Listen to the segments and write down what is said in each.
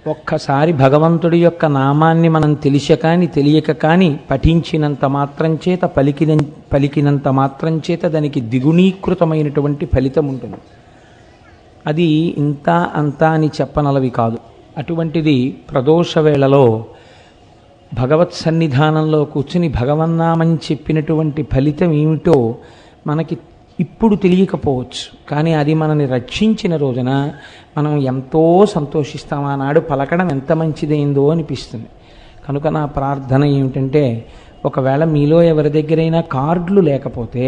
ఒక్కసారి భగవంతుడి యొక్క నామాన్ని మనం తెలిస కాని తెలియక కాని పఠించినంత మాత్రం చేత పలికినంత మాత్రం చేత దానికి ద్విగుణీకృతమైనటువంటి ఫలితం ఉంటుంది. అది ఇంత అంతా అని చెప్పనలవి కాదు. అటువంటిది ప్రదోష వేళలో భగవత్ సన్నిధానంలో కూర్చుని భగవన్నామని చెప్పినటువంటి ఫలితం ఏమిటో మనకి ఇప్పుడు తెలియకపోవచ్చు, కానీ అది మనని రక్షించిన రోజున మనం ఎంతో సంతోషిస్తాం. ఆనాడు పలకడం ఎంత మంచిదైందో అనిపిస్తుంది. కనుక నా ప్రార్థన ఏమిటంటే, ఒకవేళ మీలో ఎవరి దగ్గరైనా కార్డులు లేకపోతే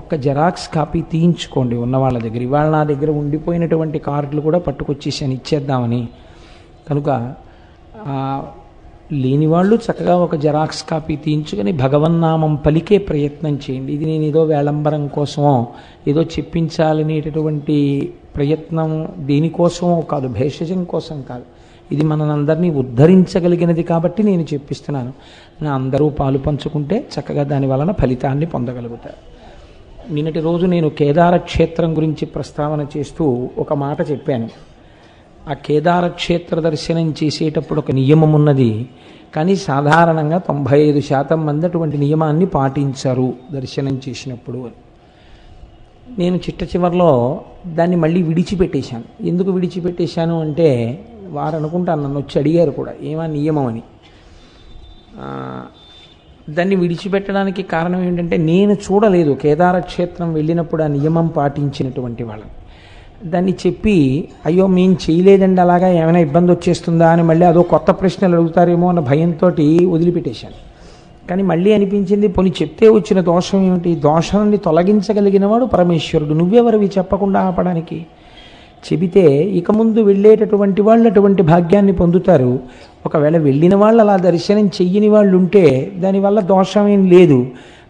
ఒక్క జెరాక్స్ కాపీ తీయించుకోండి ఉన్న వాళ్ళ దగ్గర. ఇవాళ నా దగ్గర ఉండిపోయినటువంటి కార్డులు కూడా పట్టుకొచ్చేసాను ఇచ్చేద్దామని. కనుక లేని వాళ్ళు చక్కగా ఒక జెరాక్స్ కాపీ తీయించుకొని భగవన్నామం పలికే ప్రయత్నం చేయండి. ఇది నేను ఏదో వేళంబరం కోసమో ఏదో చెప్పించాలనేటటువంటి ప్రయత్నం దేనికోసమో కాదు, భేషజం కోసం కాదు. ఇది మనందరినీ ఉద్ధరించగలిగినది కాబట్టి నేను చెప్పిస్తున్నాను. అందరూ పాలు పంచుకుంటే చక్కగా దాని వలన ఫలితాన్ని పొందగలుగుతారు. నిన్నటి రోజు నేను కేదార క్షేత్రం గురించి ప్రస్తావన చేస్తూ ఒక మాట చెప్పాను. ఆ కేదార క్షేత్ర దర్శనం చేసేటప్పుడు ఒక నియమం ఉన్నది, కానీ సాధారణంగా 95% మంది అటువంటి నియమాన్ని పాటించరు దర్శనం చేసినప్పుడు అని. నేను చిట్ట చివరిలో దాన్ని మళ్ళీ విడిచిపెట్టేశాను. ఎందుకు విడిచిపెట్టేశాను అంటే, వారు అనుకుంటాను నన్ను వచ్చి అడిగారు కూడా ఏమా నియమం అని. దాన్ని విడిచిపెట్టడానికి కారణం ఏంటంటే, నేను చూడలేదు కేదార క్షేత్రం వెళ్ళినప్పుడు ఆ నియమం పాటించినటువంటి వాళ్ళని. దాన్ని చెప్పి అయ్యో మేము చేయలేదండి అలాగా ఏమైనా ఇబ్బంది వచ్చేస్తుందా అని మళ్ళీ అదో కొత్త ప్రశ్నలు అడుగుతారేమో అన్న భయంతో వదిలిపెట్టేశాను. కానీ మళ్ళీ అనిపించింది, పోనీ చెప్తే వచ్చిన దోషం ఏమిటి? దోషాన్ని తొలగించగలిగిన వాడు పరమేశ్వరుడు. నువ్వెవరివి చెప్పకుండా ఆపడానికి? చెబితే ఇక ముందు వెళ్ళేటటువంటి వాళ్ళు అటువంటి భాగ్యాన్ని పొందుతారు. ఒకవేళ వెళ్ళిన వాళ్ళు అలా దర్శనం చెయ్యని వాళ్ళు ఉంటే దానివల్ల దోషం ఏం లేదు.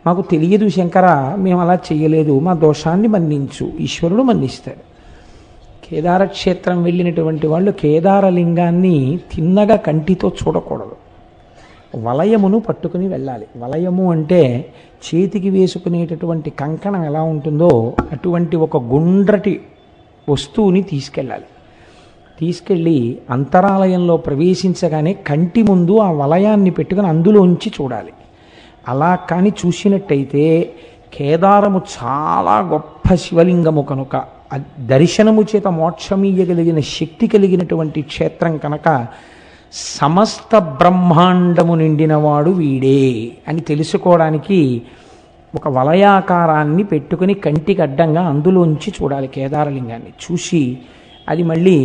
మాకు తెలియదు శంకర, మేము అలా చెయ్యలేదు, మా దోషాన్ని మన్నించు, ఈశ్వరుడు మన్నిస్తాడు. కేదారక్షేత్రం వెళ్ళినటువంటి వాళ్ళు కేదారలింగాన్ని తిన్నగా కంటితో చూడకూడదు, వలయమును పట్టుకుని వెళ్ళాలి. వలయము అంటే చేతికి వేసుకునేటటువంటి కంకణం ఎలా ఉంటుందో అటువంటి ఒక గుండ్రటి వస్తువుని తీసుకెళ్ళాలి. తీసుకెళ్ళి అంతరాలయంలో ప్రవేశించగానే కంటి ముందు ఆ వలయాన్ని పెట్టుకుని అందులోంచి చూడాలి. అలా కానీ చూసినట్టయితే కేదారము చాలా గొప్ప శివలింగము కనుక, దర్శనము చేత మోక్షమీయగలిగిన శక్తి కలిగినటువంటి క్షేత్రం కనుక సమస్త బ్రహ్మాండము నిండినవాడు వీడే అని తెలుసుకోవడానికి ఒక వలయాకారాన్ని పెట్టుకుని కంటికి అడ్డంగా అందులోంచి చూడాలి కేదారలింగాన్ని. చూసి అది మళ్ళీ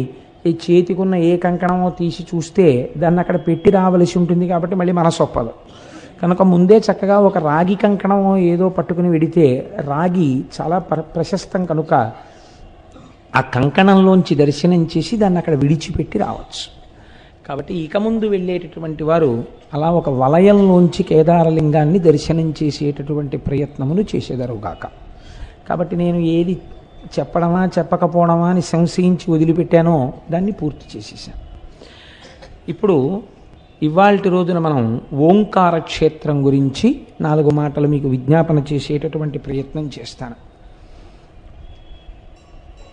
ఈ చేతికున్న ఏ కంకణమో తీసి చూస్తే దాన్ని అక్కడ పెట్టి రావలసి ఉంటుంది కాబట్టి మళ్ళీ మనసు ఒప్పదు. కనుక ముందే చక్కగా ఒక రాగి కంకణమో ఏదో పట్టుకుని వెడితే, రాగి చాలా ప్రశస్తం కనుక ఆ కంకణంలోంచి దర్శనం చేసి దాన్ని అక్కడ విడిచిపెట్టి రావచ్చు. కాబట్టి ఇక ముందు వెళ్ళేటటువంటి వారు అలా ఒక వలయంలోంచి కేదారలింగాన్ని దర్శనం చేసేటటువంటి ప్రయత్నములు చేసేదరుగాక. కాబట్టి నేను ఏది చెప్పడమా చెప్పకపోవడమా అని సంశయించి వదిలిపెట్టానో దాన్ని పూర్తి చేసేసాను. ఇప్పుడు ఇవాల్టి రోజున మనం ఓంకార క్షేత్రం గురించి 4 మాటలు మీకు విజ్ఞాపన చేసేటటువంటి ప్రయత్నం చేస్తాను.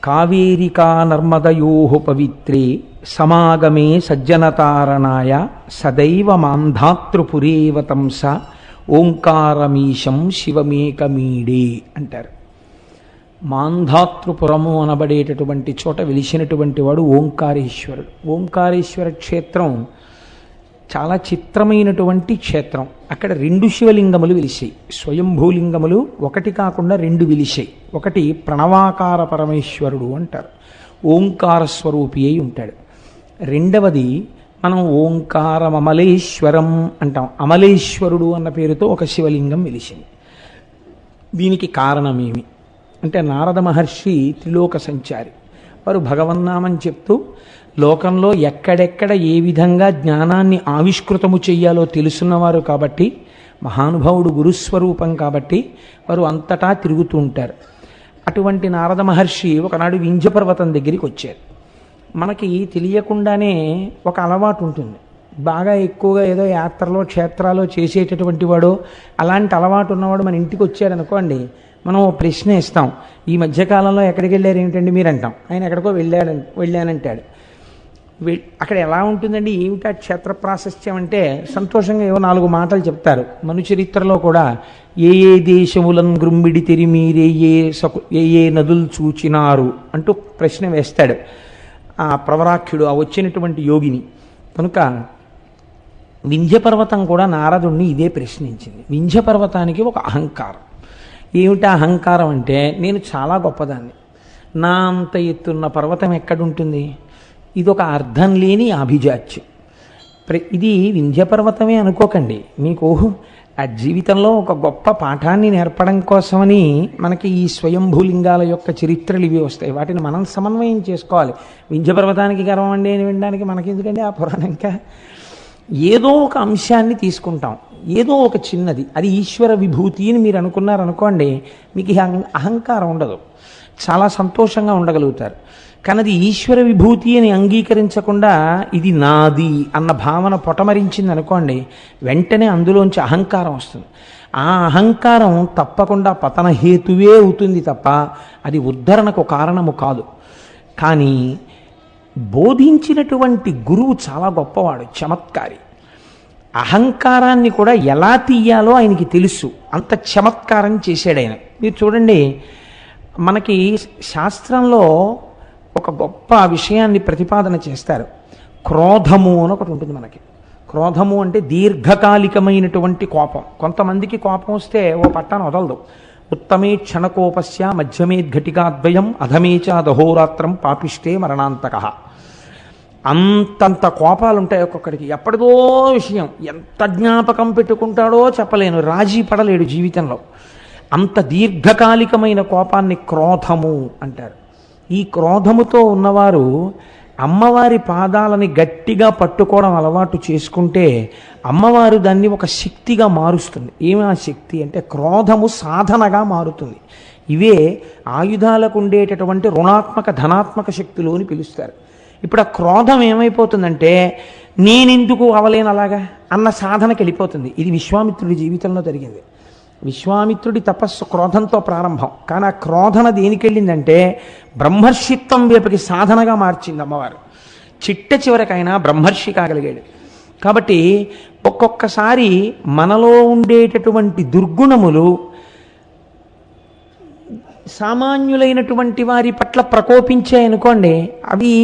కావేరికా నర్మదయోః పవిత్రే సమాగమే సజ్జనతారణాయ సదైవ మాంధాతృపురేవ తంస ఓంకారమీశం శివమేకమీడే అంటారు. మాంధాతృపురము అనబడేటటువంటి చోట వెలిసినటువంటి వాడు ఓంకారేశ్వరుడు. ఓంకారేశ్వర క్షేత్రం చాలా చిత్రమైనటువంటి క్షేత్రం. అక్కడ 2 శివలింగములు వెలిసాయి, స్వయంభూలింగములు. ఒకటి కాకుండా 2 వెలిసాయి. ఒకటి ప్రణవాకార పరమేశ్వరుడు అంటారు, ఓంకార స్వరూపి అయి ఉంటాడు. రెండవది మనం ఓంకారం అమలేశ్వరం అంటాం. అమలేశ్వరుడు అన్న పేరుతో ఒక శివలింగం వెలిసింది. దీనికి కారణమేమి అంటే, నారద మహర్షి త్రిలోక సంచారి. వారు భగవన్నామం చెప్తూ లోకంలో ఎక్కడెక్కడ ఏ విధంగా జ్ఞానాన్ని ఆవిష్కృతము చెయ్యాలో తెలుసున్నవారు కాబట్టి, మహానుభావుడు గురుస్వరూపం కాబట్టి వారు అంతటా తిరుగుతూ ఉంటారు. అటువంటి నారద మహర్షి ఒకనాడు వింధ్యపర్వతం దగ్గరికి వచ్చారు. మనకి తెలియకుండానే ఒక అలవాటు ఉంటుంది, బాగా ఎక్కువగా ఏదో యాత్రలో క్షేత్రాల్లో చేసేటటువంటి వాడు, అలాంటి అలవాటు ఉన్నవాడు మన ఇంటికి వచ్చాడనుకోండి, మనం ఓ ప్రశ్న ఇస్తాం, ఈ మధ్యకాలంలో ఎక్కడికి వెళ్ళారు ఏమిటండి మీరు అంటాం. ఆయన ఎక్కడికో వెళ్ళానంటాడు. అక్కడ ఎలా ఉంటుందండి, ఏమిటా క్షేత్ర ప్రాశస్త్యం అంటే సంతోషంగా ఏవో 4 మాటలు చెప్తారు. మను చరిత్రలో కూడా ఏ ఏ దేశములను గ్రుమ్మిడి తెరిమీరే ఏ నదులు చూచినారు అంటూ ప్రశ్న వేస్తాడు ఆ ప్రవరాఖ్యుడు, ఆ వచ్చినటువంటి యోగిని. కనుక వింధ్యపర్వతం కూడా నారదుణ్ణి ఇదే ప్రశ్నించింది. వింధ్యపర్వతానికి ఒక అహంకారం. ఏమిటా అహంకారం అంటే, నేను చాలా గొప్పదాన్ని, నా అంత ఎత్తున్న పర్వతం ఎక్కడుంటుంది, ఇది ఒక అర్థం లేని అభిజాత్యం. ఇది వింధ్యపర్వతమే అనుకోకండి, మీకు ఆ జీవితంలో ఒక గొప్ప పాఠాన్ని నేర్పడం కోసమని మనకి ఈ స్వయంభూలింగాల యొక్క చరిత్రలు ఇవి వస్తాయి. వాటిని మనం సమన్వయం చేసుకోవాలి. వింధ్యపర్వతానికి గర్వం అండి అని వినడానికి మనకి ఎందుకండి ఆ పురాణం. ఇంకా ఏదో ఒక అంశాన్ని తీసుకుంటాం, ఏదో ఒక చిన్నది, అది ఈశ్వర విభూతి అని మీరు అనుకున్నారనుకోండి, మీకు అహంకారం ఉండదు, చాలా సంతోషంగా ఉండగలుగుతారు. కానీ అది ఈశ్వర విభూతి అని అంగీకరించకుండా ఇది నాది అన్న భావన పొటమరించింది అనుకోండి, వెంటనే అందులోంచి అహంకారం వస్తుంది. ఆ అహంకారం తప్పకుండా పతనహేతువే అవుతుంది తప్ప అది ఉద్ధరణకు కారణము కాదు. కానీ బోధించినటువంటి గురువు చాలా గొప్పవాడు, చమత్కారి. అహంకారాన్ని కూడా ఎలా తీయాలో ఆయనకి తెలుసు, అంత చమత్కారం చేశాడు ఆయన. మీరు చూడండి, మనకి శాస్త్రంలో ఒక గొప్ప విషయాన్ని ప్రతిపాదన చేస్తారు. క్రోధము అని ఒకటి ఉంటుంది మనకి. క్రోధము అంటే దీర్ఘకాలికమైనటువంటి కోపం. కొంతమందికి కోపం వస్తే ఓ పట్టాను వదలదు. ఉత్తమే క్షణకోపస్య మధ్యమే ఘటికాద్వయం అధమేచ దహోరాత్రం పాపిష్టే మరణాంతక. అంతంత కోపాలు ఉంటాయి ఒక్కొక్కడికి. ఎప్పటిదో విషయం, ఎంత జ్ఞాపకం పెట్టుకుంటాడో చెప్పలేను, రాజీ పడలేడు జీవితంలో. అంత దీర్ఘకాలికమైన కోపాన్ని క్రోధము అంటారు. ఈ క్రోధముతో ఉన్నవారు అమ్మవారి పాదాలని గట్టిగా పట్టుకోవడం అలవాటు చేసుకుంటే అమ్మవారు దాన్ని ఒక శక్తిగా మారుస్తుంది. ఏమి ఆ శక్తి అంటే, క్రోధము సాధనగా మారుతుంది. ఇవే ఆయుధాలకు ఉండేటటువంటి రుణాత్మక ధనాత్మక శక్తులు అని పిలుస్తారు. ఇప్పుడు ఆ క్రోధం ఏమైపోతుందంటే, నేనెందుకు అవలేను అలాగా అన్న సాధనకి వెళ్ళిపోతుంది. ఇది విశ్వామిత్రుడి జీవితంలో జరిగింది. విశ్వామిత్రుడి తపస్సు క్రోధంతో ప్రారంభం, కానీ ఆ క్రోధన దేనికి వెళ్ళిందంటే బ్రహ్మర్షిత్వం వైపుకి సాధనగా మార్చింది అమ్మవారు. చిట్ట చివరికైనా బ్రహ్మర్షి కాగలిగాడు. కాబట్టి ఒక్కొక్కసారి మనలో ఉండేటటువంటి దుర్గుణములు సామాన్యులైనటువంటి వారి పట్ల ప్రకోపించాయనుకోండి, అవి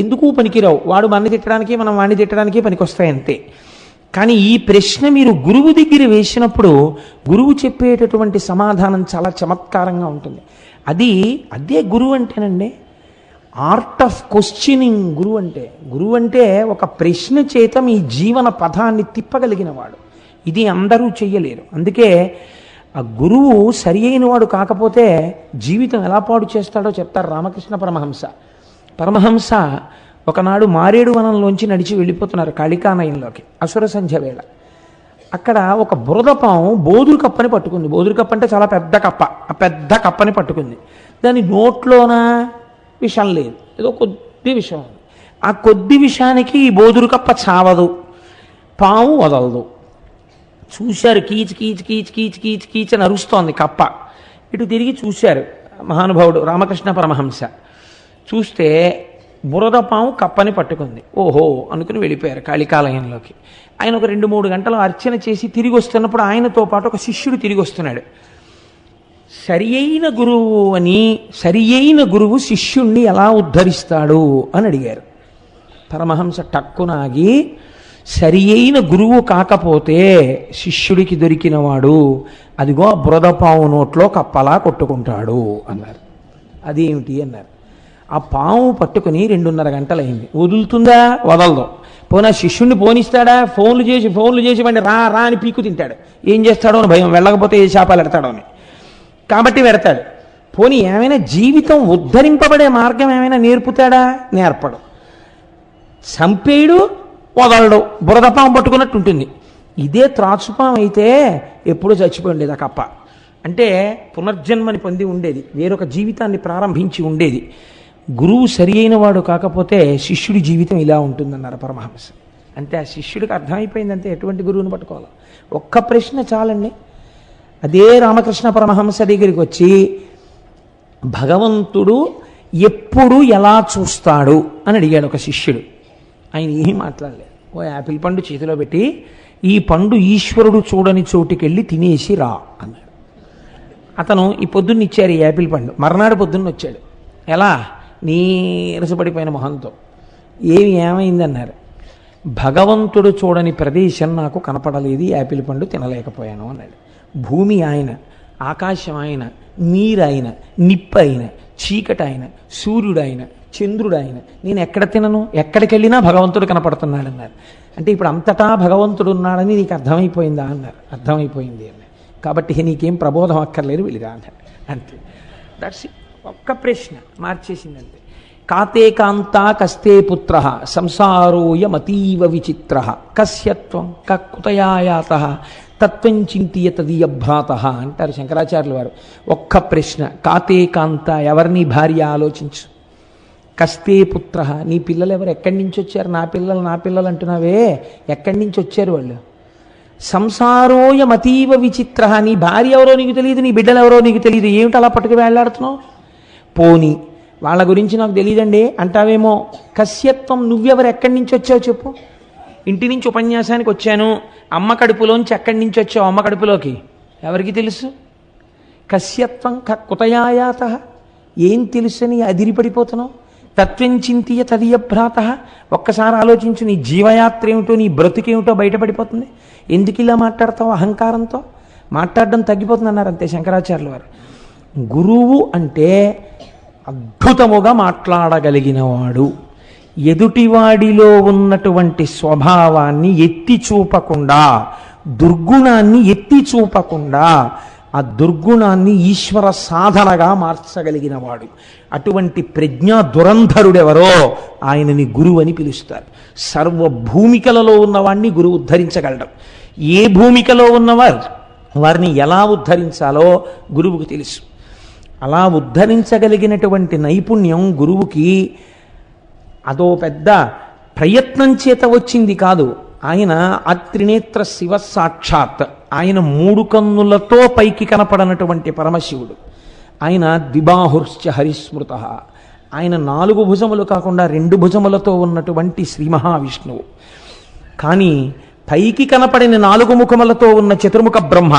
ఎందుకు పనికిరావు. వాడు మనని తిట్టడానికి, మనం వాడిని తిట్టడానికి పనికొస్తాయి అంతే. కానీ ఈ ప్రశ్న మీరు గురువు దగ్గర వేసినప్పుడు గురువు చెప్పేటటువంటి సమాధానం చాలా చమత్కారంగా ఉంటుంది. అదే గురువు అంటేనండి, ఆర్ట్ ఆఫ్ క్వశ్చనింగ్ గురువు అంటే. గురువు అంటే ఒక ప్రశ్న చేత మీ జీవన పథాన్ని తిప్పగలిగిన వాడు. ఇది అందరూ చెయ్యలేరు. అందుకే ఆ గురువు సరి అయిన వాడు కాకపోతే జీవితం ఎలా పాడు చేస్తాడో చెప్తారు రామకృష్ణ పరమహంస. పరమహంస ఒకనాడు మారేడు వనంలోంచి నడిచి వెళ్ళిపోతున్నారు కాళికానయంలోకి, అసుర సంధ్య వేళ. అక్కడ ఒక బురద పాము బోదురు కప్పని పట్టుకుంది. బోదురు కప్ప అంటే చాలా పెద్ద కప్ప. ఆ పెద్ద కప్పని పట్టుకుంది. దాని నోట్లోన విషం లేదు, ఏదో కొద్ది విషం ఉంది. ఆ కొద్ది విషానికి ఈ బోదురు కప్ప చావదు, పాము వదలదు. చూశారు, కీచ్ కీచ్ కీచ్ కీచ్ కీచ్ కీచ్ అని అరుస్తోంది కప్ప. ఇటు తిరిగి చూశారు మహానుభావుడు రామకృష్ణ పరమహంస. చూస్తే బురద పాము కప్పని పట్టుకుంది. ఓహో అనుకుని వెళ్ళిపోయారు కాళికాలయంలోకి. ఆయన ఒక 2-3 గంటలు అర్చన చేసి తిరిగి వస్తున్నప్పుడు ఆయనతో పాటు ఒక శిష్యుడు తిరిగి వస్తున్నాడు. సరి అయిన గురువు శిష్యుణ్ణి ఎలా ఉద్ధరిస్తాడు అని అడిగారు. పరమహంస టక్కునాగి, సరి అయిన గురువు కాకపోతే శిష్యుడికి దొరికినవాడు అదిగో బురదపాము నోట్లో కప్పలా కొట్టుకుంటాడు అన్నారు. అదేమిటి అన్నారు. ఆ పాము పట్టుకుని 2:30 గంటలైంది. వదులుతుందా? వదలదు. పోనా శిష్యుణ్ణి పోనిస్తాడా? ఫోన్లు చేసి వాడిని రా రా అని పీకు తింటాడు. ఏం చేస్తాడో అని భయం, వెళ్ళకపోతే ఏ శాపాలు ఎడతాడో అని. కాబట్టి పెడతాడు. పోనీ ఏమైనా జీవితం ఉద్ధరింపబడే మార్గం ఏమైనా నేర్పుతాడా? నేర్పడు. చంపేయుడు, వదలడు, బురదపాము పట్టుకున్నట్టు ఉంటుంది. ఇదే త్రాచుపాము అయితే ఎప్పుడూ చచ్చిపోయిండేది ఆ కప్ప. అంటే పునర్జన్మని పొంది ఉండేది, వేరొక జీవితాన్ని ప్రారంభించి ఉండేది. గురువు సరి అయిన వాడు కాకపోతే శిష్యుడి జీవితం ఇలా ఉంటుందన్నారు పరమహంస. అంటే ఆ శిష్యుడికి అర్థమైపోయిందంటే ఎటువంటి గురువుని పట్టుకోవాలి. ఒక్క ప్రశ్న చాలండి. అదే రామకృష్ణ పరమహంస దగ్గరికి వచ్చి, భగవంతుడు ఎప్పుడు ఎలా చూస్తాడు అని అడిగాడు ఒక శిష్యుడు. ఆయన ఏం మాట్లాడలేదు. ఓ యాపిల్ పండు చేతిలో పెట్టి, ఈ పండు ఈశ్వరుడు చూడని చోటుకెళ్ళి తినేసి రా అన్నాడు. అతను ఈ పొద్దున్న ఇచ్చారు ఈ యాపిల్ పండు. మర్నాడు పొద్దున్న వచ్చాడు. ఎలా? నీరసపడిపోయిన మొహంతో. ఏమైందన్నారు. భగవంతుడు చూడని ప్రదేశం నాకు కనపడలేదు, యాపిల్ పండు తినలేకపోయాను అన్నాడు. భూమి ఆయన, ఆకాశం ఆయన, నీరు ఆయన, నిప్పు ఆయన, చీకటి ఆయన, సూర్యుడు ఆయన, చంద్రుడు ఆయన, నేను ఎక్కడ తినను? ఎక్కడికి వెళ్ళినా భగవంతుడు కనపడుతున్నాడు అన్నారు. అంటే ఇప్పుడు అంతటా భగవంతుడు ఉన్నాడని నీకు అర్థమైపోయిందా అన్నారు. అర్థమైపోయింది అన్నారు. కాబట్టి నీకేం ప్రబోధం అక్కర్లేదు, వెళ్ళిరా అన్నాడు. అంతే. దట్స్ ఒక్క ప్రశ్న మార్చేసింది అంతే. కాతే కాంతా కస్తే పుత్ర సంసారోయమతీవ విచిత్ర కస్యత్వం కుతయాయాత తత్వం చింతియ తదీయభ్రాత అంటారు శంకరాచార్యుల వారు. ఒక్క ప్రశ్న. కాతే కాంత, ఎవరిని భార్య ఆలోచించు. కస్తే పుత్ర, నీ పిల్లలు ఎవరు? ఎక్కడి నుంచి వచ్చారు? నా పిల్లలు అంటున్నావే, ఎక్కడి నుంచి వచ్చారు వాళ్ళు? సంసారోయమతీవ విచిత్ర, నీ భార్య ఎవరో నీకు తెలియదు, నీ బిడ్డలు ఎవరో నీకు తెలియదు, ఏమిటి అలా పట్టుకు వేళ్లాడుతున్నావు? పోని వాళ్ళ గురించి నాకు తెలియదండి అంటావేమో. కస్యత్వం, నువ్వెవరు? ఎక్కడి నుంచి వచ్చావు చెప్పు. ఇంటి నుంచి ఉపన్యాసానికి వచ్చాను, అమ్మ కడుపులోంచి ఎక్కడి నుంచి వచ్చావు అమ్మ కడుపులోకి? ఎవరికి తెలుసు? కస్యత్వం కుతయాయాత, ఏం తెలుసని అదిరిపడిపోతున్నావు? తత్వం చింతియ తదీయభ్రాత, ఒక్కసారి ఆలోచించు. నీ జీవయాత్ర ఏమిటో, నీ బ్రతుకేమిటో బయటపడిపోతుంది. ఎందుకు ఇలా మాట్లాడతావు? అహంకారంతో మాట్లాడడం తగ్గిపోతుంది అన్నారు. అంతే శంకరాచార్యుల వారు. గురువు అంటే అద్భుతముగా మాట్లాడగలిగినవాడు. ఎదుటివాడిలో ఉన్నటువంటి స్వభావాన్ని ఎత్తి చూపకుండా, దుర్గుణాన్ని ఎత్తి చూపకుండా, ఆ దుర్గుణాన్ని ఈశ్వర సాధనగా మార్చగలిగినవాడు. అటువంటి ప్రజ్ఞా దురంధరుడెవరో ఆయనని గురువు అని పిలుస్తారు. సర్వ భూమికలలో ఉన్నవాడిని గురువు ఉద్ధరించగలడం. ఏ భూమికలో ఉన్నవారు వారిని ఎలా ఉద్ధరించాలో గురువుకు తెలుసు. అలా ఉద్ధరించగలిగినటువంటి నైపుణ్యం గురువుకి అదో పెద్ద ప్రయత్నం చేత వచ్చింది కాదు. ఆయన అత్రినేత్ర శివ సాక్షాత్. ఆయన 3 కన్నులతో పైకి కనపడనటువంటి పరమశివుడు. ఆయన ద్విబాహుశ్చ హరిస్మృత. ఆయన 4 భుజములు కాకుండా 2 భుజములతో ఉన్నటువంటి శ్రీ మహావిష్ణువు. కానీ పైకి కనపడిన 4 ముఖములతో ఉన్న చతుర్ముఖ బ్రహ్మ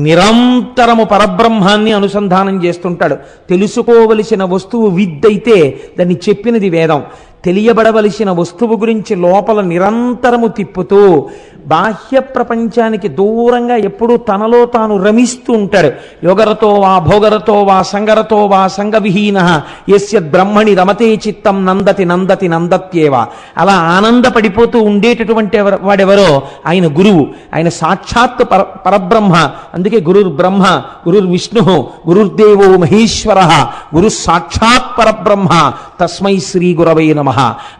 నిరంతరము పరబ్రహ్మాన్ని అనుసంధానం చేస్తుంటాడు. తెలుసుకోవలసిన వస్తువు విద్దైతే దాన్ని చెప్పినది వేదం. తెలియబడవలసిన వస్తువు గురించి లోపల నిరంతరము తిప్పుతూ బాహ్య ప్రపంచానికి దూరంగా ఎప్పుడూ తనలో తాను రమిస్తూ ఉంటాడు. యోగరతో వా భోగరతో వా సంగరతో వా సంగవిహీన యస్యద్ బ్రహ్మణి రమతే చిత్తం నందతి నందతి నందత్యేవ. అలా ఆనందపడిపోతూ ఉండేటటువంటి వాడెవరో ఆయన గురువు. ఆయన సాక్షాత్ పరబ్రహ్మ. అందుకే గురుర్ బ్రహ్మ, గురుర్ విష్ణు, గురుర్దేవో మహేశ్వర, గురు సాక్షాత్ పరబ్రహ్మ, తస్మై శ్రీ గురవై నమః.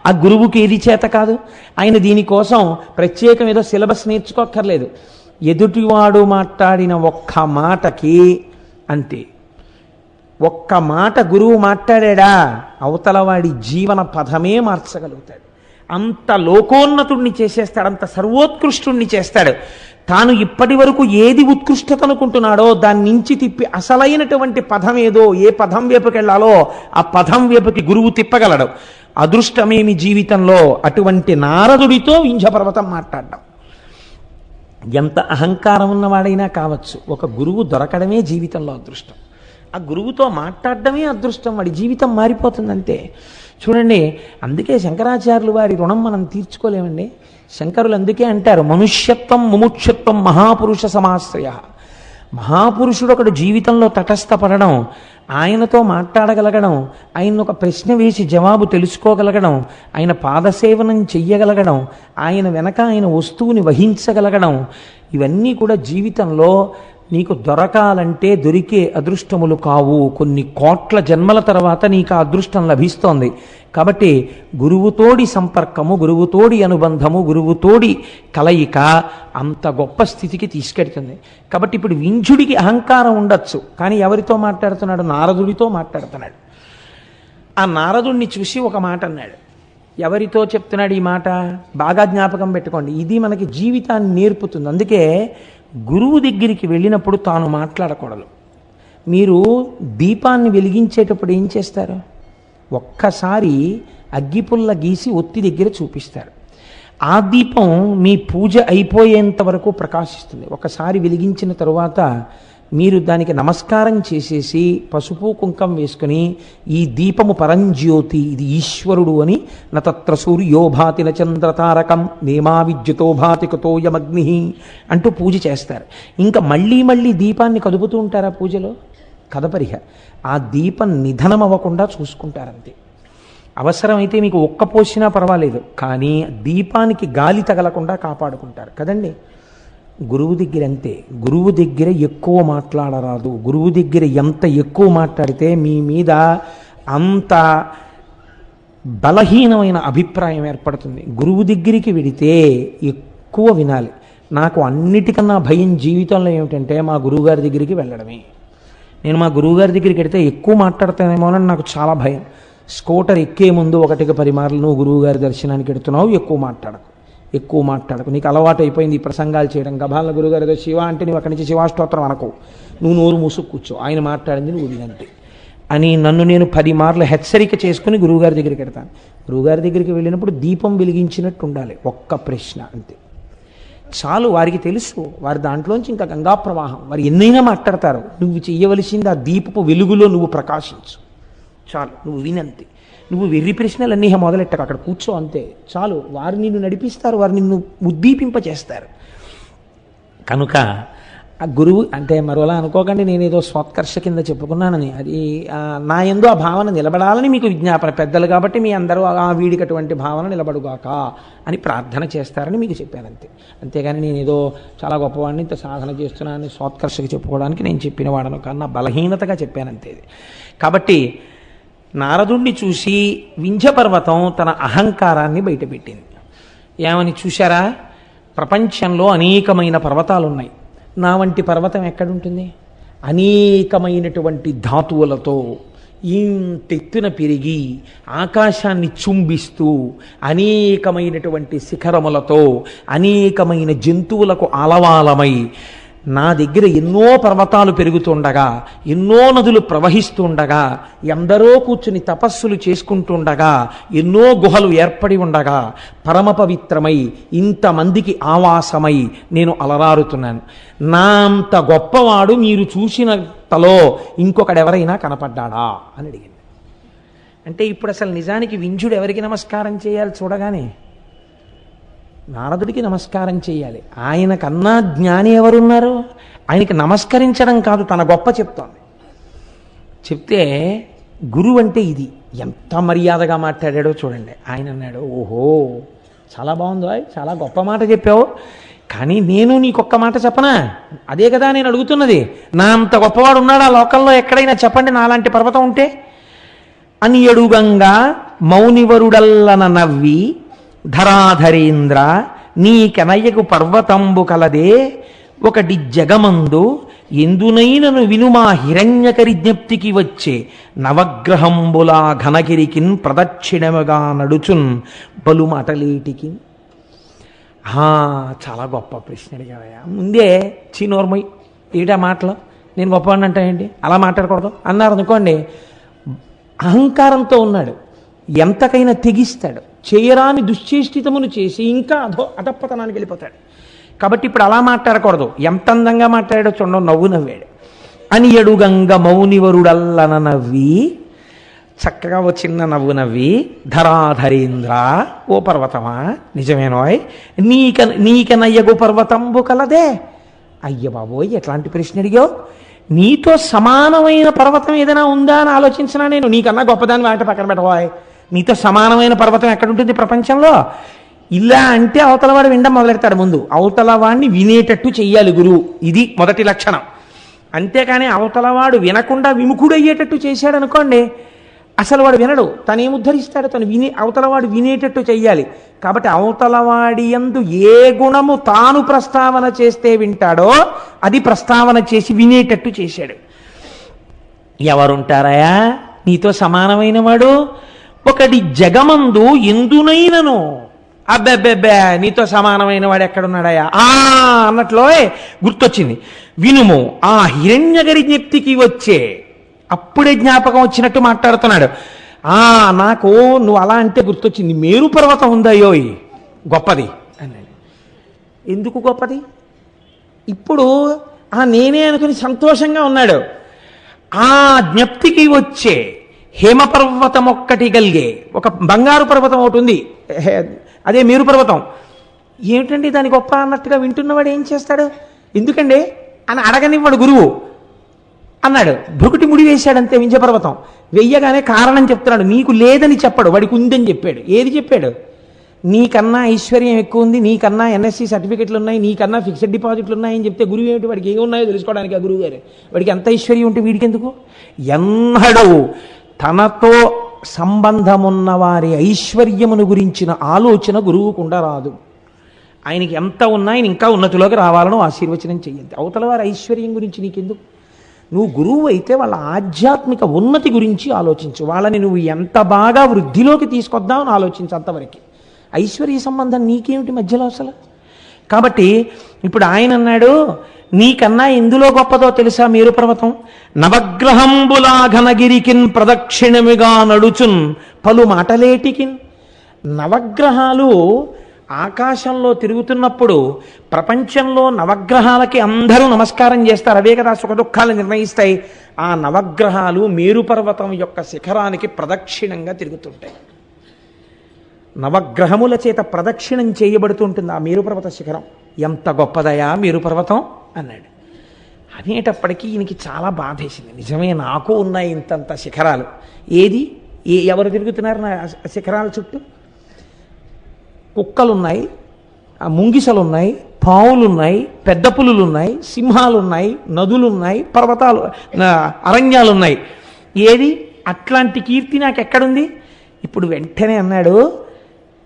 ఆ గురువుకి ఏది చేత కాదు. ఆయన దీనికోసం ప్రత్యేకం ఏదో సిలబస్ నేర్చుకోక్కర్లేదు. ఎదుటివాడు మాట్లాడిన ఒక్క మాటకి అంతే. ఒక్క మాట గురువు మాట్లాడా అవతల వాడి జీవన పథమే మార్చగలుగుతాడు. అంత లోకోన్నతుణ్ణి చేసేస్తాడు, అంత సర్వోత్కృష్టుణ్ణి చేస్తాడు. తాను ఇప్పటి వరకు ఏది ఉత్కృష్టత అనుకుంటున్నాడో దాని నుంచి తిప్పి అసలైనటువంటి పదం ఏదో, ఏ పదం వైపుకి వెళ్ళాలో ఆ పదం వైపుకి గురువు తిప్పగలడు. అదృష్టమేమి జీవితంలో అటువంటి నారదుడితో వింధ్యపర్వతం మాట్లాడడం. ఎంత అహంకారం ఉన్నవాడైనా కావచ్చు, ఒక గురువు దొరకడమే జీవితంలో అదృష్టం. ఆ గురువుతో మాట్లాడడమే అదృష్టం. వాడి జీవితం మారిపోతుంది అంతే. చూడండి, అందుకే శంకరాచార్యులు వారి రుణం మనం తీర్చుకోలేమండి. శంకరులు అందుకే అంటారు, మనుష్యత్వం ముముక్షత్వం మహాపురుష సమాశ్రయ. మహాపురుషుడు ఒకడు జీవితంలో తటస్థపడడం, ఆయనతో మాట్లాడగలగడం, ఆయన ఒక ప్రశ్న వేసి జవాబు తెలుసుకోగలగడం, ఆయన పాదసేవనం చెయ్యగలగడం, ఆయన వెనక ఆయన వస్తువుని వహించగలగడం, ఇవన్నీ కూడా జీవితంలో నీకు దొరకాలంటే దొరికే అదృష్టములు కావు. కొన్ని కోట్ల జన్మల తర్వాత నీకు ఆ అదృష్టం లభిస్తోంది. కాబట్టి గురువుతోడి సంపర్కము, గురువుతోడి అనుబంధము, గురువుతోడి కలయిక అంత గొప్ప స్థితికి తీసుకెడుతుంది. కాబట్టి ఇప్పుడు వింధ్యుడికి అహంకారం ఉండొచ్చు, కానీ ఎవరితో మాట్లాడుతున్నాడు? నారదుడితో మాట్లాడుతున్నాడు. ఆ నారదుడిని చూసి ఒక మాట అన్నాడు. ఎవరితో చెప్తున్నాడు ఈ మాట? బాగా జ్ఞాపకం పెట్టుకోండి. ఇది మనకి జీవితాన్ని నేర్పుతుంది. అందుకే గురువు దగ్గరికి వెళ్ళినప్పుడు తాను మాట్లాడకూడదు. మీరు దీపాన్ని వెలిగించేటప్పుడు ఏం చేస్తారు? ఒక్కసారి అగ్గిపుల్ల గీసి ఒత్తి దగ్గర చూపిస్తారు. ఆ దీపం మీ పూజ అయిపోయేంత వరకు ప్రకాశిస్తుంది. ఒకసారి వెలిగించిన తరువాత మీరు దానికి నమస్కారం చేసేసి పసుపు కుంకం వేసుకుని ఈ దీపము పరంజ్యోతి, ఇది ఈశ్వరుడు అని, నతత్ర సూర్యో భాతి నచంద్రతారకం నేమా విద్యుతో భాతి కుతోయమగ్ని అంటూ పూజ చేస్తారు. ఇంకా మళ్ళీ మళ్ళీ దీపాన్ని కదుపుతూ ఉంటారా పూజలో? కదపరిహ. ఆ దీపం నిధనం అవ్వకుండా చూసుకుంటారంతే. అవసరమైతే మీకు ఒక్క పోసినా పర్వాలేదు, కానీ దీపానికి గాలి తగలకుండా కాపాడుకుంటారు కదండి. గురువు దగ్గర అంతే. గురువు దగ్గర ఎక్కువ మాట్లాడరాదు. గురువు దగ్గర ఎంత ఎక్కువ మాట్లాడితే మీ మీద అంత బలహీనమైన అభిప్రాయం ఏర్పడుతుంది. గురువు దగ్గరికి వెడితే ఎక్కువ వినాలి. నాకు అన్నిటికన్నా భయం జీవితంలో ఏమిటంటే మా గురువుగారి దగ్గరికి వెళ్ళడమే. నేను మా గురువుగారి దగ్గరికి వెడితే ఎక్కువ మాట్లాడతానేమోనని నాకు చాలా భయం. స్కూటర్ ఎక్కే ముందు 1-10 మార్లు నువ్వు గురువుగారి దర్శనానికి వెడుతున్నావు, ఎక్కువ మాట్లాడకు, నీకు అలవాటు అయిపోయింది ఈ ప్రసంగాలు చేయడం. గభాల గురుగారు ఏదో శివ అంటే నువ్వు అక్కడి నుంచి శివాష్టోత్రం అనకు, నువ్వు నోరు మూసుకు కూర్చో, ఆయన మాట్లాడింది నువ్వు వినంతే అని నన్ను నేను 10 మార్లు హెచ్చరిక చేసుకుని గురువుగారి దగ్గరికి వెడతాను. గురువుగారి దగ్గరికి వెళ్ళినప్పుడు దీపం వెలిగించినట్టు ఉండాలి. ఒక్క ప్రశ్న అంతే చాలు. వారికి తెలుసు, వారి దాంట్లోంచి ఇంకా గంగా ప్రవాహం, వారు ఎన్నైనా మాట్లాడతారు. నువ్వు చెయ్యవలసింది ఆ దీపపు వెలుగులో నువ్వు ప్రకాశించు చాలు. నువ్వు వినంతే. నువ్వు వెర్రి ప్రశ్నలు అన్నీ మొదలెట్టకు, అక్కడ కూర్చో అంతే చాలు. వారు నిన్ను నడిపిస్తారు, వారు నిన్ను ఉద్దీపింపచేస్తారు. కనుక ఆ గురువు అంటే మరోలా అనుకోకండి, నేనేదో స్వోత్కర్ష కింద చెప్పుకున్నానని. అది నా యందు ఆ భావన నిలబడాలని మీకు విజ్ఞాపన. పెద్దలు కాబట్టి మీ అందరూ ఆ వీడికి అటువంటి భావన నిలబడుగాక అని ప్రార్థన చేస్తారని మీకు చెప్పాను అంతే. అంతేగాని నేనేదో చాలా గొప్పవాడిని, ఇంత సాధన చేస్తున్నానని స్వోత్కర్షకి చెప్పుకోవడానికి నేను చెప్పిన వాడను కన్నా బలహీనతగా చెప్పానంతే. కాబట్టి నారదుణ్ణి చూసి వింధ్యపర్వతం తన అహంకారాన్ని బయటపెట్టింది. ఏమని చూశారా? ప్రపంచంలో అనేకమైన పర్వతాలు ఉన్నాయి, నా వంటి పర్వతం ఎక్కడుంటుంది? అనేకమైనటువంటి ధాతువులతో ఇంతెత్తున పెరిగి ఆకాశాన్ని చుంబిస్తూ అనేకమైనటువంటి శిఖరములతో అనేకమైన జంతువులకు ఆలవాలమై నా దగ్గర ఎన్నో పర్వతాలు పెరుగుతుండగా, ఎన్నో నదులు ప్రవహిస్తుండగా, ఎందరో కూర్చుని తపస్సులు చేసుకుంటుండగా, ఎన్నో గుహలు ఏర్పడి ఉండగా, పరమ పవిత్రమై ఇంతమందికి ఆవాసమై నేను అలరారుతున్నాను. నా అంత గొప్పవాడు మీరు చూసినంతలో ఇంకొకడెవరైనా కనపడ్డాడా అని అడిగింది. అంటే ఇప్పుడు అసలు నిజానికి వింధ్యుడు ఎవరికి నమస్కారం చేయాలి? చూడగానే నారదుడికి నమస్కారం చేయాలి. ఆయన కన్నా జ్ఞాని ఎవరున్నారు? ఆయనకి నమస్కరించడం కాదు, తన గొప్ప చెప్తోంది. చెప్తే గురువు అంటే ఇది ఎంత మర్యాదగా మాట్లాడాడో చూడండి. ఆయన అన్నాడు, ఓహో చాలా బాగుందో, చాలా గొప్ప మాట చెప్పావు, కానీ నేను నీకొక్క మాట చెప్పనా? అదే కదా నేను అడుగుతున్నది. నా అంత గొప్పవాడు ఉన్నాడా లోకంలో ఎక్కడైనా? చెప్పండి నాలాంటి పర్వతం ఉంటే అని. ఎడుగంగా మౌనివరుడల్లన నవ్వి ధరాధరేంద్ర నీకెనయ్యకు పర్వతంబు కలదే ఒకటి జగమందు ఎందునైనను వినుమా హిరణ్యకరి జ్ఞప్తికి వచ్చే నవగ్రహంబులా ఘనగిరికిన్ ప్రదక్షిణముగా నడుచున్ బలుమటలేటికి. చాలా గొప్ప ప్రశ్న అడిగావయ్యా. ముందే చీనోర్మయ్ ఏటా మాటలు, నేను గొప్పవాడిని అంటాయండి, అలా మాట్లాడకూడదు అన్నారు అనుకోండి. అహంకారంతో ఉన్నాడు, ఎంతకైనా తెగిస్తాడు, చేయరాని దుశ్చేష్టితమును చేసి ఇంకా అధపతనానికి వెళ్ళిపోతాడు. కాబట్టి ఇప్పుడు అలా మాట్లాడకూడదు. ఎంత అందంగా మాట్లాడాడో చూడండి, నవ్వు నవ్వాడు. అని ఎడుగంగ మౌనివరుడల్లన నవ్వి, చక్కగా ఓ చిన్న నవ్వు నవ్వి, ధరాధరేంద్ర ఓ పర్వతమా నిజమేనోయ్ నీకనయ్యగు పర్వతంబు కలదే. అయ్య బాబోయ్ ఎట్లాంటి ప్రశ్న అడిగావు? నీతో సమానమైన పర్వతం ఏదైనా ఉందా అని ఆలోచించినా నేను. నీకన్నా గొప్పదాన్ని వాటి పక్కన పెట్టబోయ్. నీతో సమానమైన పర్వతం ఎక్కడుంటుంది ప్రపంచంలో? ఇలా అంటే అవతలవాడు వినడం మొదలెడతాడు. ముందు అవతలవాడిని వినేటట్టు చెయ్యాలి గురువు, ఇది మొదటి లక్షణం. అంతేకాని అవతలవాడు వినకుండా విముఖుడయ్యేటట్టు చేశాడు అనుకోండి, అసలు వాడు వినడు, తనేం ఉద్ధరిస్తాడు? తను అవతలవాడు వినేటట్టు చెయ్యాలి. కాబట్టి అవతలవాడి యందు ఏ గుణము తాను ప్రస్తావన చేస్తే వింటాడో అది ప్రస్తావన చేసి వినేటట్టు చేశాడు. ఎవరుంటారయా నీతో సమానమైన వాడు? ఒకటి జగమందు ఎందునైనను, అబ్బెబ్బెబ్బే నీతో సమానమైన వాడు ఎక్కడున్నాడయా అన్నట్లో గుర్తొచ్చింది. వినుము ఆ హిరణ్యగరి జ్ఞప్తికి వచ్చే, అప్పుడే జ్ఞాపకం వచ్చినట్టు మాట్లాడుతున్నాడు. నాకు నువ్వు అలా అంటే గుర్తొచ్చింది, మేరు పర్వతం ఉందయ్యోయ్. గొప్పది అన్నాడు. ఎందుకు గొప్పది? ఇప్పుడు నేనే అనుకుని సంతోషంగా ఉన్నాడు. ఆ జ్ఞప్తికి వచ్చే హేమపర్వతం ఒక్కటి కలిగే ఒక బంగారు పర్వతం ఒకటి ఉంది, అదే మేరు పర్వతం. ఏమిటండి దాని గొప్ప అన్నట్టుగా వింటున్నవాడు ఏం చేస్తాడు? ఎందుకండి అని అడగనివ్వడు గురువు. అన్నాడు. భృకుటి ముడి వేశాడంతే వింధ్యపర్వతం. వెయ్యగానే కారణం చెప్తున్నాడు. నీకు లేదని చెప్పడు, వాడికి ఉందని చెప్పాడు. ఏది చెప్పాడు? నీకన్నా ఐశ్వర్యం ఎక్కువ ఉంది, నీకన్నా ఎన్ఎస్సి సర్టిఫికెట్లు ఉన్నాయి, నీకన్నా ఫిక్స్డ్ డిపాజిట్లు ఉన్నాయని చెప్తే గురువు ఏమిటి? వాడికి ఏమున్నాయో తెలుసుకోవడానికి ఆ గురువు గారు. వాడికి ఎంత ఐశ్వర్యం ఉంటే వీడికి ఎందుకు? ఎన్నడూ తనతో సంబంధమున్న వారి ఐశ్వర్యమును గురించిన ఆలోచన గురువుకుండా రాదు. ఆయనకి ఎంత ఉన్నా ఆయన ఇంకా ఉన్నతిలోకి రావాలను ఆశీర్వచనం చెయ్యండి. అవతల వారి ఐశ్వర్యం గురించి నీకెందుకు? నువ్వు గురువు అయితే వాళ్ళ ఆధ్యాత్మిక ఉన్నతి గురించి ఆలోచించు. వాళ్ళని నువ్వు ఎంత బాగా వృద్ధిలోకి తీసుకొద్దామని ఆలోచించు. అంతవరకు ఐశ్వర్య సంబంధం నీకేమిటి మధ్యలో అసలు? కాబట్టి ఇప్పుడు ఆయన అన్నాడు, నీకన్నా ఎందులో గొప్పదో తెలుసా మేరు పర్వతం? నవగ్రహంబులా ఘనగిరికిన్ ప్రదక్షిణమిగా నడుచున్ పలు మాటలేటికిన్. నవగ్రహాలు ఆకాశంలో తిరుగుతున్నప్పుడు ప్రపంచంలో నవగ్రహాలకి అందరూ నమస్కారం చేస్తారు. అవే కదా సుఖ దుఃఖాలు నిర్ణయిస్తాయి. ఆ నవగ్రహాలు మేరు పర్వతం యొక్క శిఖరానికి ప్రదక్షిణంగా తిరుగుతుంటాయి. నవగ్రహముల చేత ప్రదక్షిణం చేయబడుతుంటుంది ఆ మేరు పర్వత శిఖరం. ఎంత గొప్పదయా మేరు పర్వతం అన్నాడు. అనేటప్పటికీ ఈయనకి చాలా బాధేసింది. నిజమే, నాకు ఉన్నాయి ఇంతంత శిఖరాలు. ఏది ఎవరు తిరుగుతున్నారు నా శిఖరాల చుట్టూ? కుక్కలున్నాయి, ముంగిసలున్నాయి, పావులున్నాయి, పెద్ద పులులున్నాయి, సింహాలున్నాయి, నదులున్నాయి, పర్వతాలు, అరణ్యాలున్నాయి. ఏది అట్లాంటి కీర్తి నాకు ఎక్కడుంది? ఇప్పుడు వెంటనే అన్నాడు,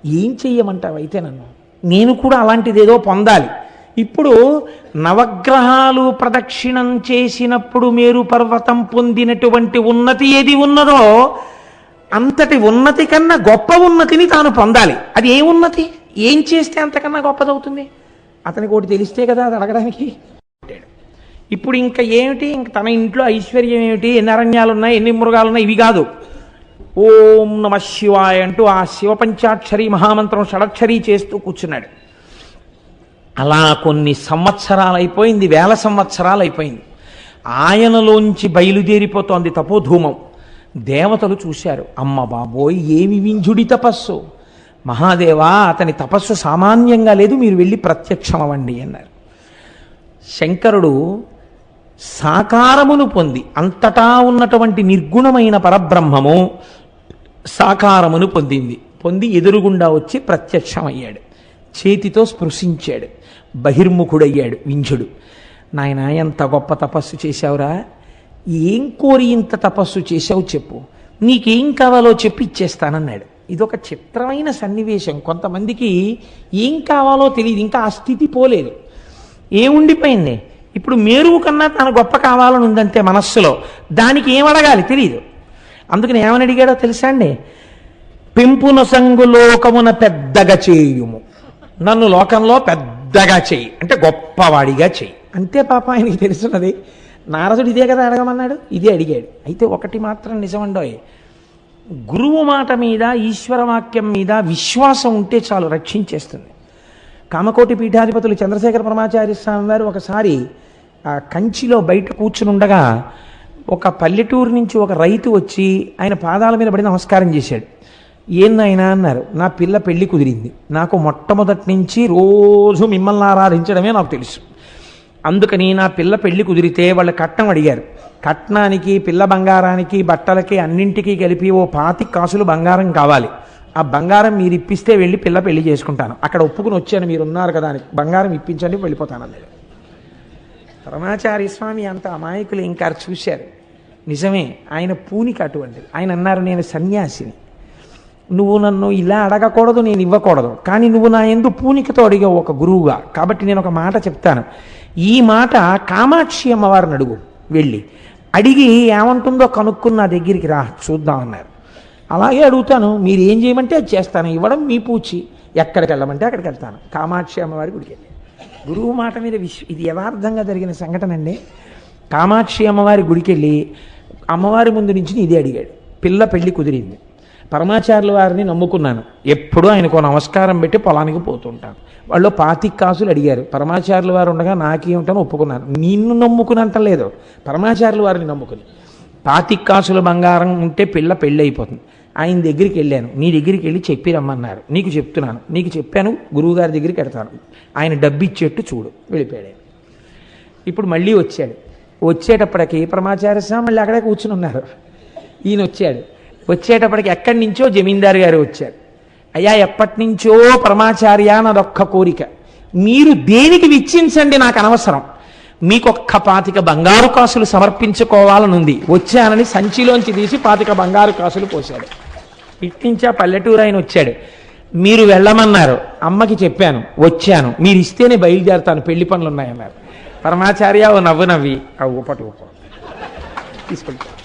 ఏం చెయ్యమంటావైతే నన్ను, నేను కూడా అలాంటిదేదో పొందాలి. ఇప్పుడు నవగ్రహాలు ప్రదక్షిణం చేసినప్పుడు మేరు పర్వతం పొందినటువంటి ఉన్నతి ఏది ఉన్నదో అంతటి ఉన్నతి కన్నా గొప్ప ఉన్నతిని తాను పొందాలి. అది ఏ ఉన్నతి? ఏం చేస్తే అంతకన్నా గొప్పదవుతుంది? అతనికి ఒకటి తెలిస్తే కదా అది అడగడానికి. ఇప్పుడు ఇంకా ఏమిటి? ఇంక తన ఇంట్లో ఐశ్వర్యం ఏమిటి? ఎన్ని అరణ్యాలు ఉన్నాయి, ఎన్ని మృగాలు ఉన్నాయి, ఇవి కాదు. ఓం నమ శివాయ అంటూ ఆ శివపంచాక్షరి మహామంత్రం షడక్షరి చేస్తూ కూర్చున్నాడు. అలా కొన్ని సంవత్సరాలు అయిపోయింది, వేల సంవత్సరాలు అయిపోయింది. ఆయనలోంచి బయలుదేరిపోతోంది తపోధూమం. దేవతలు చూశారు. అమ్మ బాబోయ్, ఏమి వింజుడి తపస్సు! మహాదేవా, అతని తపస్సు సామాన్యంగా లేదు, మీరు వెళ్ళి ప్రత్యక్షం అవ్వండి అన్నారు. శంకరుడు సాకారమును పొంది, అంతటా ఉన్నటువంటి నిర్గుణమైన పరబ్రహ్మము సాకారమును పొంది ఎదురుగుండా వచ్చి ప్రత్యక్షమయ్యాడు. చేతితో స్పృశించాడు. బహిర్ముఖుడయ్యాడు వింజుడు. నాయన, ఎంత గొప్ప తపస్సు చేశావురా! ఏం కోరి ఇంత తపస్సు చేశావు చెప్పు, నీకేం కావాలో చెప్పి ఇచ్చేస్తానన్నాడు. ఇదొక చిత్రమైన సన్నివేశం. కొంతమందికి ఏం కావాలో తెలియదు, ఇంకా ఆ స్థితి పోలేదు. ఏముండిపోయింది? ఇప్పుడు మేరువు కన్నా తన గొప్ప కావాలని ఉందంతే మనస్సులో. దానికి ఏం అడగాలి తెలియదు. అందుకని ఏమని అడిగాడో తెలుసా అండి? పెంపున సంగు లోకమున పెద్దగా చేయుము, నన్ను లోకంలో పెద్దగా చెయ్యి, అంటే గొప్పవాడిగా చెయ్యి. అంతే పాప ఆయనకి తెలుసున్నది. నారదుడు ఇదే కదా అడగమన్నాడు, ఇదే అడిగాడు. అయితే ఒకటి మాత్రం నిజమండోయ్, గురువు మాట మీద, ఈశ్వరవాక్యం మీద విశ్వాసం ఉంటే చాలు, రక్షించేస్తుంది. కామకోటి పీఠాధిపతులు చంద్రశేఖర పరమాచార్య స్వామి వారు ఒకసారి కంచిలో బయట కూర్చుని ఉండగా ఒక పల్లెటూరు నుంచి ఒక రైతు వచ్చి ఆయన పాదాల మీద పడి నమస్కారం చేశాడు. ఏందైనా అన్నారు. నా పిల్ల పెళ్లి కుదిరింది, నాకు మొట్టమొదటి నుంచి రోజు మిమ్మల్ని ఆరాధించడమే నాకు తెలుసు. అందుకని నా పిల్ల పెళ్లి కుదిరితే వాళ్ళు కట్నం అడిగారు. కట్నానికి, పిల్ల బంగారానికి, బట్టలకి అన్నింటికీ కలిపి ఓ 25 కాసులు బంగారం కావాలి. ఆ బంగారం మీరు ఇప్పిస్తే వెళ్ళి పిల్ల పెళ్లి చేసుకుంటాను. అక్కడ ఒప్పుకుని వచ్చాను, మీరు ఉన్నారు కదా అని, బంగారం ఇప్పించండి వెళ్ళిపోతానన్నాడు. పరమాచార్య స్వామి అంత అమాయకులు ఇంకా చూశారు. నిజమే, ఆయన పూనికి అటువంటిది. ఆయన అన్నారు, నేను సన్యాసిని, నువ్వు నన్ను ఇలా అడగకూడదు, నేను ఇవ్వకూడదు, కానీ నువ్వు నా యందు పూనికతో అడిగావు ఒక గురువుగా, కాబట్టి నేను ఒక మాట చెప్తాను. ఈ మాట కామాక్షి అమ్మవారిని అడుగు, వెళ్ళి అడిగి ఏమంటుందో కనుక్కుని నా దగ్గరికి రా చూద్దామన్నారు. అలాగే అడుగుతాను, మీరు ఏం చేయమంటే అది చేస్తాను, ఇవ్వడం మీ పూచి, ఎక్కడికి వెళ్ళమంటే అక్కడికి వెళ్తాను. కామాక్షి అమ్మవారి గుడికి వెళ్ళి గురువు మాట మీద ఇది యథార్థంగా జరిగిన సంఘటన అండి. కామాక్షి అమ్మవారి గుడికి వెళ్ళి అమ్మవారి ముందు నుంచి ఇదే అడిగాడు. పిల్ల పెళ్లి కుదిరింది, పరమాచార్యుల వారిని నమ్ముకున్నాను, ఎప్పుడూ ఆయనకు నమస్కారం పెట్టి పొలానికి పోతుంటాను. వాళ్ళు 25 కాసులు అడిగారు, పరమాచార్యుల వారు ఉండగా నాకేమిటని ఒప్పుకున్నాను. నిన్ను నమ్ముకునంట లేదు, పరమాచార్యుల వారిని నమ్ముకుని. 25 కాసుల బంగారం ఉంటే పెళ్ళి అయిపోతుంది. ఆయన దగ్గరికి వెళ్ళాను, నీ దగ్గరికి వెళ్ళి చెప్పి రమ్మన్నారు, నీకు చెప్తున్నాను, నీకు చెప్పాను, గురువుగారి దగ్గరికి వెడతాను, ఆయన డబ్బు ఇచ్చేట్టు చూడు. వెళ్ళిపోయాడు. ఇప్పుడు మళ్ళీ వచ్చాడు. వచ్చేటప్పటికి పరమాచార్య స్వామి మళ్ళీ అక్కడే కూర్చుని ఉన్నారు. ఈయన వచ్చాడు. వచ్చేటప్పటికి ఎక్కడి నుంచో జమీందారు గారు వచ్చారు. అయ్యా, ఎప్పటి నుంచో పరమాచార్య నాదొక్క కోరిక, మీరు దేనికి విచ్చించండి, నాకు అనవసరం, మీకు ఒక్క 25 బంగారు కాసులు సమర్పించుకోవాలనుంది, వచ్చానని సంచిలోంచి తీసి 25 బంగారు కాసులు పోశాడు. ఇట్నుంచా పల్లెటూరు ఆయన వచ్చాడు. మీరు వెళ్ళమన్నారు, అమ్మకి చెప్పాను, వచ్చాను, మీరు ఇస్తేనే బయలుదేరుతాను, పెళ్లి పనులు ఉన్నాయన్నారు. పరమాచార్య ఓ నవ్వు నవ్వి ఊపటి తీసుకెళ్తాను.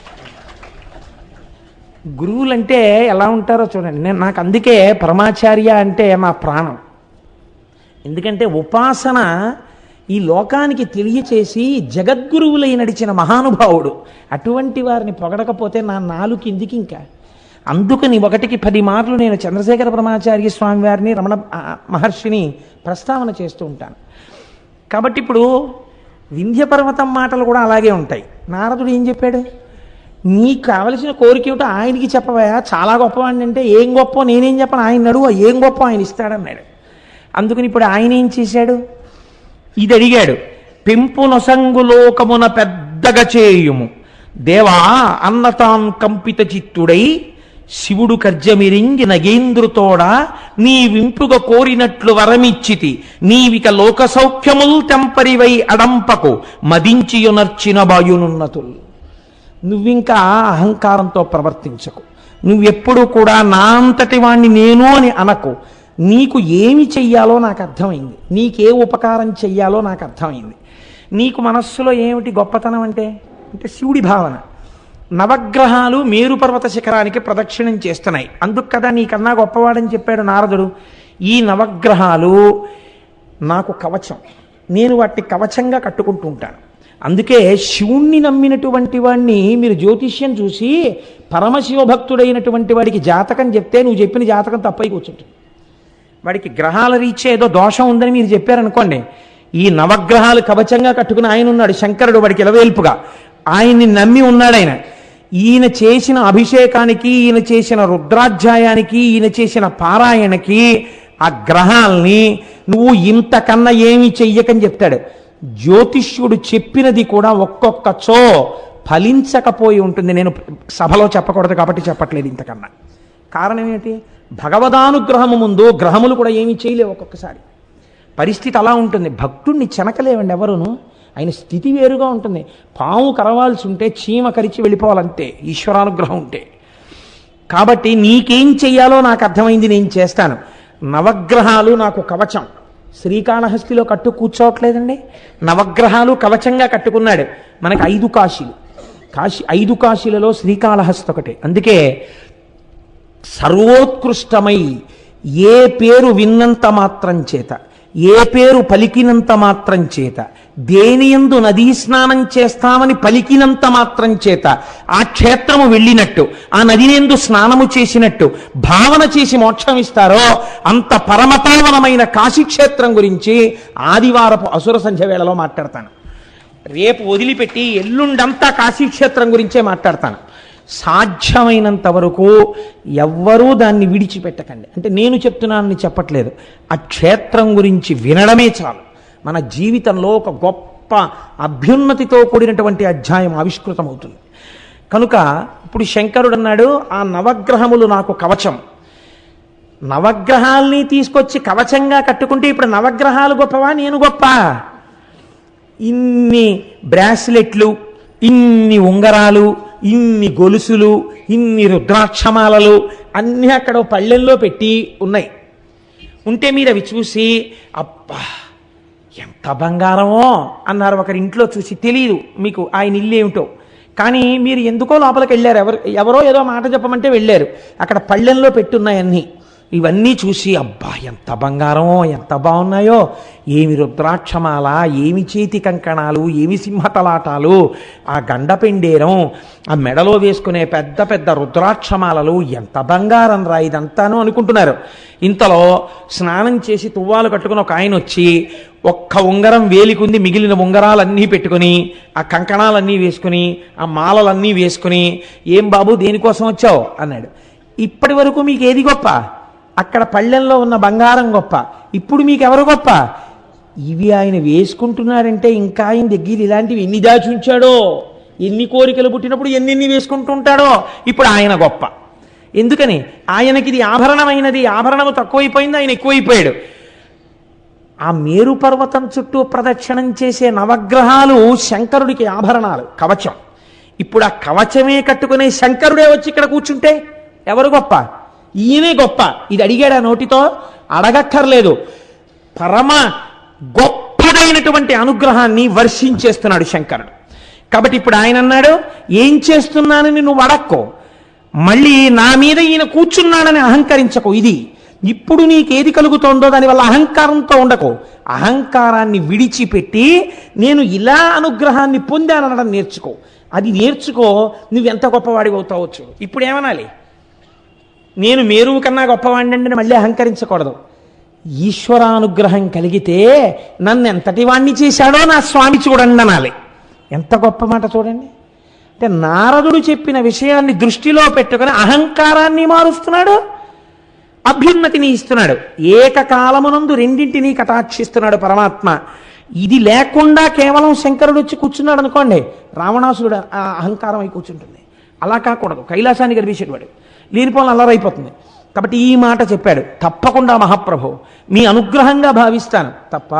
గురువులంటే ఎలా ఉంటారో చూడండి. నాకు అందుకే పరమాచార్య అంటే మా ప్రాణం. ఎందుకంటే ఉపాసన ఈ లోకానికి తెలియచేసి జగద్గురువులై నడిచిన మహానుభావుడు. అటువంటి వారిని పొగడకపోతే నా నాలుగు ఇందుకు ఇంకా. అందుకని 1కి 10 మార్లు నేను చంద్రశేఖర పరమాచార్య స్వామి వారిని, రమణ మహర్షిని ప్రస్తావన చేస్తూ ఉంటాను. కాబట్టి ఇప్పుడు వింధ్య పర్వతం మాటలు కూడా అలాగే ఉంటాయి. నారదుడు ఏం చెప్పాడు? నీకు కావలసిన కోరిక ఏమిటో ఆయనకి చెప్పవా, చాలా గొప్పవాడిని అంటే, ఏం గొప్ప నేనేం చెప్పను, ఆయన అడుగు, ఏం గొప్ప ఆయన ఇస్తాడన్నాడు. అందుకని ఇప్పుడు ఆయన ఏం చేశాడు? ఇది అడిగాడు, పెంపు నొసంగులోకమున పెద్దగా చేయుము దేవా అన్నతాన్ కంపిత చిత్తుడై శివుడు కర్జమిరింగి నగేంద్రుతోడ నీ వింపుగా కోరినట్లు వరమిచ్చితి, నీవిక లోక సౌఖ్యముల్ తెంపరివై అడంపకు మదించియునర్చిన బాయునున్నతుల్. నువ్వింకా అహంకారంతో ప్రవర్తించకు, నువ్వెప్పుడు కూడా నా అంతటి వాణ్ణి నేను అని అనకు. నీకు ఏమి చెయ్యాలో నాకు అర్థమైంది, నీకే ఉపకారం చెయ్యాలో నాకు అర్థమైంది. నీకు మనస్సులో ఏమిటి గొప్పతనం అంటే శివుడి భావన. నవగ్రహాలు మేరు పర్వత శిఖరానికి ప్రదక్షిణం చేస్తున్నాయి, అందుకు కదా నీకన్నా గొప్పవాడని చెప్పాడు నారదుడు. ఈ నవగ్రహాలు నాకు కవచం, నేను వాటిని కవచంగా కట్టుకుంటూ ఉంటాను. అందుకే శివుణ్ణి నమ్మినటువంటి వాడిని మీరు జ్యోతిష్యం చూసి పరమశివభక్తుడైనటువంటి వాడికి జాతకం చెప్తే నువ్వు చెప్పిన జాతకం తప్పై కూర్చుంటుంది. వాడికి గ్రహాల రీత్యా ఏదో దోషం ఉందని మీరు చెప్పారనుకోండి, ఈ నవగ్రహాలు కవచంగా కట్టుకుని ఆయన ఉన్నాడు శంకరుడు, వాడికి ఇలవేల్పుగా ఆయన్ని నమ్మి ఉన్నాడు ఆయన. ఈయన చేసిన అభిషేకానికి, ఈయన చేసిన రుద్రాధ్యాయానికి, ఈయన చేసిన పారాయణకి ఆ గ్రహాల్ని నువ్వు ఇంతకన్నా ఏమీ చెయ్యకని చెప్తాడు. జ్యోతిష్యుడు చెప్పినది కూడా ఒక్కొక్కచో ఫలించకపోయి ఉంటుంది. నేను సభలో చెప్పకూడదు కాబట్టి చెప్పట్లేదు ఇంతకన్నా. కారణం ఏమిటి? భగవదానుగ్రహము ముందు గ్రహములు కూడా ఏమీ చేయలేవు. ఒక్కొక్కసారి పరిస్థితి అలా ఉంటుంది. భక్తుణ్ణి చెనకలేవండి ఎవరును, ఆయన స్థితి వేరుగా ఉంటుంది. పాము కరవాల్సి ఉంటే చీమ కరిచి వెళ్ళిపోవాలంతే ఈశ్వరానుగ్రహం ఉంటే. కాబట్టి నీకేం చెయ్యాలో నాకు అర్థమైంది, నేను చేస్తాను. నవగ్రహాలు నాకు కవచం. శ్రీకాళహస్తిలో కట్టు కూర్చోవట్లేదండి, నవగ్రహాలు కవచంగా కట్టుకున్నాడు. మనకి 5 కాశీలు, 5 కాశీలలో శ్రీకాళహస్తి ఒకటే. అందుకే సర్వోత్కృష్టమై ఏ పేరు విన్నంత మాత్రం చేత, ఏ పేరు పలికినంత మాత్రం చేత, దేనియందు నదీ స్నానం చేస్తామని పలికినంత మాత్రం చేత ఆ క్షేత్రము వెళ్ళినట్టు, ఆ నదినందు స్నానము చేసినట్టు భావన చేసి మోక్షం ఇస్తారో అంత పరమపావనమైన కాశీక్షేత్రం గురించి ఆదివారపు అసుర సంధ్య వేళలో మాట్లాడతాను. రేపు వదిలిపెట్టి ఎల్లుండంతా కాశీక్షేత్రం గురించే మాట్లాడతాను. సాధ్యమైనంత వరకు ఎవ్వరూ దాన్ని విడిచిపెట్టకండి. అంటే నేను చెప్తున్నానని చెప్పట్లేదు, ఆ క్షేత్రం గురించి వినడమే చాలు. మన జీవితంలో ఒక గొప్ప అభ్యున్నతితో కూడినటువంటి అధ్యాయం ఆవిష్కృతమవుతుంది. కనుక ఇప్పుడు శంకరుడు అన్నాడు, ఆ నవగ్రహములు నాకు కవచం. నవగ్రహాల్ని తీసుకొచ్చి కవచంగా కట్టుకుంటే ఇప్పుడు నవగ్రహాలు గొప్పవా, నేను గొప్ప? ఇన్ని బ్రాస్లెట్లు, ఇన్ని ఉంగరాలు, ఇన్ని గొలుసులు, ఇన్ని రుద్రాక్షమాలలు అన్నీ అక్కడ పళ్ళెల్లో పెట్టి ఉన్నాయి. ఉంటే మీరు అవి చూసి అబ్బా ఎంత బంగారమో అన్నారు. ఒకరి ఇంట్లో చూసి తెలియదు మీకు ఆయన ఇల్లు ఏమిటో, కానీ మీరు ఎందుకో లోపలికి వెళ్ళారు. ఎవరో ఏదో మాట చెప్పమంటే వెళ్ళారు. అక్కడ పళ్ళెంలో పెట్టున్నాయన్నీ ఇవన్నీ చూసి అబ్బా ఎంత బంగారమో ఎంత బాగున్నాయో, ఏమి రుద్రాక్షమాల, ఏమి చేతి కంకణాలు, ఏమి సింహతలాటాలు, ఆ గండపెండేరం, ఆ మెడలో వేసుకునే పెద్ద పెద్ద రుద్రాక్షమాలలు, ఎంత బంగారం రా ఇదంతాను అనుకుంటున్నారు. ఇంతలో స్నానం చేసి తువ్వాలు కట్టుకుని ఒక ఆయన వచ్చి ఒక్క ఉంగరం వేలికుంది, మిగిలిన ఉంగరాలన్నీ పెట్టుకుని ఆ కంకణాలన్నీ వేసుకుని ఆ మాలలన్నీ వేసుకుని, ఏం బాబు దేనికోసం వచ్చావు అన్నాడు. ఇప్పటి వరకు మీకు ఏది గొప్ప? అక్కడ పళ్ళెంలో ఉన్న బంగారం గొప్ప. ఇప్పుడు మీకెవరు గొప్ప? ఇవి ఆయన వేసుకుంటున్నాడంటే ఇంకా ఆయన దగ్గర ఇలాంటివి ఎన్ని దాచి ఉంచాడో, ఎన్ని కోరికలు పుట్టినప్పుడు ఎన్నెన్ని వేసుకుంటుంటాడో. ఇప్పుడు ఆయన గొప్ప. ఎందుకని? ఆయనకి ఇది ఆభరణమైనది, ఆభరణము తక్కువైపోయింది, ఆయన ఎక్కువైపోయాడు. ఆ మేరు పర్వతం చుట్టూ ప్రదక్షిణం చేసే నవగ్రహాలు శంకరుడికి ఆభరణాలు, కవచం. ఇప్పుడు ఆ కవచమే కట్టుకునే శంకరుడే వచ్చి ఇక్కడ కూర్చుంటే ఎవరు గొప్ప? ఈయనే గొప్ప. ఇది అడిగాడు ఆ నోటితో? అడగక్కర్లేదు. పరమ గొప్పదైనటువంటి అనుగ్రహాన్ని వర్షించేస్తున్నాడు శంకరుడు. కాబట్టి ఇప్పుడు ఆయన అన్నాడు, ఏం చేస్తున్నానని నువ్వు అడక్కో, మళ్ళీ నా మీద ఈయన కూర్చున్నాడని అహంకరించకు. ఇది ఇప్పుడు నీకేది కలుగుతోందో దానివల్ల అహంకారంతో ఉండకు. అహంకారాన్ని విడిచిపెట్టి నేను ఇలా అనుగ్రహాన్ని పొందాననడం నేర్చుకో. అది నేర్చుకో, నువ్వెంత గొప్పవాడివి అవుతావచ్చు. ఇప్పుడు ఏమనాలి? నేను మేరువు కన్నా గొప్పవాడిని అంటే మళ్ళీ అహంకరించకూడదు. ఈశ్వరానుగ్రహం కలిగితే నన్ను ఎంతటి వాణ్ణి చేశాడో నా స్వామి చూడండి అనాలి. ఎంత గొప్ప మాట చూడండి. అంటే నారదుడు చెప్పిన విషయాన్ని దృష్టిలో పెట్టుకుని అహంకారాన్ని మారుస్తున్నాడు, అభ్యున్నతిని ఇస్తున్నాడు. ఏకకాలమునందు రెండింటినీ కటాక్షిస్తున్నాడు పరమాత్మ. ఇది లేకుండా కేవలం శంకరుడు వచ్చి కూర్చున్నాడు అనుకోండి, రావణాసురుడు ఆ అహంకారం అయి కూర్చుంటుంది. అలా కాకూడదు. కైలాసాన్ని గర్వించేవాడు లేనిపోలను అల్లరైపోతుంది. కాబట్టి ఈ మాట చెప్పాడు. తప్పకుండా మహాప్రభు మీ అనుగ్రహంగా భావిస్తాను తప్ప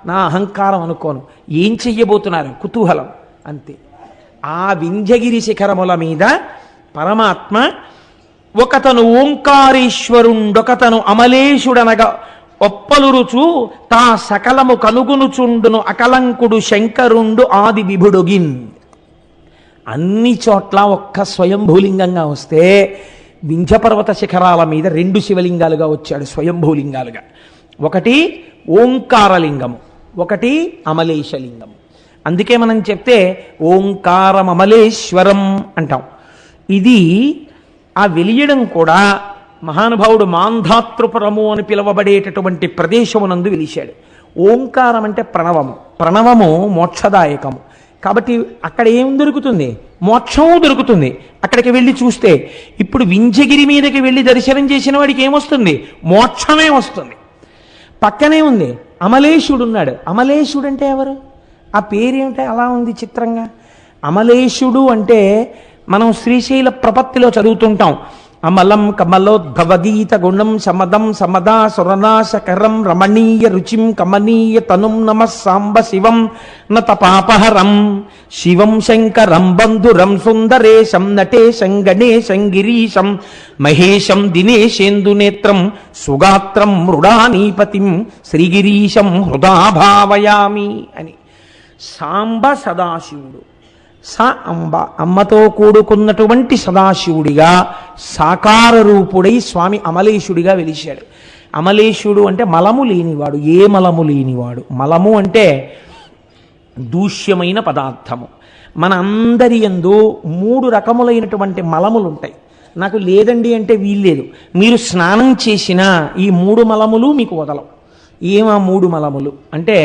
నా అహంకారం అనుకోను. ఏం చెయ్యబోతున్నారు? కుతూహలం అంతే. ఆ వింధ్యగిరి శిఖరముల మీద పరమాత్మ ఒకతను ఓంకారేశ్వరుండొకతను అమలేశుడనగా ఒప్పలురుచు తా సకలము కనుగునుచుండును అకలంకుడు శంకరుండు ఆది విభుడుగిన్. అన్ని చోట్ల ఒక్క స్వయంభూలింగంగా వస్తే వింధ్యపర్వత శిఖరాల మీద 2 శివలింగాలుగా వచ్చాడు, స్వయంభూలింగాలుగా. ఒకటి ఓంకారలింగము, ఒకటి అమలేశలింగము. అందుకే మనం చెప్తే ఓంకారమమలేశ్వరం అంటాం. ఇది ఆ వెలియడం కూడా మహానుభావుడు మాంధాతృపురము అని పిలువబడేటటువంటి ప్రదేశమునందు వెలిశాడు. ఓంకారం అంటే ప్రణవము. ప్రణవము మోక్షదాయకము. కాబట్టి అక్కడ ఏం దొరుకుతుంది? మోక్షము దొరుకుతుంది అక్కడికి వెళ్ళి చూస్తే. ఇప్పుడు వింధ్యగిరి మీదకి వెళ్ళి దర్శనం చేసిన వాడికి ఏమొస్తుంది? మోక్షమే వస్తుంది. పక్కనే ఉంది అమలేశుడు ఉన్నాడు. అమలేశుడు అంటే ఎవరు? ఆ పేరేమిటో అలా ఉంది చిత్రంగా. అమలేశుడు అంటే మనం శ్రీశైల ప్రపత్తిలో చదువుతుంటాం. అమలం కమలోద్భవగీత గుణం సమదం సమదా సురనాశకరం రమణీయ రుచిం కమనీయ తనుం నమ సాంబ శివం నతపాపహరం శివం శంకరం బంధురం సుందరేశం నటేశం గణేశం గిరీశం మహేశం దినేశేందునేత్రం సుగాత్రం మృడానీపతిం శ్రీగిరీశం హృదా భావయామి అని. సాంబ సదాశివుడు, స అంబ అమ్మతో కూడుకున్నటువంటి సదాశివుడిగా సాకార రూపుడై స్వామి అమలేశుడిగా వెలిశాడు. అమలేశుడు అంటే మలము లేనివాడు, ఏ మలము లేనివాడు. మలము అంటే దూష్యమైన పదార్థము. మన అందరి యందు 3 రకములైనటువంటి మలములు ఉంటాయి. నాకు లేదండి అంటే వీల్లేదు. మీరు స్నానం చేసినా ఈ 3 మలములు మీకు వదలవు. ఏమా 3 మలములు అంటే,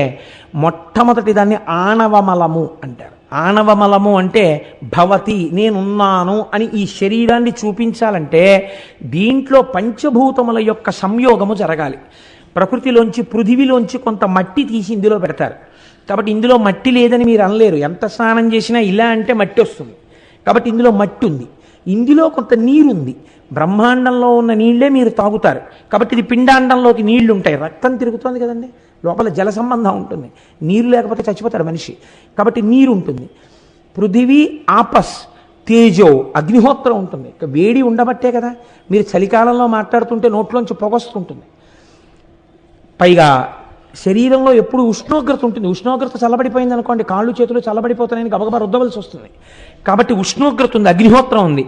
మొట్టమొదటి దాన్ని ఆణవమలము అంటారు. ఆణవమలము అంటే భవతి, నేనున్నాను అని ఈ శరీరాన్ని చూపించాలంటే దీంట్లో పంచభూతముల యొక్క సంయోగము జరగాలి. ప్రకృతిలోంచి పృథివిలోంచి కొంత మట్టి తీసి ఇందులో పెడతారు. కాబట్టి ఇందులో మట్టి లేదని మీరు అనలేరు. ఎంత స్నానం చేసినా ఇలా అంటే మట్టి వస్తుంది. కాబట్టి ఇందులో మట్టి ఉంది, ఇందులో కొంత నీరుంది. బ్రహ్మాండంలో ఉన్న నీళ్లే మీరు తాగుతారు. కాబట్టి ఇది పిండాండంలోకి నీళ్లు ఉంటాయి. రక్తం తిరుగుతుంది కదండి, లోపల జల సంబంధం ఉంటుంది. నీరు లేకపోతే చచ్చిపోతాడు మనిషి. కాబట్టి నీరు ఉంటుంది. పృథివీ ఆపస్ తేజో అగ్నిహోత్రం ఉంటుంది. వేడి ఉండబట్టే కదా మీరు చలికాలంలో మాట్లాడుతుంటే నోట్లోంచి పొగొస్తుంటుంది. పైగా శరీరంలో ఎప్పుడు ఉష్ణోగ్రత ఉంటుంది. ఉష్ణోగ్రత చల్లబడిపోయింది అనుకోండి, కాళ్ళు చేతులు చల్లబడిపోతున్నాయని గబగబా రుద్దవలసి వస్తుంది. కాబట్టి ఉష్ణోగ్రత ఉంది, అగ్నిహోత్రం ఉంది.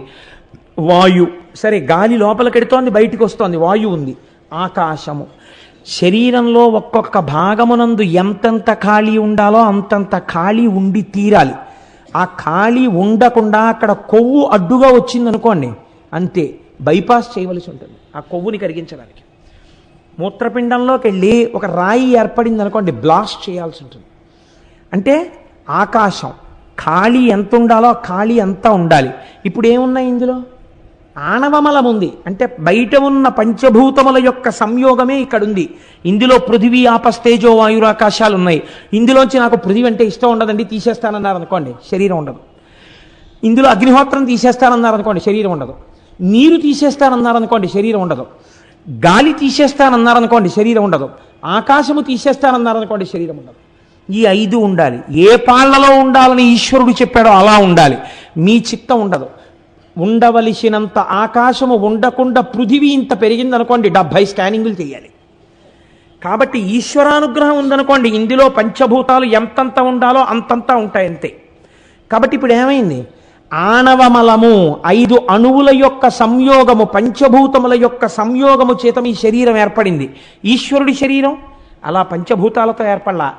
వాయు, సరే గాలి లోపలికి ఎడుతోంది, బయటికి వస్తోంది, వాయువు ఉంది. ఆకాశము. శరీరంలో ఒక్కొక్క భాగమునందు ఎంతెంత ఖాళీ ఉండాలో అంతంత ఖాళీ ఉండి తీరాలి. ఆ ఖాళీ ఉండకుండా అక్కడ కొవ్వు అడ్డుగా వచ్చిందనుకోండి, అంతే, బైపాస్ చేయవలసి ఉంటుంది ఆ కొవ్వుని కరిగించడానికి. మూత్రపిండంలోకి వెళ్ళి ఒక రాయి ఏర్పడింది అనుకోండి, బ్లాస్ట్ చేయాల్సి ఉంటుంది. అంటే ఆకాశం ఖాళీ ఎంత ఉండాలో ఖాళీ అంతా ఉండాలి. ఇప్పుడు ఏమున్నాయి ఇందులో? ఆణవమలం ఉంది. అంటే బయట ఉన్న పంచభూతముల యొక్క సంయోగమే ఇక్కడ ఉంది. ఇందులో పృథివీ ఆపస్తేజో వాయురాకాశాలు ఉన్నాయి. ఇందులోంచి నాకు పృథివీ అంటే ఇష్టం ఉండదండి, తీసేస్తానన్నారు అనుకోండి, శరీరం ఉండదు. ఇందులో అగ్నిహోత్రం తీసేస్తానన్నారు అనుకోండి, శరీరం ఉండదు. నీరు తీసేస్తానన్నారనుకోండి, శరీరం ఉండదు. గాలి తీసేస్తానన్నారనుకోండి, శరీరం ఉండదు. ఆకాశము తీసేస్తానన్నారనుకోండి, శరీరం ఉండదు. ఈ 5 ఉండాలి. ఏ పాళ్లలో ఉండాలని ఈశ్వరుడు చెప్పాడో అలా ఉండాలి. మీ చిత్తం ఉండదు. ఉండవలసినంత ఆకాశము ఉండకుండా పృథివీ ఇంత పెరిగిందనుకోండి, 70 స్కానింగులు చేయాలి. కాబట్టి ఈశ్వరానుగ్రహం ఉందనుకోండి, ఇందులో పంచభూతాలు ఎంతంత ఉండాలో అంతంతా ఉంటాయి, అంతే. కాబట్టి ఇప్పుడు ఏమైంది? ఆణవమలము 5 అణువుల యొక్క సంయోగము, పంచభూతముల యొక్క సంయోగము చేత ఈ శరీరం ఏర్పడింది. ఈశ్వరుడి శరీరం అలా పంచభూతాలతో ఏర్పడలా.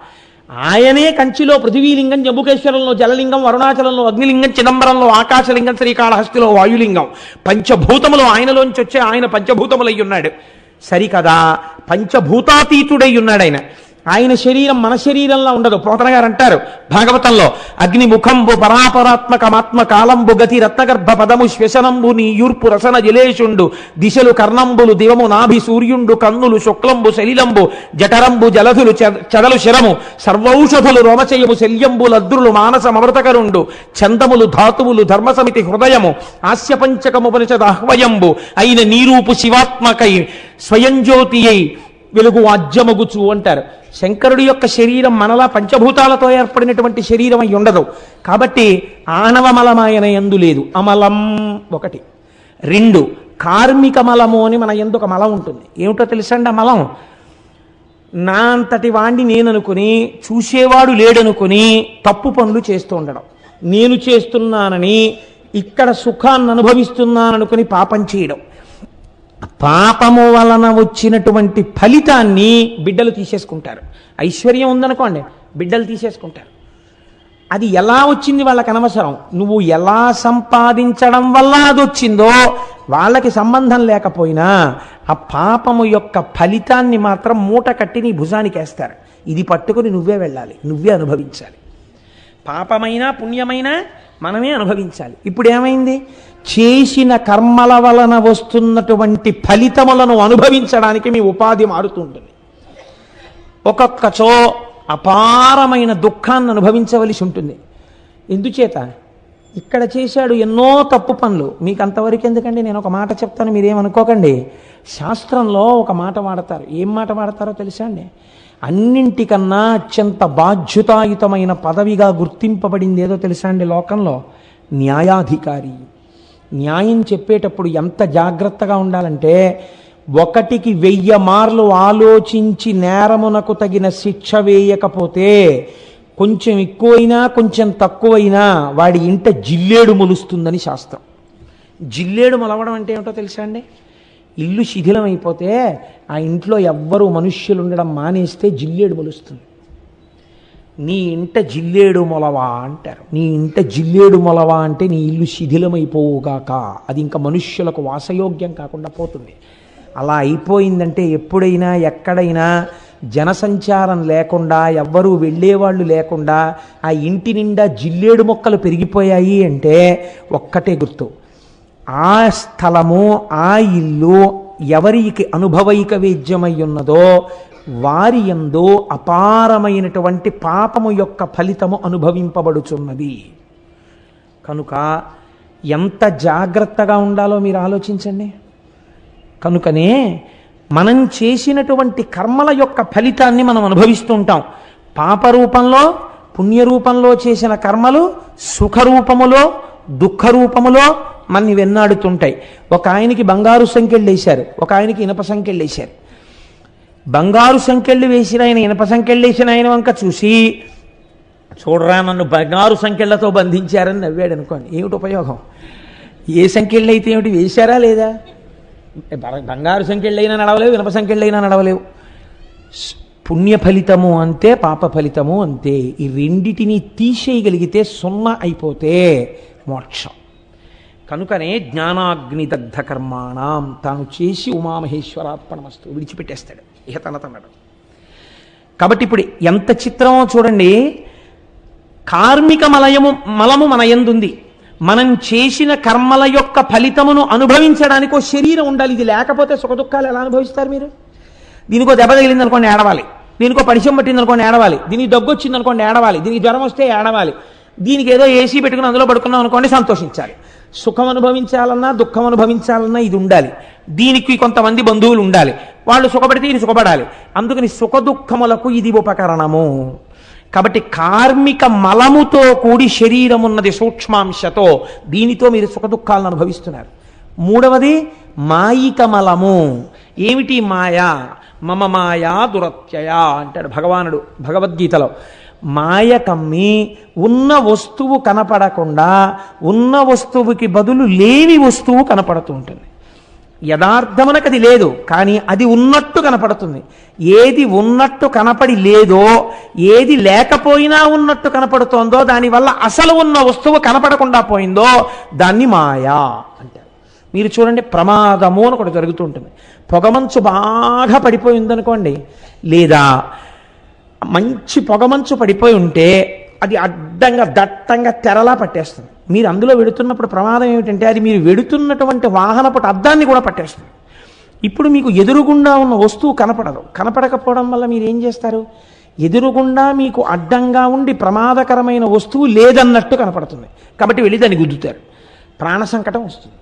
ఆయనే కంచిలో పృథివీలింగం, జంబుకేశ్వరంలో జలలింగం, అరుణాచలంలో అగ్నిలింగం, చిదంబరంలో ఆకాశలింగం, శ్రీకాళహస్తిలో వాయులింగం. పంచభూతములు ఆయనలోంచి వచ్చే ఆయన పంచభూతములై ఉన్నాడు. సరికదా, పంచభూతాతీతుడై ఉన్నాడు ఆయన. ఆయన శరీరం మన శరీరంలో ఉండదు. పోతన గారు అంటారు భాగవతంలో, అగ్ని ముఖంబు పరాపరాత్మకమాత్మ కాలంబు గతి రత్నగర్భ పదము శ్వసనంబు నీ యూర్పు రసన జలేషుండు దిశలు కర్ణంబులు దివము నాభి సూర్యుండు కన్నులు శుక్లంబు శలిలంబు జఠరంబు జలధులు చదలు శరము సర్వౌషధులు రోమచయము శల్యంబు లద్రులు మానసమృతకరుండు చందములు ధాతువులు ధర్మసమితి హృదయము ఆస్యపంచకముపనిషద ఆహ్వయంబు అయిన నీరూపు శివాత్మకై స్వయం జ్యోతి అయి వెలుగు వాజ్యమగుచు అంటారు. శంకరుడి యొక్క శరీరం మనలా పంచభూతాలతో ఏర్పడినటువంటి శరీరం అయి ఉండదు. కాబట్టి ఆణవమలమాయన యందు లేదు. అమలం 1. 2 కార్మిక మలము అని మన యందు ఒక మలం ఉంటుంది. ఏమిటో తెలుసండి? ఆ మలం నా అంతటి వాణ్ణి నేననుకుని, చూసేవాడు లేడనుకుని తప్పు పనులు చేస్తూ ఉండడం. నేను చేస్తున్నానని, ఇక్కడ సుఖాన్ని అనుభవిస్తున్నాననుకుని పాపం చేయడం. పాపము వలన వచ్చినటువంటి ఫలితాన్ని బిడ్డలు తీసేసుకుంటారు. ఐశ్వర్యం ఉందనుకోండి, బిడ్డలు తీసేసుకుంటారు. అది ఎలా వచ్చింది వాళ్ళకి అనవసరం. నువ్వు ఎలా సంపాదించడం వల్ల అది వచ్చిందో వాళ్ళకి సంబంధం లేకపోయినా ఆ పాపము యొక్క ఫలితాన్ని మాత్రం మూట కట్టి నీ భుజానికి వేస్తారు. ఇది పట్టుకుని నువ్వే వెళ్ళాలి, నువ్వే అనుభవించాలి. పాపమైనా పుణ్యమైనా మనమే అనుభవించాలి. ఇప్పుడు ఏమైంది? చేసిన కర్మల వలన వస్తున్నటువంటి ఫలితములను అనుభవించడానికి మీ ఉపాధి మారుతుంటుంది. ఒక్కొక్కచో అపారమైన దుఃఖాన్ని అనుభవించవలసి ఉంటుంది. ఎందుచేత? ఇక్కడ చేశాడు ఎన్నో తప్పు పనులు. మీకు అంతవరకు ఎందుకండి, నేను ఒక మాట చెప్తాను, మీరేమనుకోకండి. శాస్త్రంలో ఒక మాట వాడతారు. ఏం మాట వాడతారో తెలుసా అండి? అన్నింటికన్నా అత్యంత బాధ్యతాయుతమైన పదవిగా గుర్తింపబడింది ఏదో తెలుసా అండి లోకంలో? న్యాయాధికారి. న్యాయం చెప్పేటప్పుడు ఎంత జాగ్రత్తగా ఉండాలంటే, 1కి 1000 మార్లు ఆలోచించి నేరమునకు తగిన శిక్ష వేయకపోతే కొంచెం ఎక్కువైనా కొంచెం తక్కువైనా వాడి ఇంట జిల్లేడు మొలుస్తుందని శాస్త్రం. జిల్లేడు మొలవడం అంటే ఏమిటో తెలుసా అండి? ఇల్లు శిథిలం అయిపోతే ఆ ఇంట్లో ఎవ్వరూ మనుష్యులు ఉండడం మానేస్తే జిల్లేడు మొలుస్తుంది. నీ ఇంట జిల్లేడు మొలవా అంటారు. నీ ఇంట జిల్లేడు మొలవా అంటే నీ ఇల్లు శిథిలమైపోవుగాక, అది ఇంకా మనుష్యులకు వాసయోగ్యం కాకుండా పోతుంది. అలా అయిపోయిందంటే ఎప్పుడైనా ఎక్కడైనా జనసంచారం లేకుండా, ఎవ్వరూ వెళ్ళేవాళ్ళు లేకుండా ఆ ఇంటి నిండా జిల్లేడు మొక్కలు పెరిగిపోయాయి అంటే ఒక్కటే గుర్తు, ఆ స్థలము ఆ ఇల్లు ఎవరికి అనుభవైక వేద్యమై ఉన్నదో వారి యందు అపారమైనటువంటి పాపము యొక్క ఫలితము అనుభవింపబడుచున్నది. కనుక ఎంత జాగ్రత్తగా ఉండాలో మీరు ఆలోచించండి. కనుకనే మనం చేసినటువంటి కర్మల యొక్క ఫలితాన్ని మనం అనుభవిస్తూ ఉంటాం. పాపరూపంలో, పుణ్యరూపంలో చేసిన కర్మలు సుఖరూపములో, దుఃఖరూపములో మనని వెన్నాడుతుంటాయి. ఒక ఆయనకి బంగారు సంకెళ్ళు వేశారు, ఒక ఆయనకి ఇనప సంకెళ్ళు వేశారు. బంగారు సంకెళ్ళు వేసిన ఆయన ఇనప సంకెళ్ళు వేసిన ఆయన వంక చూసి, చూడరా నన్ను బంగారు సంకెళ్లతో బంధించారని నవ్వాడు అనుకోండి, ఏమిటి ఉపయోగం? ఏ సంకెళ్ళు అయితే ఏమిటి, వేశారా లేదా? బంగారు సంఖ్యలైనా నడవలేవు, ఇనప సంఖ్యలైనా నడవలేవు. పుణ్య ఫలితము అంతే, పాప ఫలితము అంతే. ఈ రెండిటిని తీసేయగలిగితే సున్నా అయిపోతే మోక్షం. కనుకనే జ్ఞానాగ్నిదగ్ధ కర్మాణం తాను చేసి ఉమామహేశ్వరార్పణమస్తు విడిచిపెట్టేస్తాడు ఇహ తనతనడు. కాబట్టి ఇప్పుడు ఎంత చిత్రమో చూడండి. కార్మిక మలము మన యందుంది. మనం చేసిన కర్మల యొక్క ఫలితమును అనుభవించడానికి ఒక శరీరం ఉండాలి. ఇది లేకపోతే సుఖదుఖాలు ఎలా అనుభవిస్తారు మీరు? దీనికో దెబ్బ తగిలింది అనుకోండి ఏడవాలి, దీనికో పరిచయం పట్టింది అనుకోండి ఏడవాలి, దీనికి దగ్గు వచ్చింది అనుకోండి ఏడవాలి, దీనికి జ్వరం వస్తే ఏడవాలి, దీనికి ఏదో ఏసీ పెట్టుకుని అందులో పడుకున్నాం అనుకోండి సంతోషించాలి. సుఖం అనుభవించాలన్నా దుఃఖం అనుభవించాలన్నా ఇది ఉండాలి. దీనికి కొంతమంది బంధువులు ఉండాలి, వాళ్ళు సుఖపడితే ఇది సుఖపడాలి. అందుకని సుఖ దుఃఖములకు ఇది ఉపకరణము. కాబట్టి కార్మిక మలముతో కూడి శరీరం ఉన్నది సూక్ష్మాంశతో. దీనితో మీరు సుఖ దుఃఖాలను అనుభవిస్తున్నారు. మూడవది మాయిక మలము. ఏమిటి మాయా? మమ మాయా దురత్యయ అంటాడు భగవానుడు భగవద్గీతలో. మాయ కమ్మి ఉన్న వస్తువు కనపడకుండా ఉన్న వస్తువుకి బదులు లేని వస్తువు కనపడుతూ ఉంటుంది. యథార్థమునకు అది లేదు, కానీ అది ఉన్నట్టు కనపడుతుంది. ఏది ఉన్నట్టు కనపడి లేదో, ఏది లేకపోయినా ఉన్నట్టు కనపడుతోందో, దానివల్ల అసలు ఉన్న వస్తువు కనపడకుండా పోయిందో దాన్ని మాయా అంటారు. మీరు చూడండి, ప్రమాదము అని ఒకటి జరుగుతుంటుంది. పొగమంచు బాగా పడిపోయి ఉందనుకోండి, లేదా మంచి పొగమంచు పడిపోయి ఉంటే అది అడ్డంగా దట్టంగా తెరలా పట్టేస్తుంది. మీరు అందులో వెడుతున్నప్పుడు ప్రమాదం ఏమిటంటే అది మీరు వెడుతున్నటువంటి వాహనపు అద్దాన్ని కూడా పట్టేస్తుంది. ఇప్పుడు మీకు ఎదురుగుండా ఉన్న వస్తువు కనపడదు. కనపడకపోవడం వల్ల మీరు ఏం చేస్తారు? ఎదురుగుండా మీకు అడ్డంగా ఉండి ప్రమాదకరమైన వస్తువు లేదన్నట్టు కనపడుతుంది కాబట్టి వెళ్ళి దాన్ని గుద్దుతారు. ప్రాణ సంకటం వస్తుంది.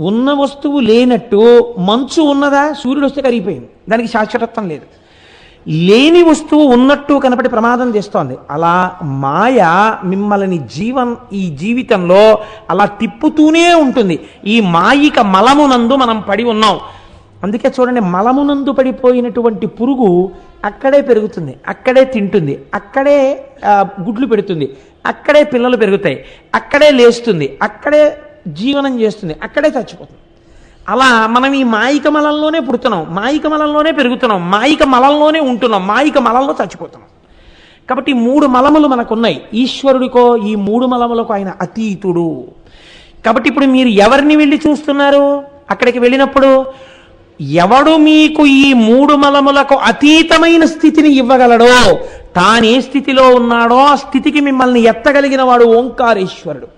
ఉన్న వస్తువు లేనట్టు మంచు ఉన్నదా? సూర్యుడు వస్తే కరిగిపోయింది, దానికి శాశ్వతత్వం లేదు. లేని వస్తువు ఉన్నట్టు కనపడి ప్రమాదం చేస్తోంది. అలా మాయ మిమ్మల్ని ఈ జీవితంలో అలా తిప్పుతూనే ఉంటుంది. ఈ మాయిక మలమునందు మనం పడి ఉన్నాం. అందుకే చూడండి, మలమునందు పడిపోయినటువంటి పురుగు అక్కడే పెరుగుతుంది, అక్కడే తింటుంది, అక్కడే గుడ్లు పెడుతుంది, అక్కడే పిల్లలు పెరుగుతాయి, అక్కడే లేస్తుంది, అక్కడే జీవనం చేస్తుంది, అక్కడే చచ్చిపోతుంది. అలా మనం ఈ మాయిక మలంలోనే పుడుతున్నాం, మాయిక మలంలోనే పెరుగుతున్నాం, మాయిక మలంలోనే ఉంటున్నాం, మాయిక మలంలో చచ్చిపోతున్నాం. కాబట్టి 3 మలములు మనకున్నాయి. ఈశ్వరుడికో ఈ 3 మలములకు ఆయన అతీతుడు. కాబట్టి ఇప్పుడు మీరు ఎవరిని వెళ్ళి చూస్తున్నారు? అక్కడికి వెళ్ళినప్పుడు ఎవడు మీకు ఈ 3 మలములకు అతీతమైన స్థితిని ఇవ్వగలడో, తానే స్థితిలో ఉన్నాడో ఆ స్థితికి మిమ్మల్ని ఎత్తగలిగిన వాడు ఓంకారేశ్వరుడు.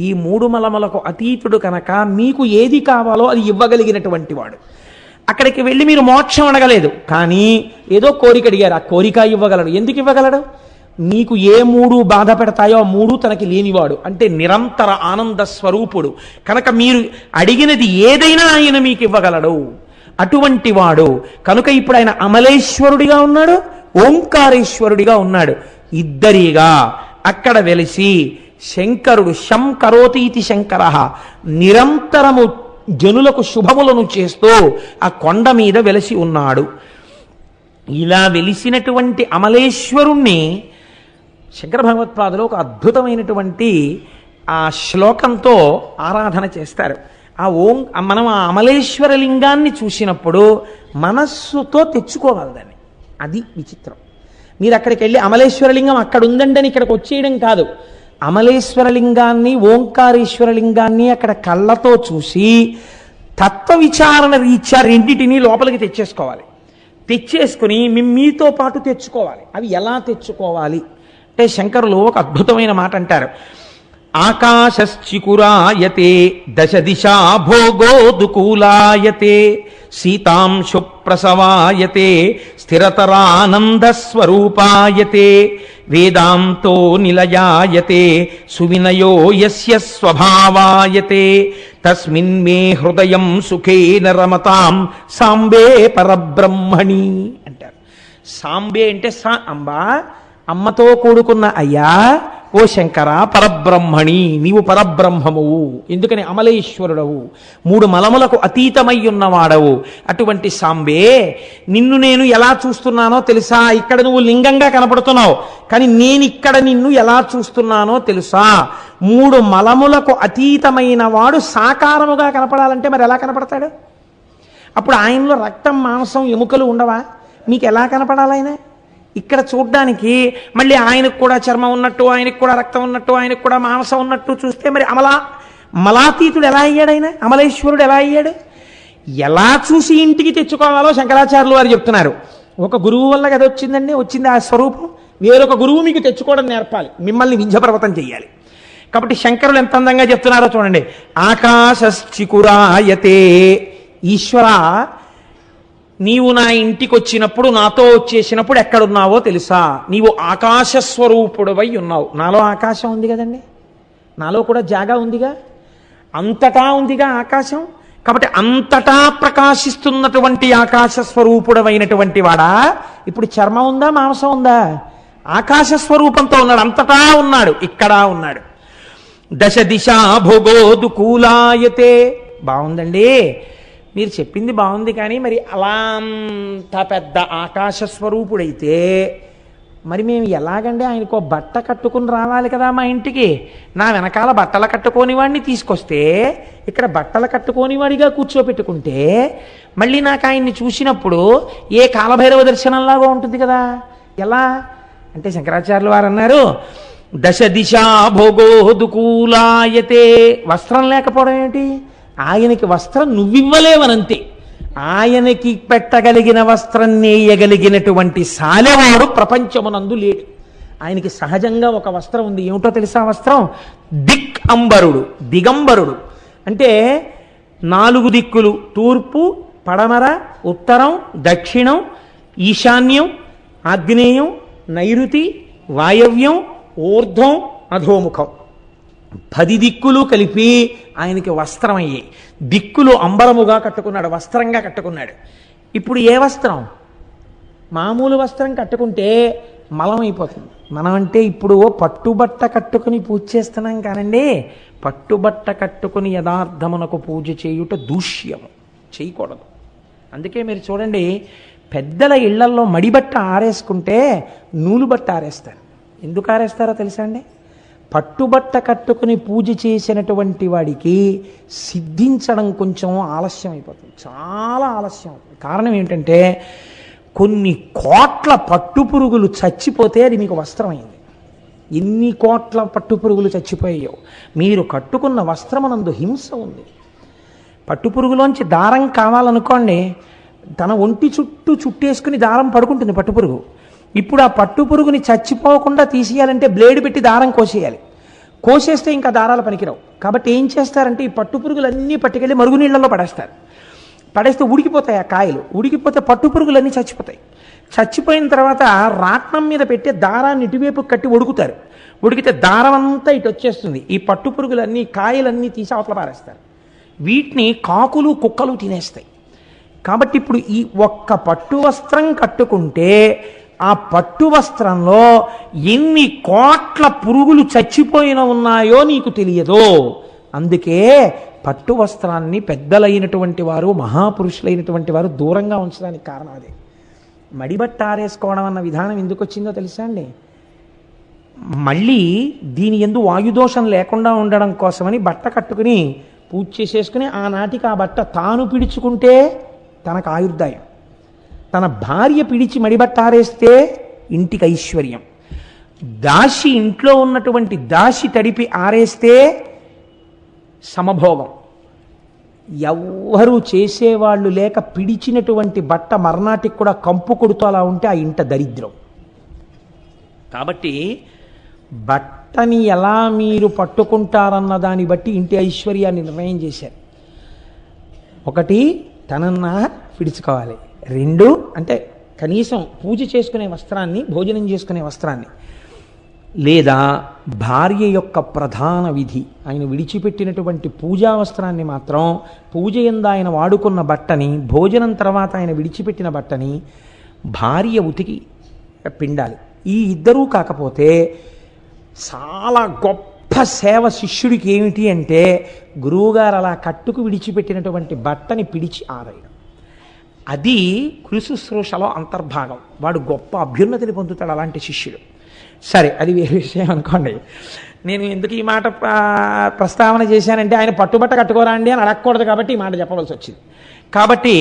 ఈ 3 మలములకు అతీతుడు కనుక మీకు ఏది కావాలో అది ఇవ్వగలిగినటువంటి వాడు. అక్కడికి వెళ్ళి మీరు మోక్షం అడగలేదు, కానీ ఏదో కోరిక అడిగారు, ఆ కోరిక ఇవ్వగలడు. ఎందుకు ఇవ్వగలడు? మీకు ఏ 3 బాధ పెడతాయో ఆ 3 తనకి లేనివాడు, అంటే నిరంతర ఆనంద స్వరూపుడు కనుక మీరు అడిగినది ఏదైనా ఆయన మీకు ఇవ్వగలడు. అటువంటి వాడు కనుక ఇప్పుడు ఆయన అమలేశ్వరుడిగా ఉన్నాడు, ఓంకారేశ్వరుడిగా ఉన్నాడు. ఇద్దరిగా అక్కడ వెలిసి శంకరుడు శం కరోతీతి శంకర నిరంతరము జనులకు శుభములను చేస్తూ ఆ కొండ మీద వెలిసి ఉన్నాడు. ఇలా వెలిసినటువంటి అమలేశ్వరుణ్ణి శంకర భగవత్పాదులు ఒక అద్భుతమైనటువంటి ఆ శ్లోకంతో ఆరాధన చేస్తారు. మనం ఆ అమలేశ్వర లింగాన్ని చూసినప్పుడు మనస్సుతో తెచ్చుకోవాలి దాన్ని. అది విచిత్రం. మీరు అక్కడికి వెళ్ళి అమలేశ్వర లింగం అక్కడ ఉందండి అని ఇక్కడికి వచ్చేయడం కాదు. అమలేశ్వర లింగాన్ని ఓంకారేశ్వర లింగాన్ని అక్కడ కళ్ళతో చూసి తత్వ విచారణ రీత్యా రెండింటినీ లోపలికి తెచ్చేసుకోవాలి. తెచ్చేసుకుని మీతో పాటు తెచ్చుకోవాలి. అవి ఎలా తెచ్చుకోవాలి అంటే శంకరులు ఒక అద్భుతమైన మాట అంటారు. ఆకాశశ్చికురాయతే దశ దిశా భోగోదుకూలాయతే సీతాంశు ప్రసవాయతే స్థిరతరానందస్వరూపాయతే వేదాంతో నిలయాయతే సువినయో యస్య స్వభావాయతే తస్మిన్ మే హృదయం సుఖేన రమతాం సాంబే పరబ్రహ్మణి అంటారు. సాంబే అంటే అంబా, అమ్మతో కూడుకున్న అయ్యా, ఓ శంకర పరబ్రహ్మణి, నీవు పరబ్రహ్మమువు. ఎందుకని? అమలేశ్వరుడవు, 3 మలములకు అతీతమై ఉన్నవాడవు. అటువంటి సాంబే, నిన్ను నేను ఎలా చూస్తున్నానో తెలుసా? ఇక్కడ నువ్వు లింగంగా కనపడుతున్నావు, కానీ నేను ఇక్కడ నిన్ను ఎలా చూస్తున్నానో తెలుసా? 3 మలములకు అతీతమైన వాడు సాకారముగా కనపడాలంటే మరి ఎలా కనపడతాడు? అప్పుడు ఆయనలో రక్తం మాంసం ఎముకలు ఉండవా? మీకు ఎలా కనపడాలి ఆయన? ఇక్కడ చూడ్డానికి మళ్ళీ ఆయనకు కూడా చర్మం ఉన్నట్టు, ఆయనకు కూడా రక్తం ఉన్నట్టు, ఆయనకు కూడా మాంసం ఉన్నట్టు చూస్తే మరి మలాతీతుడు ఎలా అయ్యాడు? ఆయన అమలేశ్వరుడు ఎలా అయ్యాడు? ఎలా చూసి ఇంటికి తెచ్చుకోవాలో శంకరాచార్యులు వారు చెప్తున్నారు. ఒక గురువు వల్ల కదా వచ్చింది ఆ స్వరూపం. వేరొక గురువు మీకు తెచ్చుకోవడం నేర్పాలి, మిమ్మల్ని వింధ్యపర్వతం చెయ్యాలి. కాబట్టి శంకరులు ఎంత అందంగా చెప్తున్నారో చూడండి. ఆకాశశ్చికురాయతే, ఈశ్వర నీవు నా ఇంటికి వచ్చినప్పుడు, నాతో వచ్చేసినప్పుడు ఎక్కడున్నావో తెలుసా? నీవు ఆకాశ స్వరూపుడవై ఉన్నావు. నాలో ఆకాశం ఉంది కదండి, నాలో కూడా జాగా ఉందిగా, అంతటా ఉందిగా ఆకాశం. కాబట్టి అంతటా ప్రకాశిస్తున్నటువంటి ఆకాశ స్వరూపుడమైనటువంటి వాడా ఇప్పుడు చర్మం ఉందా, మాంసం ఉందా? ఆకాశ స్వరూపంతో ఉన్నాడు, అంతటా ఉన్నాడు, ఇక్కడ ఉన్నాడు. దశ దిశా భోగోదుకూలాయతే. బాగుందండి, మీరు చెప్పింది బాగుంది, కానీ మరి అలా అంత పెద్ద ఆకాశ స్వరూపుడైతే మరి మేము ఎలాగండి? ఆయనకో బట్ట కట్టుకుని రావాలి కదా మా ఇంటికి. నా వెనకాల బట్టలు కట్టుకోని వాడిని తీసుకొస్తే, ఇక్కడ బట్టలు కట్టుకోని వాడిగా కూర్చోపెట్టుకుంటే మళ్ళీ నాకు ఆయన్ని చూసినప్పుడు ఏ కాలభైరవ దర్శనంలాగా ఉంటుంది కదా. ఎలా అంటే శంకరాచార్యులు వారు అన్నారు, దశ దిశా భోగోదుకూలాయతే. వస్త్రం లేకపోవడం ఏమిటి? ఆయనకి వస్త్రం నువ్వివ్వలేవనంతే. ఆయనకి పెట్టగలిగిన వస్త్రం నేయగలిగినటువంటి సాలెవాడు ప్రపంచమునందు లేడు. ఆయనకి సహజంగా ఒక వస్త్రం ఉంది. ఏమిటో తెలుసా వస్త్రం? దిక్ అంబరుడు, దిగంబరుడు. అంటే 4 దిక్కులు, తూర్పు, పడమర, ఉత్తరం, దక్షిణం, ఈశాన్యం, ఆగ్నేయం, నైరుతి, వాయవ్యం, ఊర్ధ్వం, అధోముఖం, 10 దిక్కులు కలిపి ఆయనకి వస్త్రం అయ్యాయి. దిక్కులు అంబరముగా కట్టుకున్నాడు, వస్త్రంగా కట్టుకున్నాడు. ఇప్పుడు ఏ వస్త్రం? మామూలు వస్త్రం కట్టుకుంటే మలం అయిపోతుంది. మనం అంటే ఇప్పుడు పట్టుబట్ట కట్టుకుని పూజ చేస్తున్నాం కానండి, పట్టుబట్ట కట్టుకుని యథార్థమునకు పూజ చేయుట దూష్యము, చేయకూడదు. అందుకే మీరు చూడండి, పెద్దల ఇళ్లల్లో మడిబట్ట ఆరేసుకుంటే నూలుబట్ట ఆరేస్తారు. ఎందుకు ఆరేస్తారో తెలుసా అండి? పట్టుబట్ట కట్టుకుని పూజ చేసినటువంటి వాడికి సిద్ధించడం కొంచెం ఆలస్యం అయిపోతుంది, చాలా ఆలస్యం అవుతుంది. కారణం ఏంటంటే కొన్ని కోట్ల పట్టుపురుగులు చచ్చిపోతే అది మీకు వస్త్రమైంది. ఎన్ని కోట్ల పట్టుపురుగులు చచ్చిపోయాయో. మీరు కట్టుకున్న వస్త్రమునందు హింస ఉంది. పట్టుపురుగులోంచి దారం కావాలనుకోండి, తన ఒంటి చుట్టూ చుట్టేసుకుని దారం పడుకుంటుంది పట్టుపురుగు. ఇప్పుడు ఆ పట్టుపురుగుని చచ్చిపోకుండా తీసేయాలంటే బ్లేడ్ పెట్టి దారం కోసేయాలి. కోసేస్తే ఇంకా దారాలు పనికిరావు. కాబట్టి ఏం చేస్తారంటే ఈ పట్టుపురుగులన్నీ పట్టుకెళ్ళి మరుగునీళ్లలో పడేస్తారు. పడేస్తే ఉడికిపోతాయి ఆ కాయలు. ఉడికిపోతే పట్టుపురుగులన్నీ చచ్చిపోతాయి. చచ్చిపోయిన తర్వాత రాట్నం మీద పెట్టి దారాన్ని ఇటువైపు కట్టి ఉడుకుతారు. ఉడికితే దారం అంతా ఇటు వచ్చేస్తుంది. ఈ పట్టుపురుగులన్నీ కాయలన్నీ తీసి అవతల పారేస్తారు. వీటిని కాకులు కుక్కలు తినేస్తాయి. కాబట్టి ఇప్పుడు ఈ ఒక్క పట్టు వస్త్రం కట్టుకుంటే ఆ పట్టు వస్త్రంలో ఎన్ని కోట్ల పురుగులు చచ్చిపోయిన ఉన్నాయో నీకు తెలియదు. అందుకే పట్టు వస్త్రాన్ని పెద్దలైనటువంటి వారు, మహాపురుషులైనటువంటి వారు దూరంగా ఉంచడానికి కారణం అదే. మడిబట్ట ఆరేసుకోవడం అన్న విధానం ఎందుకు వచ్చిందో తెలుసా అండి? మళ్ళీ దీని యందు వాయుదోషం లేకుండా ఉండడం కోసమని బట్ట కట్టుకుని పూజ చేసేసుకుని ఆనాటికి ఆ బట్ట తాను పిడుచుకుంటే తనకు ఆయుర్దాయం, తన భార్య పిడిచి మడిబట్ట ఆరేస్తే ఇంటికి ఐశ్వర్యం, దాసి ఇంట్లో ఉన్నటువంటి దాసి తడిపి ఆరేస్తే సమభోగం. ఎవ్వరూ చేసేవాళ్ళు లేక పిడిచినటువంటి బట్ట మర్నాటికి కూడా కంపు కొడుతూ అలా ఉంటే ఆ ఇంట దరిద్రం. కాబట్టి బట్టని ఎలా మీరు పట్టుకుంటారన్న దాన్ని బట్టి ఇంటి ఐశ్వర్యాన్ని నిర్ణయం చేశారు. 1 తనన్నా పిడుచుకోవాలి, 2 అంటే కనీసం పూజ చేసుకునే వస్త్రాన్ని, భోజనం చేసుకునే వస్త్రాన్ని, లేదా భార్య యొక్క ప్రధాన విధి ఆయన విడిచిపెట్టినటువంటి పూజా వస్త్రాన్ని మాత్రం పూజ యందు ఆయన వాడుకున్న బట్టని, భోజనం తర్వాత ఆయన విడిచిపెట్టిన బట్టని భార్య ఉతికి పిండాలి. ఈ ఇద్దరూ కాకపోతే చాలా గొప్ప సేవ శిష్యుడికి ఏమిటి అంటే గురువుగారు అలా కట్టుకు విడిచిపెట్టినటువంటి బట్టని పిడిచి ఆరేయడం. అది కురుశుశ్రూషలో అంతర్భాగం. వాడు గొప్ప అభ్యున్నతిని పొందుతాడు అలాంటి శిష్యుడు. సరే, అది వేరే విషయం అనుకోండి. నేను ఎందుకు ఈ మాట ప్రస్తావన చేశానంటే ఆయన పట్టుబట్ట కట్టుకోరా అండి అని అడగకూడదు కాబట్టి ఈ మాట చెప్పవలసి వచ్చింది. కాబట్టి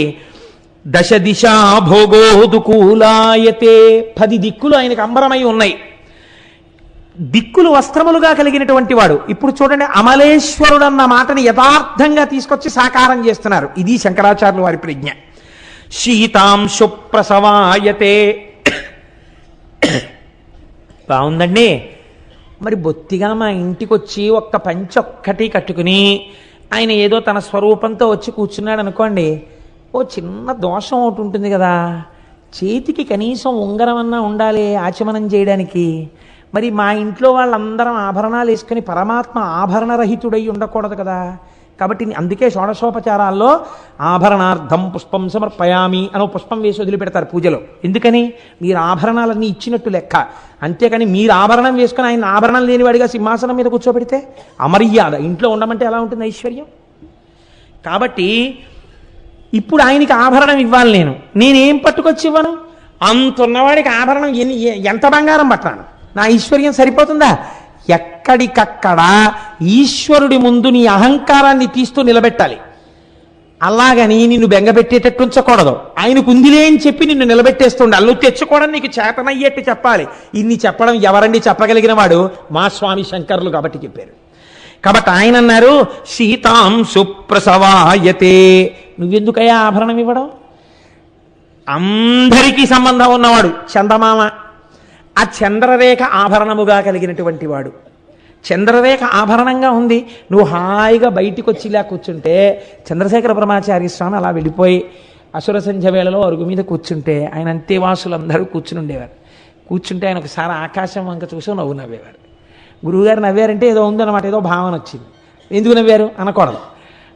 దశ దిశా భోగోదుకూలాయతే 10 దిక్కులు ఆయనకు అంబరమై ఉన్నాయి. దిక్కులు వస్త్రములుగా కలిగినటువంటి వాడు. ఇప్పుడు చూడండి, అమలేశ్వరుడు అన్న మాటని యథార్థంగా తీసుకొచ్చి సాకారం చేస్తున్నారు. ఇది శంకరాచార్యుల వారి ప్రజ్ఞ. శీతాంశు ప్రసవాయతే. బాగుందండి. మరి బొత్తిగా మా ఇంటికి వచ్చి ఒక్క పంచొక్కటి కట్టుకుని ఆయన ఏదో తన స్వరూపంతో వచ్చి కూర్చున్నాడు అనుకోండి, ఓ చిన్న దోషం ఒకటి ఉంటుంది కదా, చేతికి కనీసం ఉంగరం అన్నా ఉండాలి ఆచమనం చేయడానికి. మరి మా ఇంట్లో వాళ్ళందరం ఆభరణాలు వేసుకుని పరమాత్మ ఆభరణరహితుడై ఉండకూడదు కదా. కాబట్టి అందుకే షోడశోపచారాల్లో ఆభరణార్థం పుష్పం సమర్పయామి అనో పుష్పం వేసి వదిలిపెడతారు పూజలో. ఎందుకని? మీరు ఆభరణాలన్నీ ఇచ్చినట్టు లెక్క. అంతేకాని మీరు ఆభరణం వేసుకుని ఆయన ఆభరణం లేనివాడిగా సింహాసనం మీద కూర్చోబెడితే అమర్యాద. ఇంట్లో ఉండమంటే ఎలా ఉంటుంది ఐశ్వర్యం? కాబట్టి ఇప్పుడు ఆయనకి ఆభరణం ఇవ్వాలి. నేనేం పట్టుకొచ్చి ఇవ్వను? అంతున్నవాడికి ఆభరణం ఎంత బంగారం పట్టాను? నా ఐశ్వర్యం సరిపోతుందా? ఎక్కడికక్కడ ఈశ్వరుడి ముందు నీ అహంకారాన్ని తీస్తూ నిలబెట్టాలి. అలాగని నిన్ను బెంగపెట్టేటట్టు ఉంచకూడదు. ఆయనకు ఉందిలే అని చెప్పి నిన్ను నిలబెట్టేస్తుండాలి. నువ్వు తెచ్చుకోవడం నీకు చేతనయ్యేట్టు చెప్పాలి. ఇన్ని చెప్పడం ఎవరండి చెప్పగలిగిన వాడు? మా స్వామి శంకరులు కాబట్టి చెప్పారు. కాబట్టి ఆయన అన్నారు సీతాంశు ప్రసవాయతే. నువ్వెందుకయ్యా ఆభరణం ఇవ్వడం? అందరికీ సంబంధం ఉన్నవాడు చందమామ. ఆ చంద్రరేఖ ఆభరణముగా కలిగినటువంటి వాడు. చంద్రరేఖ ఆభరణంగా ఉంది. నువ్వు హాయిగా బయటికి వచ్చి ఇలా కూర్చుంటే, చంద్రశేఖర బ్రహ్మచారి స్వామి అలా వెళ్ళిపోయి అసుర సంధ్య వేళలో అరుగు మీద కూర్చుంటే ఆయన అంతేవాసులందరూ కూర్చుని ఉండేవారు. కూర్చుంటే ఆయన ఒకసారి ఆకాశం వంక చూసి నవ్వు నవ్వేవారు. గురువుగారు నవ్వారంటే ఏదో ఉందన్నమాట, ఏదో భావన వచ్చింది. ఎందుకు నవ్వారు అనకూడదు.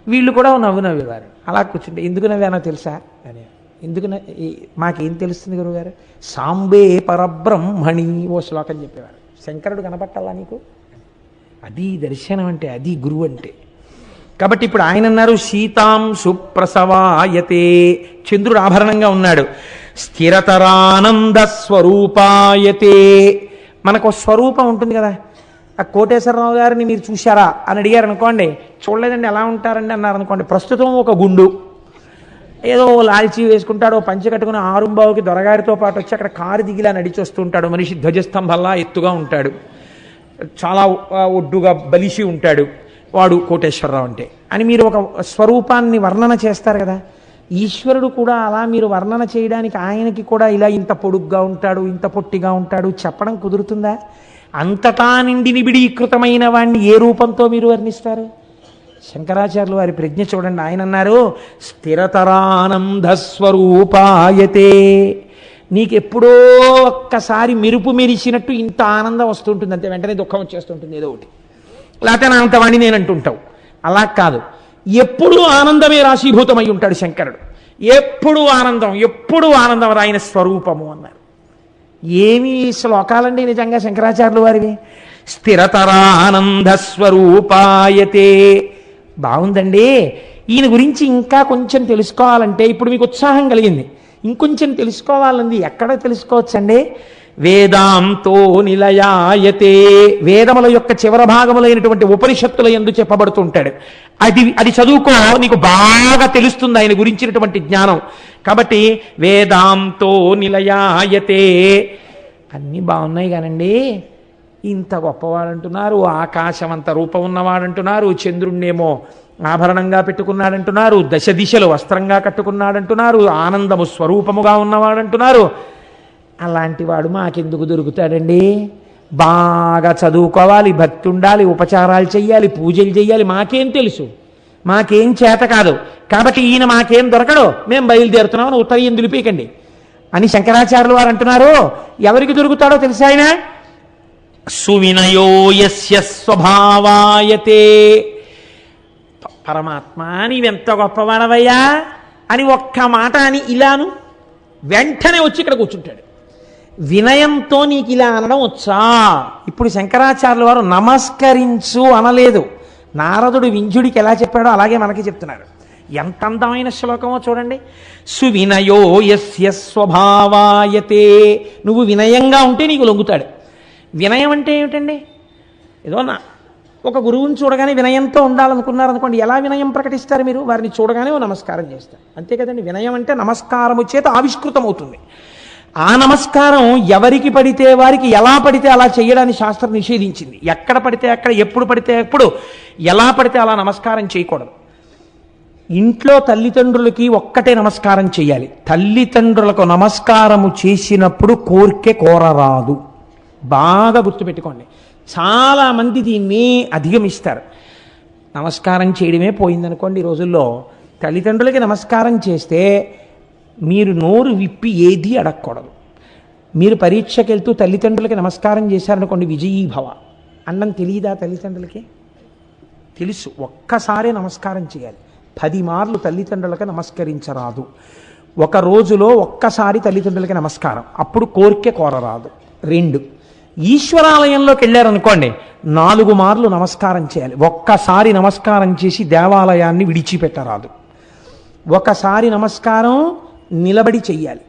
వీళ్ళు కూడా నవ్వు నవ్వేవారు. అలా కూర్చుంటే ఎందుకు నవ్వానో తెలుసా అని. ఎందుకు మాకేం తెలుస్తుంది గురువుగారు? సాంబే పరబ్రహ్మణి ఓ శ్లోకం చెప్పేవారు. శంకరుడు కనపట్టాలా నీకు? అది దర్శనం అంటే, అది గురువు అంటే. కాబట్టి ఇప్పుడు ఆయన అన్నారు సీతాంశు ప్రసవాయతే. చంద్రుడు ఆభరణంగా ఉన్నాడు. స్థిరతరానంద స్వరూపాయతే. మనకు స్వరూపం ఉంటుంది కదా. ఆ కోటేశ్వరరావు గారిని మీరు చూశారా అని అడిగారు అనుకోండి, చూడలేదండి ఎలా ఉంటారండి అన్నారు అనుకోండి, ప్రస్తుతం ఒక గుండు, ఏదో లాల్చీ వేసుకుంటాడు, పంచె కట్టుకుని ఆరుంబావుకి దొరగారితో పాటు వచ్చి అక్కడ కారు దిగిలా నడిచి వస్తుంటాడు. మనిషి ధ్వజస్తంభంలా ఎత్తుగా ఉంటాడు, చాలా ఒడ్డుగా బలిసి ఉంటాడు. వాడు కోటేశ్వరరావు అంటే అని మీరు ఒక స్వరూపాన్ని వర్ణన చేస్తారు కదా. ఈశ్వరుడు కూడా అలా మీరు వర్ణన చేయడానికి ఆయనకి కూడా ఇలా ఇంత పొడుగ్గా ఉంటాడు, ఇంత పొట్టిగా ఉంటాడు చెప్పడం కుదురుతుందా? అంతటా నిండి నిబిడీకృతమైన వాణ్ణి ఏ రూపంతో మీరు వర్ణిస్తారు? శంకరాచార్యులు వారి ప్రజ్ఞ చూడండి. ఆయన అన్నారు స్థిరతరానంద స్వరూపాయతే. నీకెప్పుడో ఒక్కసారి మెరుపు మెరిసినట్టు ఇంత ఆనందం వస్తుంటుంది, అంతే వెంటనే దుఃఖం వచ్చేస్తుంటుంది ఏదో ఒకటి, లేకపోతే నా అంతవాణి నేను అంటుంటావు. అలా కాదు, ఎప్పుడూ ఆనందమే రాశీభూతమై ఉంటాడు శంకరుడు. ఎప్పుడూ ఆనందం ఆయన స్వరూపము అన్నారు. ఏమి శ్లోకాలండి నిజంగా శంకరాచార్యులు వారివి. స్థిరతరానంద స్వరూపాయతే. బాగుందండి. ఈయన గురించి ఇంకా కొంచెం తెలుసుకోవాలంటే ఇప్పుడు మీకు ఉత్సాహం కలిగింది, ఇంకొంచెం తెలుసుకోవాలంది. ఎక్కడ తెలుసుకోవచ్చండి? వేదాంతో నిలయాయతే. వేదముల యొక్క చివరి భాగములైనటువంటి ఉపనిషత్తుల యందు చెప్పబడుతుంటాడు. అది చదువుకో, నీకు బాగా తెలుస్తుంది ఆయన గురించినటువంటి జ్ఞానం. కాబట్టి వేదాంతో నిలయాయతే. అన్నీ బాగున్నాయి కానండి, ఇంత గొప్పవాడంటున్నారు, ఆకాశం అంత రూపం ఉన్నవాడంటున్నారు, చంద్రుణ్ణేమో ఆభరణంగా పెట్టుకున్నాడంటున్నారు, దశ దిశలు వస్త్రంగా కట్టుకున్నాడంటున్నారు, ఆనందము స్వరూపముగా ఉన్నవాడంటున్నారు. అలాంటి వాడు మాకెందుకు దొరుకుతాడండి? బాగా చదువుకోవాలి, భక్తి ఉండాలి, ఉపచారాలు చెయ్యాలి, పూజలు చెయ్యాలి. మాకేం తెలుసు, మాకేం చేత కాదు. కాబట్టి ఈయన మాకేం దొరకడు, మేము బయలుదేరుతున్నాం అని ఉత్తరీయం దులిపేయకండి అని శంకరాచార్యులు వారు అంటున్నారు. ఎవరికి దొరుకుతాడో తెలుసా ఆయన? సువినయో యస్య స్వభావాయతే. పరమాత్మ నీవెంత గొప్పవాడవయ్యా అని ఒక్క మాట అని ఇలాను వెంటనే వచ్చి ఇక్కడ కూర్చుంటాడు. వినయంతో నీకు ఇలా అనడం వచ్చా? ఇప్పుడు శంకరాచార్యుల వారు నమస్కరించు అనలేదు. నారదుడు వింజుడికి ఎలా చెప్పాడో అలాగే మనకి చెప్తున్నారు. ఎంత అందమైన శ్లోకమో చూడండి. సువినయో యస్య స్వభావాయతే. నువ్వు వినయంగా ఉంటే నీకు లొంగుతాడు. వినయం అంటే ఏమిటండి? ఏదో ఒక గురువుని చూడగానే వినయంతో ఉండాలనుకున్నారనుకోండి, ఎలా వినయం ప్రకటిస్తారు మీరు? వారిని చూడగానే ఓ నమస్కారం చేస్తారు, అంతే కదండి. వినయం అంటే నమస్కారము చేత ఆవిష్కృతం అవుతుంది. ఆ నమస్కారం ఎవరికి పడితే వారికి, ఎలా పడితే అలా చేయడాన్ని శాస్త్రం నిషేధించింది. ఎక్కడ పడితే అక్కడ, ఎప్పుడు పడితే ఎప్పుడు, ఎలా పడితే అలా నమస్కారం చేయకూడదు. ఇంట్లో తల్లిదండ్రులకి ఒక్కటే నమస్కారం చేయాలి. తల్లిదండ్రులకు నమస్కారము చేసినప్పుడు కోరిక కోరరాదు. బాగా గుర్తుపెట్టుకోండి. చాలామంది దీన్ని అధిగమిస్తారు. నమస్కారం చేయడమే పోయిందనుకోండి ఈ రోజుల్లో. తల్లిదండ్రులకి నమస్కారం చేస్తే మీరు నోరు విప్పి ఏది అడగకూడదు. మీరు పరీక్షకి వెళ్తూ తల్లిదండ్రులకి నమస్కారం చేశారనుకోండి, విజయీభవ అన్నం తెలియదా? తల్లిదండ్రులకి తెలుసు. ఒక్కసారే నమస్కారం చేయాలి. 10 మార్లు తల్లిదండ్రులకు నమస్కరించరాదు. ఒక రోజులో ఒక్కసారి తల్లిదండ్రులకి నమస్కారం, అప్పుడు కోరిక కోరరాదు. 2, ఈశ్వరాలయంలోకి వెళ్ళారనుకోండి, 4 మార్లు నమస్కారం చేయాలి. ఒక్కసారి నమస్కారం చేసి దేవాలయాన్ని విడిచిపెట్టరాదు. ఒకసారి నమస్కారం నిలబడి చెయ్యాలి.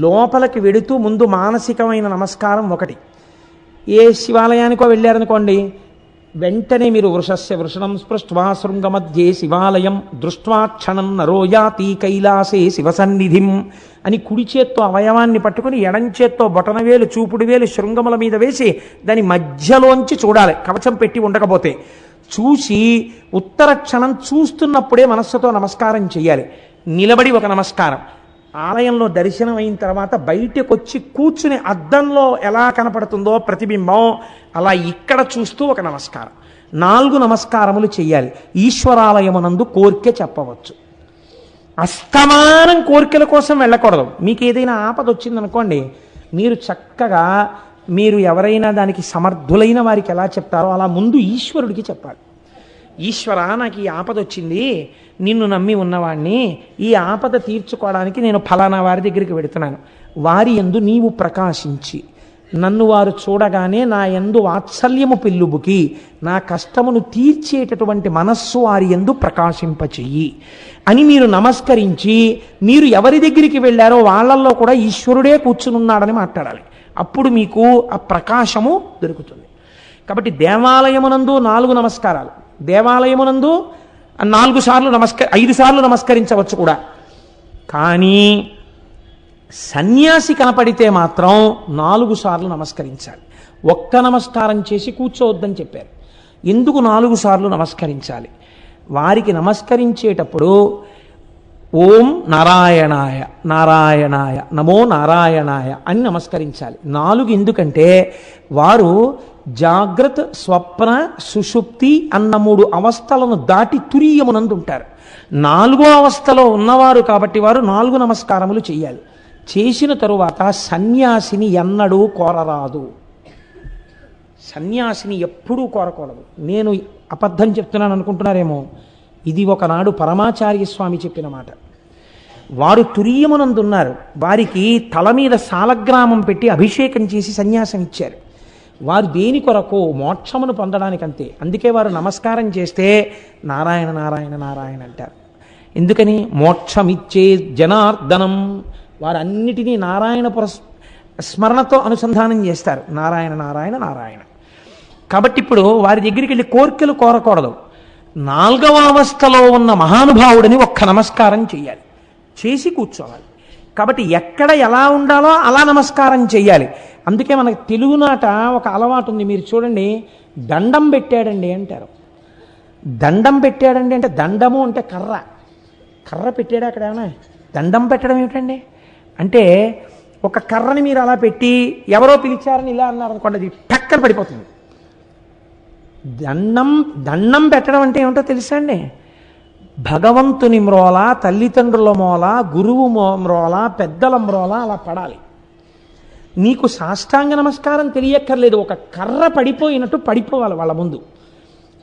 లోపలికి వెడుతూ ముందు మానసికమైన నమస్కారం ఒకటి. ఏ శివాలయానికో వెళ్ళారనుకోండి, వెంటనే మీరు వృషస్య వృషణం స్పృష్ట్వా శృంగమధ్యే శివాలయం దృష్ట్వా క్షణం నరోయాతి కైలాసే శివసన్నిధిం అని కుడి చేత్తో అవయవాన్ని పట్టుకుని ఎడం చేత్తో బొటనవేలు చూపుడు వేలు శృంగముల మీద వేసి దాని మధ్యలోంచి చూడాలి, కవచం పెట్టి ఉండకపోతే. చూసి ఉత్తర క్షణం చూస్తున్నప్పుడే మనస్సుతో నమస్కారం చేయాలి. నిలబడి ఒక నమస్కారం. ఆలయంలో దర్శనం అయిన తర్వాత బయటకు వచ్చి కూర్చుని అద్దంలో ఎలా కనపడుతుందో ప్రతిబింబం, అలా ఇక్కడ చూస్తూ ఒక నమస్కారం. 4 నమస్కారములు చెయ్యాలి. ఈశ్వరాలయమునందు కోరిక చెప్పవచ్చు. అస్తమానం కోరికల కోసం వెళ్ళకూడదు. మీకు ఏదైనా ఆపద వచ్చిందనుకోండి, మీరు చక్కగా మీరు ఎవరైనా దానికి సమర్థులైన వారికి ఎలా చెప్తారో అలా ముందు ఈశ్వరుడికి చెప్పాలి. ఈశ్వర, నాకు ఈ ఆపద వచ్చింది, నిన్ను నమ్మి ఉన్నవాణ్ణి, ఈ ఆపద తీర్చుకోవడానికి నేను ఫలానా వారి దగ్గరికి వెడుతున్నాను. వారి యందు నీవు ప్రకాశించి నన్ను వారు చూడగానే నా యందు వాత్సల్యము పెళ్ళుబుకి నా కష్టమును తీర్చేటటువంటి మనస్సు వారి యందు ప్రకాశింపచెయ్యి అని మీరు నమస్కరించి, మీరు ఎవరి దగ్గరికి వెళ్ళారో వాళ్ళల్లో కూడా ఈశ్వరుడే కూర్చునున్నాడని మాట్లాడాలి. అప్పుడు మీకు ఆ ప్రకాశము దొరుకుతుంది. కాబట్టి దేవాలయమునందు 4 నమస్కారాలు, దేవాలయమునందు 4 సార్లు 5 సార్లు నమస్కరించవచ్చు కూడా. కానీ సన్యాసి కనపడితే మాత్రం 4 సార్లు నమస్కరించాలి. ఒక్క నమస్కారం చేసి కూర్చోవద్దని చెప్పారు. ఎందుకు 4 సార్లు నమస్కరించాలి? వారికి నమస్కరించేటప్పుడు ఓం నారాయణాయ నారాయణాయ నమో నారాయణాయ అని నమస్కరించాలి. 4 ఎందుకంటే వారు జాగ్రత్త స్వప్న సుషుప్తి అన్న 3 అవస్థలను దాటి తురీయమునందు ఉంటారు. 4వ అవస్థలో ఉన్నవారు కాబట్టి వారు 4 నమస్కారములు చేయాలి. చేసిన తరువాత సన్యాసిని ఎన్నడూ కోరరాదు. సన్యాసిని ఎప్పుడూ కోరకూడదు. నేను అబద్ధం చెప్తున్నాను అనుకుంటున్నారేమో, ఇది ఒకనాడు పరమాచార్య స్వామి చెప్పిన మాట. వారు తురీయమునందున్నారు. వారికి తల మీద సాలగ్రామం పెట్టి అభిషేకం చేసి సన్యాసం ఇచ్చారు. వారు దేని కొరకు? మోక్షమును పొందడానికి అంతే. అందుకే వారు నమస్కారం చేస్తే నారాయణ నారాయణ నారాయణ అంటారు. ఎందుకని? మోక్షమిచ్చే జనార్దనం. వారు అన్నిటినీ నారాయణ స్మరణతో అనుసంధానం చేస్తారు. నారాయణ నారాయణ నారాయణ. కాబట్టి ఇప్పుడు వారి దగ్గరికి వెళ్ళి కోర్కెలు కోరకూడదు. 4వ అవస్థలో ఉన్న మహానుభావుడిని ఒక్క నమస్కారం చేయాలి, చేసి కూర్చోవాలి. కాబట్టి ఎక్కడ ఎలా ఉండాలో అలా నమస్కారం చెయ్యాలి. అందుకే మనకి తెలుగునాట ఒక అలవాటు ఉంది. మీరు చూడండి, దండం పెట్టాడండి అంటారు. దండం పెట్టాడండి అంటే దండము అంటే కర్ర పెట్టాడు. అక్కడ ఏమైనా దండం పెట్టడం ఏమిటండి అంటే, ఒక కర్రని మీరు అలా పెట్టి ఎవరో పిలిచారని ఇలా అన్నారు అనుకోండి, అది టక్కన పడిపోతుంది. దండం పెట్టడం అంటే ఏమిటో తెలుసా అండి? భగవంతుని మ్రోల, తల్లిదండ్రుల మోల, గురువు మ్రోల, పెద్దల మ్రోల అలా పడాలి. నీకు సాష్టాంగ నమస్కారం తెలియక్కర్లేదు, ఒక కర్ర పడిపోయినట్టు పడిపోవాలి వాళ్ళ ముందు.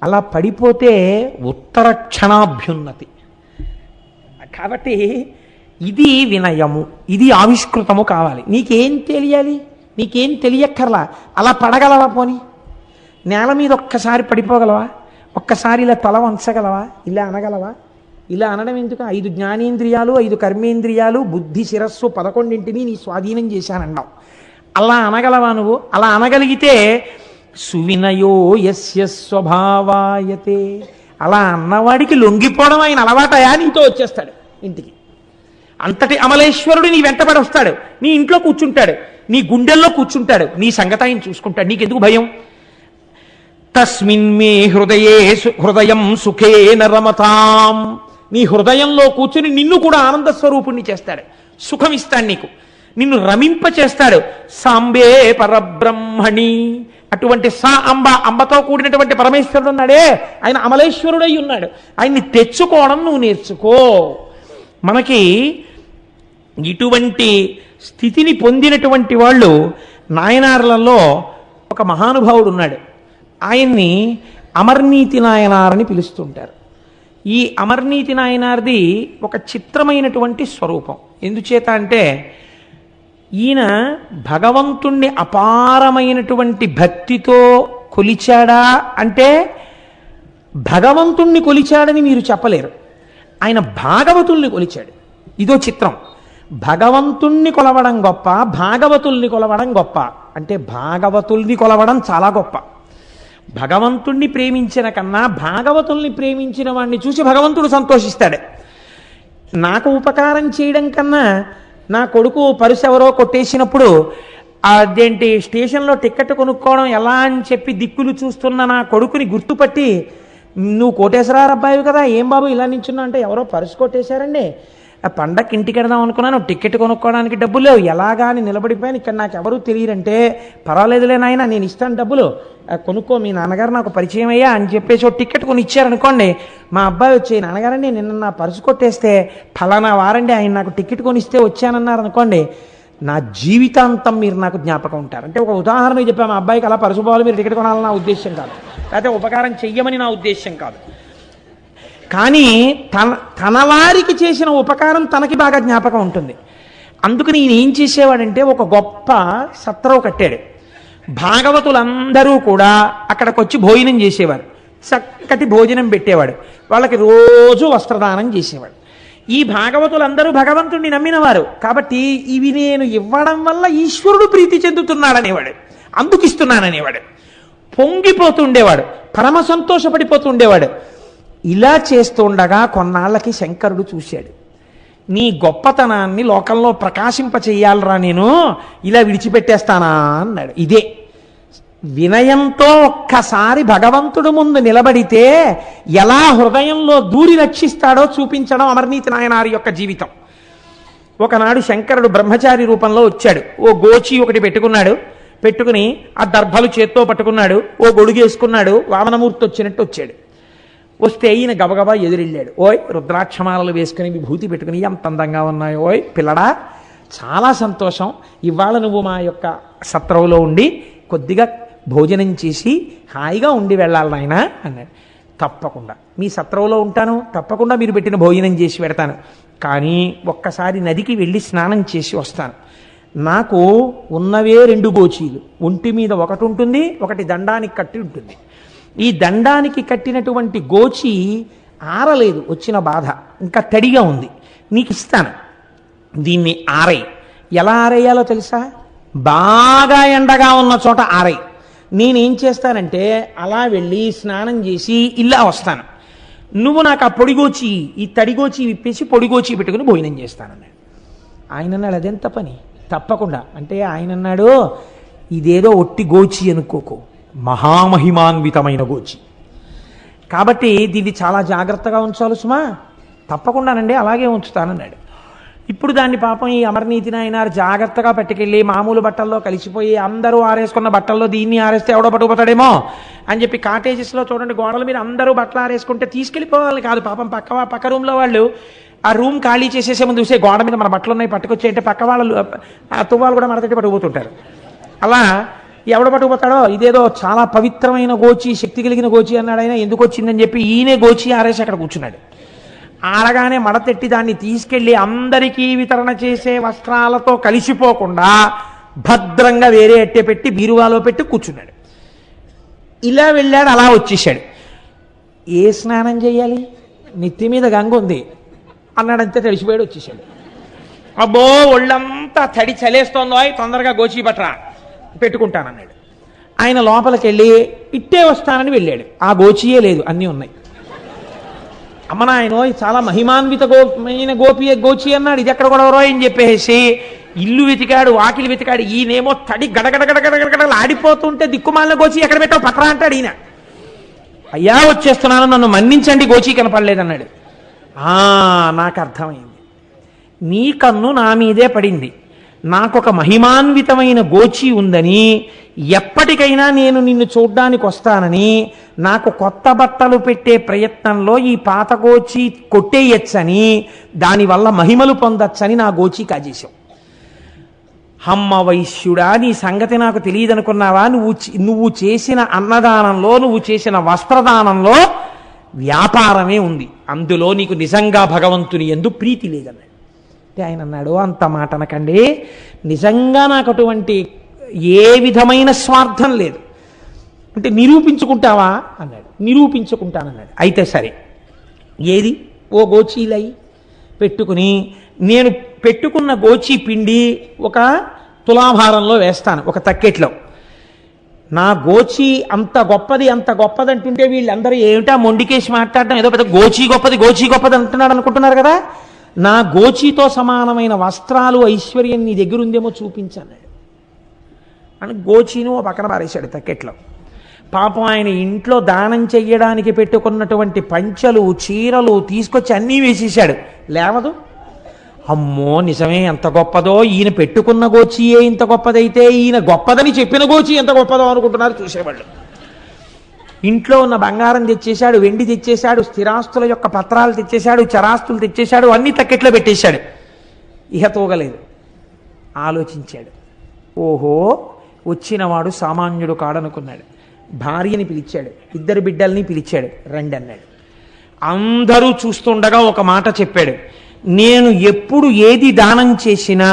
అలా పడిపోతే ఉత్తర క్షణాభ్యున్నతి. కాబట్టి ఇది వినయము, ఇది ఆవిష్కృతము కావాలి. నీకేం తెలియాలి? నీకేం తెలియక్కర్లా, అలా పడగలవా? పోని నేల మీద ఒక్కసారి పడిపోగలవా? ఒక్కసారి ఇలా తల వంచగలవా? ఇలా అనగలవా? ఇలా అనడం ఎందుకు? 5 జ్ఞానేంద్రియాలు, 5 కర్మేంద్రియాలు, బుద్ధి, శిరస్సు 11ని నీ స్వాధీనం చేశానన్నావు. అలా అనగలవా నువ్వు? అలా అనగలిగితే సువినయో యస్య స్వభావాయతే. అలా అన్నవాడికి లొంగిపోవడం ఆయన అలవాటయా, నీతో వచ్చేస్తాడు ఇంటికి. అంతటి అమలేశ్వరుడు నీ వెంటబడి వస్తాడు, నీ ఇంట్లో కూర్చుంటాడు, నీ గుండెల్లో కూర్చుంటాడు, నీ సంగతి ఆయన చూసుకుంటాడు. నీకెందుకు భయం? తస్మిన్ మే హృదయం సుఖేన రమతాం. నీ హృదయంలో కూర్చుని నిన్ను కూడా ఆనంద స్వరూపుణ్ణి చేస్తాడు, సుఖం ఇస్తాడు నీకు, నిన్ను రమింప చేస్తాడు. సాంబే పరబ్రహ్మణి. అటువంటి అంబతో కూడినటువంటి పరమేశ్వరుడు ఉన్నాడే, ఆయన అమలేశ్వరుడై ఉన్నాడు. ఆయన్ని తెచ్చుకోవడం నువ్వు నేర్చుకో. మనకి ఇటువంటి స్థితిని పొందినటువంటి వాళ్ళు నాయనార్లలో ఒక మహానుభావుడు ఉన్నాడు. ఆయన్ని అమర్నీతి నాయనారని పిలుస్తుంటారు. ఈ అమర్నీతి నాయనార్ది ఒక చిత్రమైనటువంటి స్వరూపం. ఎందుచేత అంటే ఈయన భగవంతుణ్ణి అపారమైనటువంటి భక్తితో కొలిచాడా అంటే భగవంతుణ్ణి కొలిచాడని మీరు చెప్పలేరు. ఆయన భాగవతుల్ని కొలిచాడు. ఇదో చిత్రం. భగవంతుణ్ణి కొలవడం గొప్ప, భాగవతుల్ని కొలవడం గొప్ప. అంటే భాగవతుల్ని కొలవడం చాలా గొప్ప. భగవంతుణ్ణి ప్రేమించిన కన్నా భాగవతుల్ని ప్రేమించిన వాడిని చూసి భగవంతుడు సంతోషిస్తాడు. నాకు ఉపకారం చేయడం కన్నా నా కొడుకు పరుసు ఎవరో కొట్టేసినప్పుడు అదేంటి స్టేషన్లో టికెట్ కొనుక్కోవడం ఎలా అని చెప్పి దిక్కులు చూస్తున్న నా కొడుకుని గుర్తుపట్టి, నువ్వు కోటేశ్వరరావు అబ్బాయి కదా, ఏం బాబు ఇలా నించున్నా అంటే, ఎవరో పరుసు కొట్టేశారండి, ఆ పండక్కి ఇంటికి వెడదాం అనుకున్నాను, టికెట్ కొనుక్కోవడానికి డబ్బులు లేవు, ఎలాగా అని నిలబడిపోయాను, ఇక్కడ నాకు ఎవరు తెలియరంటే, పర్వాలేదులే నాయన నేను ఇస్తాను డబ్బులు, కొనుక్కో, మీ నాన్నగారు నాకు పరిచయం అయ్యా అని చెప్పేసి ఒక టికెట్ కొని ఇచ్చారనుకోండి. మా అబ్బాయి వచ్చి, నాన్నగారండి నిన్న నా పరుసు కొట్టేస్తే ఫలానా వారండి ఆయన నాకు టికెట్ కొనిస్తే వచ్చానన్నారు అనుకోండి, నా జీవితాంతం మీరు నాకు జ్ఞాపకం ఉంటారు. అంటే ఒక ఉదాహరణ చెప్పా, మా అబ్బాయికి అలా పరుసు పోవాలి, మీరు టికెట్ కొనాలని నా ఉద్దేశం కాదు, లేకపోతే ఉపకారం చెయ్యమని నా ఉద్దేశం కాదు. కానీ తన వారికి చేసిన ఉపకారం తనకి బాగా జ్ఞాపకం ఉంటుంది. అందుకని ఈయన ఏం చేసేవాడంటే ఒక గొప్ప సత్రం కట్టాడు. భాగవతులందరూ కూడా అక్కడికి వచ్చి భోజనం చేసేవారు. చక్కటి భోజనం పెట్టేవాడు, వాళ్ళకి రోజు వస్త్రదానం చేసేవాడు. ఈ భాగవతులందరూ భగవంతుడిని నమ్మినవారు కాబట్టి ఇవి నేను ఇవ్వడం వల్ల ఈశ్వరుడు ప్రీతి చెందుతున్నాడనేవాడు, అందుకు ఇస్తున్నాననేవాడు. పొంగిపోతుండేవాడు, పరమ సంతోషపడిపోతుండేవాడు. ఇలా చేస్తుండగా కొన్నాళ్ళకి శంకరుడు చూశాడు, నీ గొప్పతనాన్ని లోకంలో ప్రకాశింప చెయ్యాలరా, నేను ఇలా విడిచిపెట్టేస్తానా అన్నాడు. ఇదే వినయంతో ఒక్కసారి భగవంతుడు ముందు నిలబడితే ఎలా హృదయంలో దూరి రక్షిస్తాడో చూపించడం అమర్నీతి నాయనారి యొక్క జీవితం. ఒకనాడు శంకరుడు బ్రహ్మచారి రూపంలో వచ్చాడు. ఓ గోచి ఒకటి పెట్టుకుని ఆ దర్భలు చేత్తో పట్టుకున్నాడు, ఓ గొడుగేసుకున్నాడు, వామనమూర్తి వచ్చినట్టు వచ్చాడు. వస్తే ఈయన గబగబా ఎదురెళ్ళాడు. ఓయ్ రుద్రాక్షమాలలు వేసుకుని విభూతి పెట్టుకుని ఎంత అందంగా ఉన్నాయో, ఓయ్ పిల్లడా చాలా సంతోషం, ఇవాళ నువ్వు మా యొక్క సత్రంలో ఉండి కొద్దిగా భోజనం చేసి హాయిగా ఉండి వెళ్ళాలి నాయన అన్నాడు. తప్పకుండా మీ సత్రంలో ఉంటాను, తప్పకుండా మీరు పెట్టిన భోజనం చేసి పెడతాను, కానీ ఒక్కసారి నదికి వెళ్ళి స్నానం చేసి వస్తాను. నాకు ఉన్నవే 2 గోచీలు, ఒంటి మీద ఒకటి ఉంటుంది, ఒకటి దండానికి కట్టి ఉంటుంది. ఈ దండానికి కట్టినటువంటి గోచి ఆరలేదు, వచ్చిన బాధ ఇంకా తడిగా ఉంది, నీకు ఇస్తాను, దీన్ని ఆరేయి. ఎలా ఆరేయాలో తెలుసా? బాగా ఎండగా ఉన్న చోట ఆరేయి. నేనేం చేస్తానంటే అలా వెళ్ళి స్నానం చేసి ఇలా వస్తాను, నువ్వు నాకు ఆ పొడిగోచి ఈ తడిగోచి విప్పేసి పొడిగోచి పెట్టుకుని భోజనం చేస్తానన్నాడు. ఆయన అన్నాడు, అదెంత పని, తప్పకుండా. అంటే ఆయన అన్నాడు, ఇదేదో ఒట్టి గోచి అనుకోకు, మహామహిమాన్వితమైన గోచి, కాబట్టి దీన్ని చాలా జాగ్రత్తగా ఉంచాలి సుమా. తప్పకుండానండి, అలాగే ఉంచుతానన్నాడు. ఇప్పుడు దాన్ని పాపం ఈ అమర్నీతి నాయనారు జాగ్రత్తగా పట్టుకెళ్ళి మామూలు బట్టల్లో కలిసిపోయి అందరూ ఆరేసుకున్న బట్టల్లో దీన్ని ఆరేస్తే ఎవడో పట్టుకుపోతాడేమో అని చెప్పి కాటేజెస్లో చూడండి, గోడల మీద అందరూ బట్టలు ఆరేసుకుంటే తీసుకెళ్ళిపోవాలి కాదు, పాపం పక్క రూమ్లో వాళ్ళు ఆ రూమ్ ఖాళీ చేసేసే ముందు చూసే గోడ మీద మన బట్టలు ఉన్నాయి పట్టుకొచ్చి అంటే పక్క వాళ్ళు ఆ తువ్వాలు కూడా మడతట్టి పట్టుకుపోతుంటారు. అలా ఎవడ పట్టుకుపోతాడో, ఇదేదో చాలా పవిత్రమైన గోచి, శక్తి కలిగిన గోచి అన్నాడు ఆయన. ఎందుకు వచ్చిందని చెప్పి ఈయనే గోచి ఆరేసి అక్కడ కూర్చున్నాడు. ఆడగానే మడతెట్టి దాన్ని తీసుకెళ్లి అందరికీ వితరణ చేసే వస్త్రాలతో కలిసిపోకుండా భద్రంగా వేరే అట్టే పెట్టి బీరువాలో పెట్టి కూర్చున్నాడు. ఇలా వెళ్ళాడు, అలా వచ్చేసాడు. ఏ స్నానం చేయాలి, నెత్తి మీద గంగ ఉంది అన్నాడంతే, తడిసిపోయాడు, వచ్చేసాడు. అబ్బో ఒళ్ళంతా తడి చలేస్తోందో, తొందరగా గోచి బట్రా పెట్టుకుంటానన్నాడు. ఆయన లోపలికి వెళ్ళి ఇట్టే వస్తానని వెళ్ళాడు. ఆ గోచియే లేదు, అన్నీ ఉన్నాయి. అమ్మ నాయనో చాలా మహిమాన్విత గోచి అన్నాడు, ఇది ఎక్కడ కూడా అని చెప్పేసి ఇల్లు వెతికాడు, వాకిలి వెతికాడు. ఈయనేమో తడి గడగడగడగడగడలు ఆడిపోతుంటే దిక్కుమాలిన గోచి ఎక్కడ పెట్టావు పట్రా అంటాడు ఈయన. అయ్యా వచ్చేస్తున్నాను, నన్ను మన్నించండి, గోచి కనపడలేదన్నాడు. నాకు అర్థమైంది, నీ కన్ను నా మీదే పడింది, నాకొక మహిమాన్వితమైన గోచి ఉందని, ఎప్పటికైనా నేను నిన్ను చూడ్డానికి వస్తానని, నాకు కొత్త బట్టలు పెట్టే ప్రయత్నంలో ఈ పాత గోచి కొట్టేయచ్చని, దానివల్ల మహిమలు పొందచ్చని నా గోచి కాజేశావు. అమ్మ వైశ్యుడా, నీ సంగతి నాకు తెలియదనుకున్నావా? నువ్వు చేసిన అన్నదానంలో, నువ్వు చేసిన వస్త్రదానంలో వ్యాపారమే ఉంది, అందులో నీకు నిజంగా భగవంతుని యందు ప్రీతి లేదన్నాడు. అంటే ఆయన అన్నాడు, అంత మాట అనకండి, నిజంగా నాకు అటువంటి ఏ విధమైన స్వార్థం లేదు. అంటే నిరూపించుకుంటావా అన్నాడు. నిరూపించుకుంటానన్నాడు. అయితే సరే, ఏది ఓ గోచీలై పెట్టుకుని, నేను పెట్టుకున్న గోచి పిండి ఒక తులాభారంలో వేస్తాను, ఒక తక్కెట్లో. నా గోచి అంత గొప్పది అంటుంటే వీళ్ళందరూ ఏమిటా మొండికేసి మాట్లాడడం, ఏదో పెద్ద గోచి గొప్పది అంటున్నాడు అనుకుంటున్నారు కదా. నా గోచితో సమానమైన వస్త్రాలు, ఐశ్వర్యం నీ దగ్గర ఉందేమో చూపించన్నాడు అని గోచీను ఓ పక్కన పారేశాడు తక్కెట్లో. పాపం ఆయన ఇంట్లో దానం చెయ్యడానికి పెట్టుకున్నటువంటి పంచలు, చీరలు తీసుకొచ్చి అన్నీ వేసేశాడు, లేవదు. అమ్మో నిజమే, ఎంత గొప్పదో, ఈయన పెట్టుకున్న గోచియే ఇంత గొప్పదైతే ఈయన గొప్పదని చెప్పిన గోచి ఎంత గొప్పదో అనుకుంటున్నారు చూసేవాళ్ళు. ఇంట్లో ఉన్న బంగారం తెచ్చేశాడు, వెండి తెచ్చేశాడు, స్థిరాస్తుల యొక్క పత్రాలు తెచ్చేశాడు, చరాస్తులు తెచ్చేశాడు, అన్ని తక్కెట్లో పెట్టేశాడు. ఇహ తోగలేదు. ఆలోచించాడు, ఓహో వచ్చినవాడు సామాన్యుడు కాడనుకున్నాడు. భార్యని పిలిచాడు, 2 బిడ్డల్ని పిలిచాడు, రండి అన్నాడు. అందరూ చూస్తుండగా ఒక మాట చెప్పాడు, నేను ఎప్పుడు ఏది దానం చేసినా,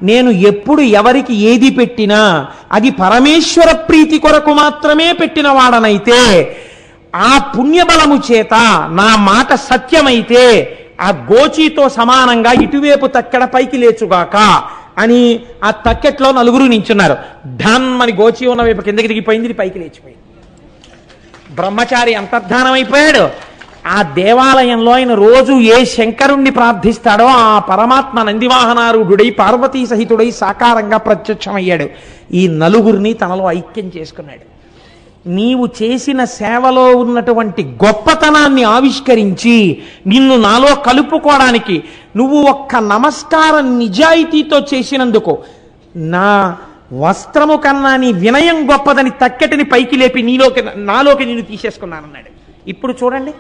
నేను ఎప్పుడు ఎవరికి ఏది పెట్టినా అది పరమేశ్వర ప్రీతి కొరకు మాత్రమే పెట్టిన వాడనైతే, ఆ పుణ్యబలము చేత నా మాట సత్యమైతే ఆ గోచితో సమానంగా ఇటువైపు తక్కెడ పైకి లేచుగాక అని ఆ తక్కెట్లో 4 నించున్నారు. ధన్మని గోచి ఉన్న వైపు కిందకి దిగిపోయింది, ఇది పైకి లేచిపోయింది. బ్రహ్మచారి అంతర్ధానం అయిపోయాడు. ఆ దేవాలయంలో ఆయన రోజు ఏ శంకరుణ్ణి ప్రార్థిస్తాడో ఆ పరమాత్మ నందివాహనారూఢుడై పార్వతీ సహితుడై సాకారంగా ప్రత్యక్షమయ్యాడు. ఈ 4 తనలో ఐక్యం చేసుకున్నాడు. నీవు చేసిన సేవలో ఉన్నటువంటి గొప్పతనాన్ని ఆవిష్కరించి నిన్ను నాలో కలుపుకోవడానికి నువ్వు ఒక్క నమస్కారం నిజాయితీతో చేసినందుకు నా వస్త్రము కన్నా నీ వినయం గొప్పదని తక్కెటిని పైకి లేపి నాలోకి నిన్ను తీసేసుకున్నానన్నాడు. ఇప్పుడు చూడండి,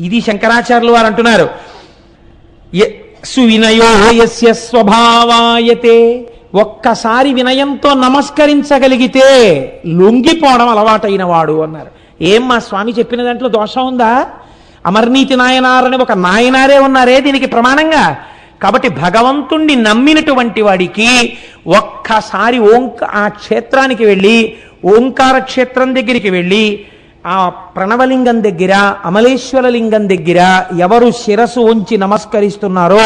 ఇది శంకరాచార్యులు వారు అంటున్నారు, సువినయో యస్య స్వభావాయతే, ఒక్కసారి వినయంతో నమస్కరించగలిగితే లొంగిపోవడం అలవాటైన వాడు అన్నారు. ఏం మా స్వామి చెప్పిన దాంట్లో దోషం ఉందా? అమర్నీతి నాయనారని ఒక నాయనారే ఉన్నారే దీనికి ప్రమాణంగా. కాబట్టి భగవంతుణ్ణి నమ్మినటువంటి వాడికి ఒక్కసారి ఆ క్షేత్రానికి వెళ్ళి, ఓంకార క్షేత్రం దగ్గరికి వెళ్ళి, ఆ ప్రణవలింగం దగ్గర, అమలేశ్వర లింగం దగ్గర ఎవరు శిరస్సు ఉంచి నమస్కరిస్తున్నారో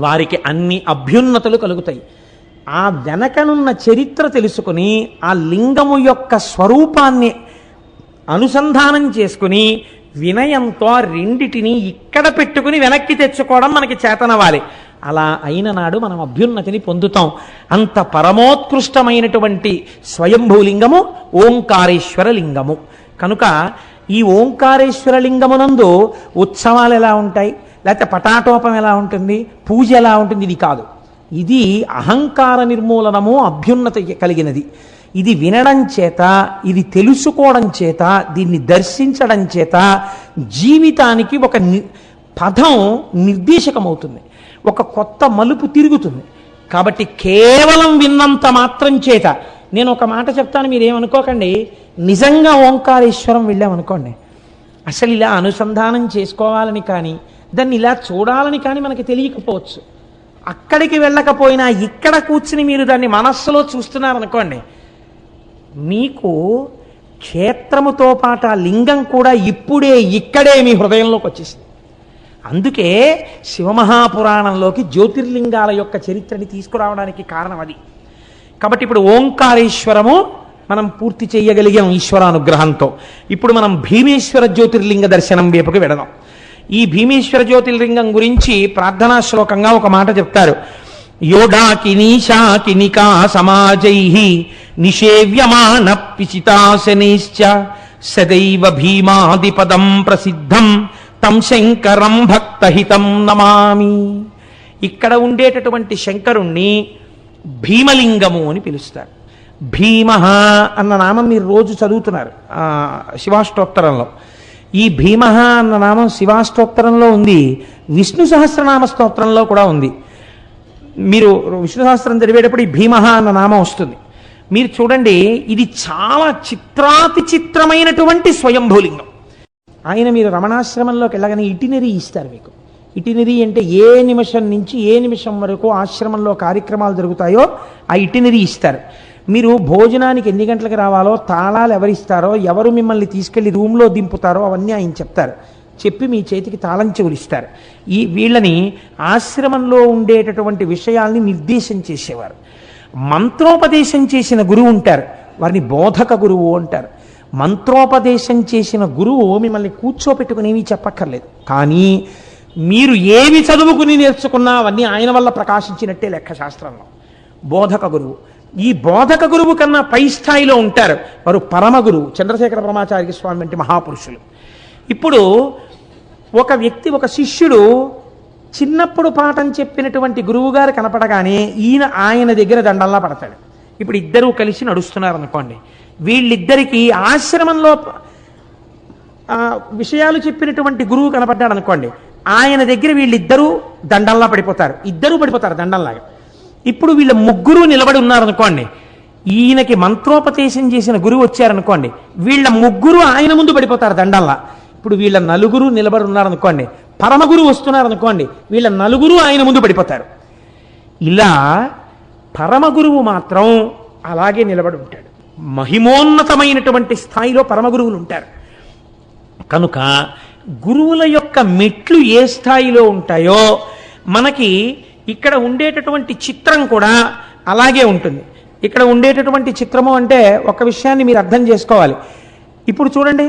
వారికి అన్ని అభ్యున్నతులు కలుగుతాయి. ఆ వెనకనున్న చరిత్ర తెలుసుకుని ఆ లింగము యొక్క స్వరూపాన్ని అనుసంధానం చేసుకుని వినయంతో రెండిటిని ఇక్కడ పెట్టుకుని వెనక్కి తెచ్చుకోవడం మనకి చేతనవాలి. అలా అయిన నాడు మనం అభ్యున్నతిని పొందుతాం. అంత పరమోత్కృష్టమైనటువంటి స్వయంభూలింగము ఓంకారేశ్వర లింగము. కనుక ఈ ఓంకారేశ్వర లింగమునందు ఉత్సవాలు ఎలా ఉంటాయి, లేకపోతే పటాటోపం ఎలా ఉంటుంది, పూజ ఎలా ఉంటుంది, ఇది కాదు. ఇది అహంకార నిర్మూలనము, అభ్యున్నత కలిగినది. ఇది వినడం చేత, ఇది తెలుసుకోవడం చేత, దీన్ని దర్శించడం చేత జీవితానికి ఒక పదం నిర్దేశకమవుతుంది, ఒక కొత్త మలుపు తిరుగుతుంది. కాబట్టి కేవలం విన్నంత మాత్రం చేత, నేను ఒక మాట చెప్తాను, మీరేమనుకోకండి, నిజంగా ఓంకారేశ్వరం వెళ్ళామనుకోండి, అసలు ఇలా అనుసంధానం చేసుకోవాలని కానీ, దాన్ని ఇలా చూడాలని కానీ మనకి తెలియకపోవచ్చు. అక్కడికి వెళ్ళకపోయినా ఇక్కడ కూర్చుని మీరు దాన్ని మనస్సులో చూస్తున్నారనుకోండి, మీకు క్షేత్రముతో పాటు ఆ లింగం కూడా ఇప్పుడే ఇక్కడే మీ హృదయంలోకి వచ్చేసింది. అందుకే శివమహాపురాణంలోకి జ్యోతిర్లింగాల యొక్క చరిత్రని తీసుకురావడానికి కారణం అది. కాబట్టి ఇప్పుడు ఓంకారేశ్వరము మనం పూర్తి చేయగలిగాం ఈశ్వరానుగ్రహంతో. ఇప్పుడు మనం భీమేశ్వర జ్యోతిర్లింగ దర్శనం వైపుకి వెడదాం. ఈ భీమేశ్వర జ్యోతిర్లింగం గురించి ప్రార్థనా శ్లోకంగా ఒక మాట చెప్తారు. యోడాకినీశాకినికా సమాజై నిషేవ్యమాన పిచితాశనైశ్చ సదైవ భీమాదిపదం ప్రసిద్ధం తం శంకరం భక్తహితం నమామి. ఇక్కడ ఉండేటటువంటి శంకరుణ్ణి భీమలింగము అని పిలుస్తారు. భీమ అన్న నామం మీరు రోజు చదువుతున్నారు శివాష్టోత్తరంలో. ఈ భీమ అన్న నామం శివాష్టోత్తరంలో ఉంది, విష్ణు సహస్రనామ స్తోత్రంలో కూడా ఉంది. మీరు విష్ణు సహస్రం చదివేటప్పుడు ఈ భీమ అన్న నామం వస్తుంది. మీరు చూడండి, ఇది చాలా చిత్రాతి చిత్రమైనటువంటి స్వయంభూలింగం. ఆయన మీరు రమణాశ్రమంలోకి వెళ్ళగానే ఇటినరీ ఇస్తారు మీకు. ఇటినరీ అంటే ఏ నిమిషం నుంచి ఏ నిమిషం వరకు ఆశ్రమంలో కార్యక్రమాలు జరుగుతాయో ఆ ఇటినరీ ఇస్తారు. మీరు భోజనానికి ఎన్ని గంటలకు రావాలో, తాళాలు ఎవరిస్తారో, ఎవరు మిమ్మల్ని తీసుకెళ్లి రూమ్లో దింపుతారో అవన్నీ ఆయన చెప్తారు. చెప్పి మీ చేతికి తాళం చెవులు ఇస్తారు. వీళ్ళని ఆశ్రమంలో ఉండేటటువంటి విషయాల్ని నిర్దేశం చేసేవారు. మంత్రోపదేశం చేసిన గురువు ఉంటారు, వారిని బోధక గురువు అంటారు. మంత్రోపదేశం చేసిన గురువు మిమ్మల్ని కూర్చోపెట్టుకునేవి చెప్పక్కర్లేదు, కానీ మీరు ఏవి చదువుకుని నేర్చుకున్నా అవన్నీ ఆయన వల్ల ప్రకాశించినట్టే లెక్క శాస్త్రంలో. బోధక గురువు. ఈ బోధక గురువు కన్నా పై స్థాయిలో ఉంటారు వారు పరమ గురువు, చంద్రశేఖర బ్రహ్మచారి స్వామి వంటి మహాపురుషులు. ఇప్పుడు ఒక వ్యక్తి, ఒక శిష్యుడు చిన్నప్పుడు పాఠం చెప్పినటువంటి గురువుగారు కనపడగానే ఆయన దగ్గర దండల్లా పడతాడు. ఇప్పుడు ఇద్దరూ కలిసి నడుస్తున్నారు అనుకోండి, వీళ్ళిద్దరికీ ఆశ్రమంలో విషయాలు చెప్పినటువంటి గురువు కనపడ్డాడు అనుకోండి, ఆయన దగ్గర వీళ్ళిద్దరూ దండల్లా పడిపోతారు, ఇద్దరూ పడిపోతారు దండల్లాగా. ఇప్పుడు వీళ్ళ ముగ్గురు నిలబడి ఉన్నారనుకోండి, ఈయనకి మంత్రోపదేశం చేసిన గురువు వచ్చారనుకోండి, వీళ్ళ ముగ్గురు ఆయన ముందు పడిపోతారు దండల్లా. ఇప్పుడు వీళ్ళ నలుగురు నిలబడి ఉన్నారనుకోండి, పరమగురు వస్తున్నారనుకోండి, వీళ్ళ నలుగురు ఆయన ముందు పడిపోతారు. ఇలా పరమగురువు మాత్రం అలాగే నిలబడి ఉంటాడు. మహిమోన్నతమైనటువంటి స్థాయిలో పరమగురువులు ఉంటారు. కనుక గురువుల యొక్క మెట్లు ఏ స్థాయిలో ఉంటాయో మనకి ఇక్కడ ఉండేటటువంటి చిత్రం కూడా అలాగే ఉంటుంది. ఇక్కడ ఉండేటటువంటి చిత్రము అంటే ఒక విషయాన్ని మీరు అర్థం చేసుకోవాలి. ఇప్పుడు చూడండి,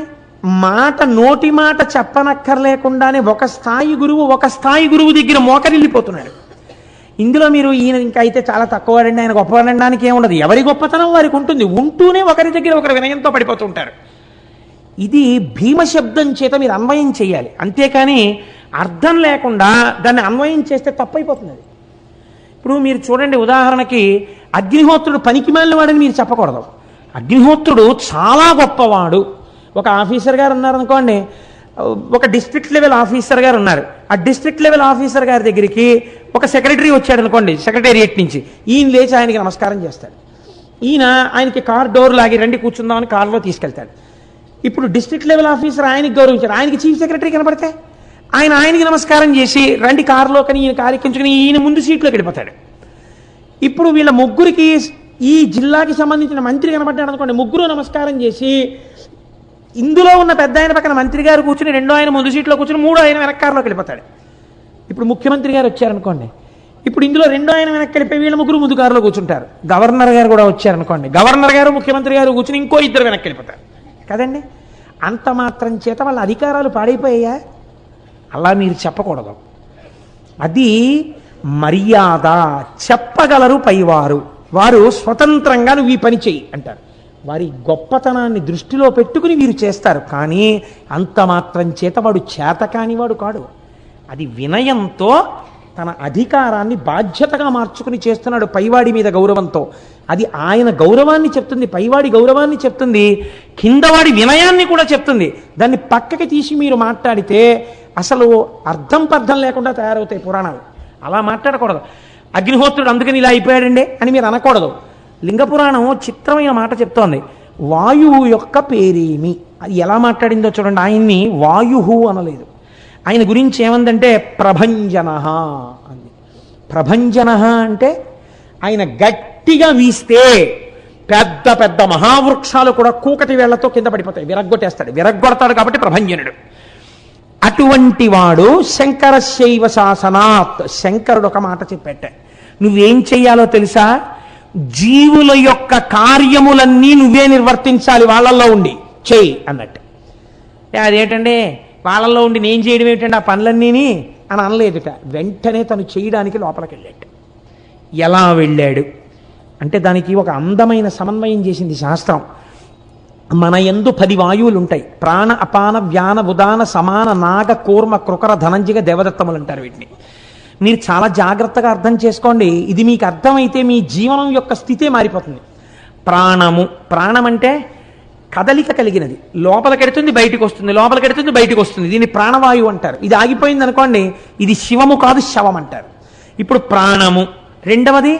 నోటి మాట చెప్పనక్కర్లేకుండానే ఒక స్థాయి గురువు దగ్గర మోకరిల్లిపోతున్నాడు. ఇందులో మీరు ఈయన ఇంకా అయితే చాలా తక్కువవాడండి, ఆయన గొప్పవాడడానికి ఏముండదు, ఎవరి గొప్పతనం వారికి ఉంటుంది. ఉంటూనే ఒకరి దగ్గర ఒకరి వినయంతో పడిపోతుంటారు. ఇది భీమశబ్దం చేత మీరు అన్వయం చేయాలి, అంతేకాని అర్థం లేకుండా దాన్ని అన్వయం చేస్తే తప్పైపోతుంది. ఇప్పుడు మీరు చూడండి, ఉదాహరణకి అగ్నిహోత్రుడు పనికిమాలిన వాడని మీరు చెప్పకూడదు. అగ్నిహోత్రుడు చాలా గొప్పవాడు. ఒక ఆఫీసర్ గారు ఉన్నారనుకోండి, ఒక డిస్ట్రిక్ట్ లెవెల్ ఆఫీసర్ గారు ఉన్నారు. ఆ డిస్ట్రిక్ట్ లెవెల్ ఆఫీసర్ గారి దగ్గరికి ఒక సెక్రటరీ వచ్చాడు అనుకోండి, సెక్రటేరియట్ నుంచి. ఈయన లేచి ఆయనకి నమస్కారం చేస్తాడు. ఆయనకి కార్ డోర్ లాగి రండి కూర్చుందామని కారులో తీసుకెళ్తాడు. ఇప్పుడు డిస్ట్రిక్ట్ లెవెల్ ఆఫీసర్ ఆయనకి గౌరవించాడు, ఆయనకి చీఫ్ సెక్రటరీ కనపడితే ఆయనకి నమస్కారం చేసి రండి కారులో కని ఈయన కారు ఎక్కించుకుని ఈయన ముందు సీట్లోకి వెళ్ళిపోతాడు. ఇప్పుడు వీళ్ళ ముగ్గురికి ఈ జిల్లాకి సంబంధించిన మంత్రి కనపడ్డాడు అనుకోండి, ముగ్గురు నమస్కారం చేసి ఇందులో ఉన్న పెద్ద ఆయన పక్కన మంత్రి గారు కూర్చుని, రెండో ఆయన ముందు సీట్లో కూర్చుని, మూడో ఆయన వెనక కారులోకి వెళ్ళిపోతాడు. ఇప్పుడు ముఖ్యమంత్రి గారు వచ్చారనుకోండి, ఇప్పుడు ఇందులో రెండో ఆయన వెనక్కి వెళ్ళిపోయి వీళ్ళ ముగ్గురు ముందు కారులో కూర్చుంటారు. గవర్నర్ గారు కూడా వచ్చారనుకోండి, గవర్నర్ గారు ముఖ్యమంత్రి గారు కూర్చుని ఇంకో ఇద్దరు వెనక్కి వెళ్ళిపోతారు కదండి. అంత మాత్రం చేత వాళ్ళ అధికారాలు పాడైపోయాయా? అలా మీరు చెప్పకూడదు. అది మర్యాద. చెప్పగలరు పైవారు, వారు స్వతంత్రంగా నువ్వు ఈ పని చెయ్యి అంటారు. వారి గొప్పతనాన్ని దృష్టిలో పెట్టుకుని వీరు చేస్తారు, కానీ అంత మాత్రం చేత వాడు చేతకానివాడు కాడు. అది వినయంతో తన అధికారాన్ని బాధ్యతగా మార్చుకుని చేస్తున్నాడు పైవాడి మీద గౌరవంతో. అది ఆయన గౌరవాన్ని చెప్తుంది, పైవాడి గౌరవాన్ని చెప్తుంది, కిందవాడి వినయాన్ని కూడా చెప్తుంది. దాన్ని పక్కకి తీసి మీరు మాట్లాడితే అసలు అర్థం పర్థం లేకుండా తయారవుతాయి పురాణాలు. అలా మాట్లాడకూడదు. అగ్నిహోత్రుడు అందుకని ఇలా అయిపోయాడండి అని మీరు అనకూడదు. లింగపురాణం చిత్రమైన మాట చెప్తోంది. వాయువు యొక్క పేరేమి, అది ఎలా మాట్లాడిందో చూడండి. ఆయన్ని వాయుహు అనలేదు, ఆయన గురించి ఏమందంటే ప్రభంజన అంది. ప్రభంజన అంటే ఆయన గట్టిగా వీస్తే పెద్ద పెద్ద మహావృక్షాలు కూడా కూకటి వేళ్లతో కింద పడిపోతాయి, విరగ్గొడతాడు కాబట్టి ప్రభంజనుడు. అటువంటి వాడు శంకరశైవ శాసనాత్. శంకరుడు ఒక మాట చెప్పేట, నువ్వేం చెయ్యాలో తెలుసా? జీవుల యొక్క కార్యములన్నీ నువ్వే నిర్వర్తించాలి వాళ్ళల్లో ఉండి చెయ్యి అన్నట్టు. అదేంటంటే వాళ్ళల్లో ఉండి నేను చేయడం ఏమిటంటే ఆ పనులన్నీని అని అనలేదుట. వెంటనే తను చేయడానికి లోపలికి వెళ్ళాడు. ఎలా వెళ్ళాడు అంటే దానికి ఒక అందమైన సమన్వయం చేసింది శాస్త్రం. మన యందు 10 వాయువులు ఉంటాయి. ప్రాణ, అపాన, వ్యాన, ఉదాన, సమాన, నాగ, కూర్మ, కృకర, ధనంజయ, దేవదత్తములు అంటారు వీటిని. మీరు చాలా జాగ్రత్తగా అర్థం చేసుకోండి. ఇది మీకు అర్థమైతే మీ జీవనం యొక్క స్థితే మారిపోతుంది. ప్రాణము, ప్రాణం అంటే కదలిక కలిగినది. లోపలికెడుతుంది బయటికి వస్తుంది, లోపలికెడుతుంది బయటికి వస్తుంది. దీన్ని ప్రాణవాయువు అంటారు. ఇది ఆగిపోయింది అనుకోండి, ఇది శివము కాదు శవం అంటారు. ఇప్పుడు ప్రాణము. రెండవది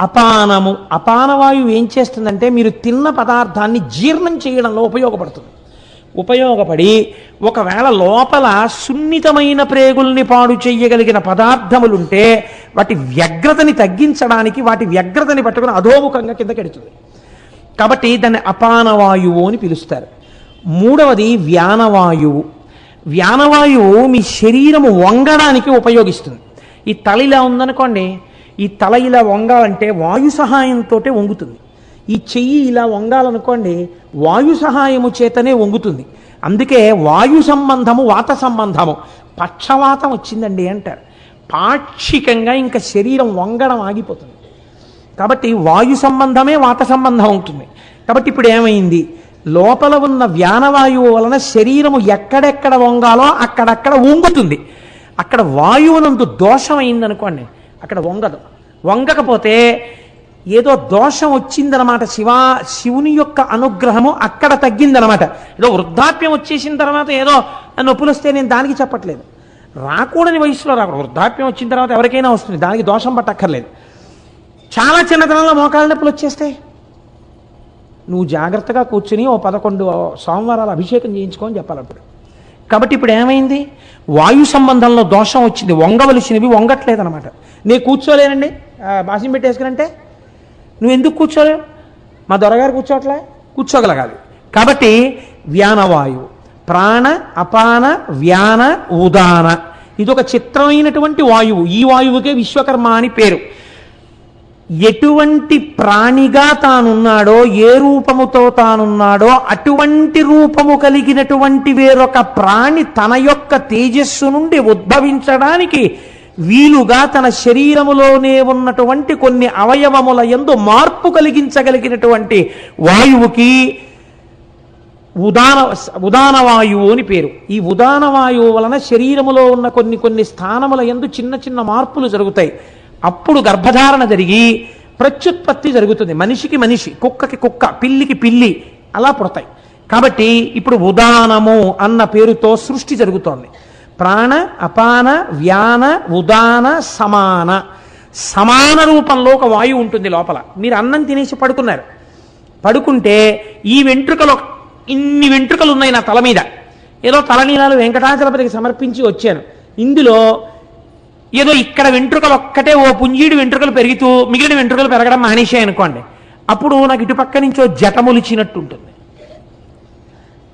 అపానము. అపానవాయువు ఏం చేస్తుందంటే మీరు తిన్న పదార్థాన్ని జీర్ణం చేయడంలో ఉపయోగపడి ఒకవేళ లోపల సున్నితమైన ప్రేగుల్ని పాడు చేయగలిగిన పదార్థములుంటే వాటి వ్యగ్రతని తగ్గించడానికి వాటి వ్యగ్రతని పట్టుకుని అధోముఖంగా కిందకెడుతుంది. కాబట్టి దాన్ని అపానవాయువు అని పిలుస్తారు. మూడవది వ్యానవాయువు. వ్యానవాయువు మీ శరీరము వంగడానికి ఉపయోగిస్తుంది. ఈ తల ఇలా ఉందనుకోండి, ఈ తల ఇలా వంగాలంటే వాయు సహాయంతో వంగుతుంది. ఈ చెయ్యి ఇలా వంగాలనుకోండి, వాయు సహాయము చేతనే వంగుతుంది. అందుకే వాయు సంబంధము వాత సంబంధము. పక్షవాతం వచ్చిందండి అంటారు. పాక్షికంగా ఇంకా శరీరం వంగడం ఆగిపోతుంది. కాబట్టి వాయు సంబంధమే వాత సంబంధం అవుతుంది. కాబట్టి ఇప్పుడు ఏమైంది, లోపల ఉన్న వ్యానవాయువు వలన శరీరము ఎక్కడెక్కడ వంగాలో అక్కడక్కడ వంగుతుంది. అక్కడ వాయువునందు దోషం అయిందనుకోండి, అక్కడ వంగదు. వంగకపోతే ఏదో దోషం వచ్చిందనమాట. శివుని యొక్క అనుగ్రహము అక్కడ తగ్గిందనమాట. ఏదో వృద్ధాప్యం వచ్చేసిన తర్వాత ఏదో నొప్పులు వస్తే నేను దానికి చెప్పట్లేదు. రాకూడని వయసులో రాకూడదు. వృద్ధాప్యం వచ్చిన తర్వాత ఎవరికైనా వస్తుంది, దానికి దోషం పట్టక్కర్లేదు. చాలా చిన్నతనంలో మోకాళ్ళ నొప్పులు వచ్చేస్తాయి. నువ్వు జాగ్రత్తగా కూర్చుని 11 సోమవారాలు అభిషేకం చేయించుకొని చెప్పాలి అప్పుడు. కాబట్టి ఇప్పుడు ఏమైంది, వాయు సంబంధంలో దోషం వచ్చింది. వంగవలసినవి వంగట్లేదనమాట. నేను కూర్చోలేనండి బాసిం పెట్టేసుకునంటే నువ్వు ఎందుకు కూర్చోలేవు? మా దొరగారు కూర్చోట్లే, కూర్చోగలగాలి. కాబట్టి వ్యానవాయువు, ప్రాణ, అపాన, వ్యాన, ఉదాన, ఇదొక చిత్రమైనటువంటి వాయువు. ఈ వాయువుకే విశ్వకర్మ అని పేరు. ఎటువంటి ప్రాణిగా తానున్నాడో, ఏ రూపముతో తానున్నాడో అటువంటి రూపము కలిగినటువంటి వేరొక ప్రాణి తన యొక్క తేజస్సు నుండి ఉద్భవించడానికి వీలుగా తన శరీరములోనే ఉన్నటువంటి కొన్ని అవయవముల యందు మార్పు కలిగించగలిగినటువంటి వాయువుకి ఉదాన వాయువు అని పేరు. ఈ ఉదాన వాయువు వలన శరీరములో ఉన్న కొన్ని స్థానముల యందు చిన్న చిన్న మార్పులు జరుగుతాయి. అప్పుడు గర్భధారణ జరిగి ప్రత్యుత్పత్తి జరుగుతుంది. మనిషికి మనిషి, కుక్కకి కుక్క, పిల్లికి పిల్లి అలా పుడతాయి. కాబట్టి ఇప్పుడు ఉదానము అన్న పేరుతో సృష్టి జరుగుతోంది. ప్రాణ, అపాన, వ్యాన, ఉదాన, సమాన రూపంలో ఒక వాయువు ఉంటుంది లోపల. మీరు అన్నం తినేసి పడుకుంటే ఈ వెంట్రుకలు, ఇన్ని వెంట్రుకలు ఉన్నాయి నా తల మీద. ఏదో తలనీలాలు వెంకటాచలపతికి సమర్పించి వచ్చాను. ఇందులో ఏదో ఇక్కడ వెంట్రుకలు ఒక్కటే ఓ పుంజీడు వెంట్రుకలు పెరుగుతూ మిగిలిన వెంట్రుకలు పెరగడం మానేశాయి అనుకోండి, అప్పుడు నాకు ఇటుపక్క నుంచో జటములిచ్చినట్టు ఉంటుంది.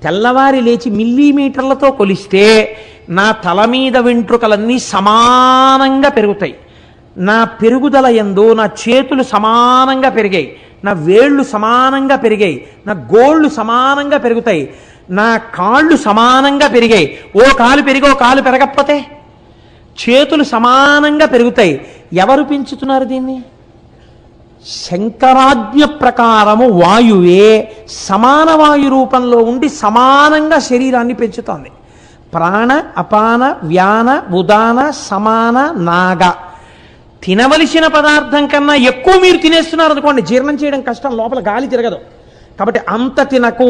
తెల్లవారి లేచి మిల్లీమీటర్లతో కొలిస్తే నా తల మీద వెంట్రుకలన్నీ సమానంగా పెరుగుతాయి. నా పెరుగుదల యందు నా చేతులు సమానంగా పెరిగాయి, నా వేళ్ళు సమానంగా పెరిగాయి, నా గోళ్ళు సమానంగా పెరుగుతాయి, నా కాళ్ళు సమానంగా పెరిగాయి. ఓ కాలు పెరిగి ఓ కాలు పెరగకపోతే చేతులు సమానంగా పెరుగుతాయి. ఎవరు పెంచుతున్నారు దీన్ని? శంకరాజ్ఞ ప్రకారము వాయువే సమాన వాయు రూపంలో ఉండి సమానంగా శరీరాన్ని పెంచుతోంది. ప్రాణ, అపాన, వ్యాన, ఉదాన, సమాన, నాగ. తినవలసిన పదార్థం కన్నా ఎక్కువ మీరు తినేస్తున్నారు అనుకోండి, జీర్ణం చేయడం కష్టం, లోపల గాలి తిరగదు. కాబట్టి అంత తినకు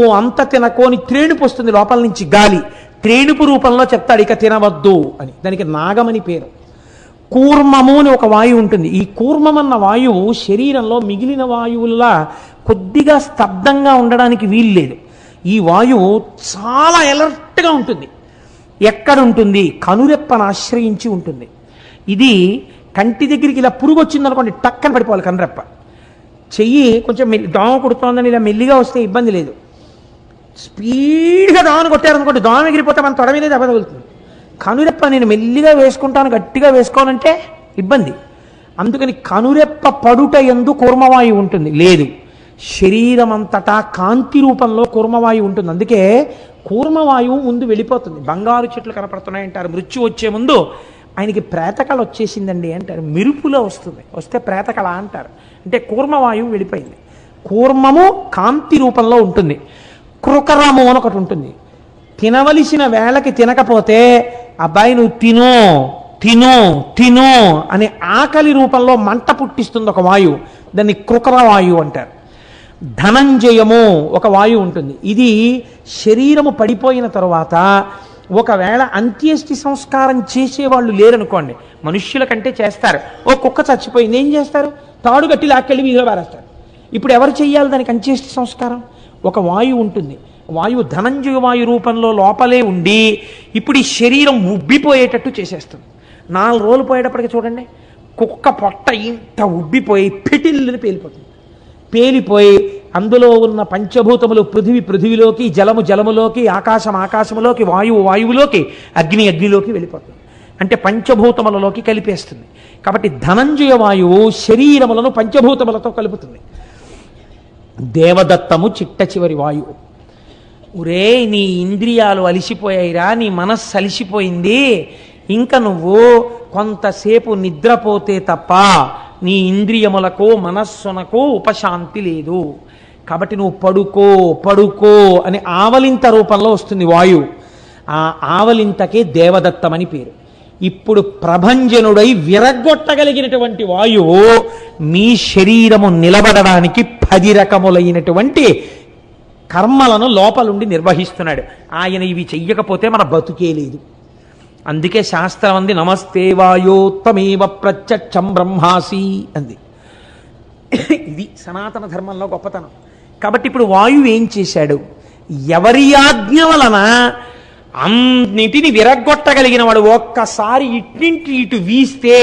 అని త్రేణుపు వస్తుంది లోపల నుంచి గాలి. త్రేణుపు రూపంలో చెప్తాడు ఇక తినవద్దు అని. దానికి నాగమని పేరు. కూర్మము అని ఒక వాయువు ఉంటుంది. ఈ కూర్మమన్న వాయువు శరీరంలో మిగిలిన వాయువుల్లా కొద్దిగా స్తబ్దంగా ఉండడానికి వీల్లేదు. ఈ వాయువు చాలా ఎలర్ట్గా ఉంటుంది. ఎక్కడుంటుంది? కనురెప్పను ఆశ్రయించి ఉంటుంది. ఇది కంటి దగ్గరికి ఇలా పురుగు వచ్చిందనుకోండి, టక్కన పడిపోవాలి కనురెప్ప. చెయ్యి కొంచెం దోమ కుడుతోందని ఇలా మెల్లిగా వస్తే ఇబ్బంది లేదు. స్పీడ్గా దోమను కొట్టారనుకోండి, దోమ ఎగిరిపోతే మన తొడ మీద దెబ్బ తగులుతుంది. కనురెప్ప నేను మెల్లిగా వేసుకుంటాను, గట్టిగా వేసుకోవాలంటే ఇబ్బంది. అందుకని కనురెప్ప పడుట యందు కూర్మవాయువు ఉంటుంది. లేదు, శరీరం అంతటా కాంతి రూపంలో కూర్మవాయువు ఉంటుంది. అందుకే కూర్మవాయువు ముందు వెళ్ళిపోతుంది. బంగారు చెట్లు కనపడుతున్నాయంటారు, మృత్యు వచ్చే ముందు ఆయనకి ప్రేతకళ వచ్చేసిందండి అంటారు. మెరుపులో వస్తుంది, వస్తే ప్రేతకళ అంటారు. అంటే కూర్మవాయువు వెళ్ళిపోయింది. కూర్మము కాంతి రూపంలో ఉంటుంది. కృకరము అని ఒకటి ఉంటుంది. తినవలసిన వేళకి తినకపోతే అబ్బాయి నువ్వు తిను తిను తిను అనే ఆకలి రూపంలో మంట పుట్టిస్తుంది ఒక వాయువు, దాన్ని కృకర వాయువు అంటారు. ధనంజయము ఒక వాయువు ఉంటుంది. ఇది శరీరము పడిపోయిన తరువాత ఒకవేళ అంత్యేష్టి సంస్కారం చేసేవాళ్ళు లేరనుకోండి, మనుష్యుల కంటే చేస్తారు. ఓ కుక్క చచ్చిపోయింది, ఏం చేస్తారు? తాడు గట్టి లాక్కెళ్ళి వీధిలో పారేస్తారు. ఇప్పుడు ఎవరు చెయ్యాలి దానికి అంత్యేష్టి సంస్కారం? ఒక వాయువు ఉంటుంది. వాయువు ధనంజయ వాయు రూపంలో లోపలే ఉండి ఇప్పుడు ఈ శరీరం ఉబ్బిపోయేటట్టు చేసేస్తుంది. 4 రోజులు పోయేటప్పటికి చూడండి, కుక్క పొట్ట ఇంత ఉబ్బిపోయి పెటిల్ని పేలిపోతుంది. పేలిపోయి అందులో ఉన్న పంచభూతములు పృథివిలోకి, జలము జలములోకి, ఆకాశం ఆకాశములోకి, వాయువు వాయువులోకి, అగ్ని అగ్నిలోకి వెళ్ళిపోతుంది. అంటే పంచభూతములలోకి కలిపేస్తుంది. కాబట్టి ధనంజయ వాయువు శరీరములను పంచభూతములతో కలుపుతుంది. దేవదత్తము చిట్ట చివరి వాయువు. ఒరే నీ ఇంద్రియాలు అలిసిపోయాయిరా, నీ మనస్సు అలిసిపోయింది, ఇంకా నువ్వు కొంతసేపు నిద్రపోతే తప్ప నీ ఇంద్రియములకు మనస్సునకు ఉపశాంతి లేదు. కాబట్టి నువ్వు పడుకో పడుకో అని ఆవలింత రూపంలో వస్తుంది వాయువు. ఆ ఆవలింతకే దేవదత్తమని పేరు. ఇప్పుడు ప్రభంజనుడై విరగొట్టగలిగినటువంటి వాయువు మీ శరీరము నిలబడడానికి 10 రకములైనటువంటి కర్మలను లోపలుండి నిర్వహిస్తున్నాడు. ఆయన ఇవి చెయ్యకపోతే మన బతుకే లేదు. అందుకే శాస్త్రం అంది నమస్తే వాయోత్తమేవ ప్రత్యక్షం బ్రహ్మాసి అంది. ఇది సనాతన ధర్మంలో గొప్పతనం. కాబట్టి ఇప్పుడు వాయువు ఏం చేశాడు? ఎవరి ఆజ్ఞ వలన అన్నిటిని విరగొట్టగలిగిన వాడు ఒక్కసారి ఇట్నింటి ఇటు వీస్తే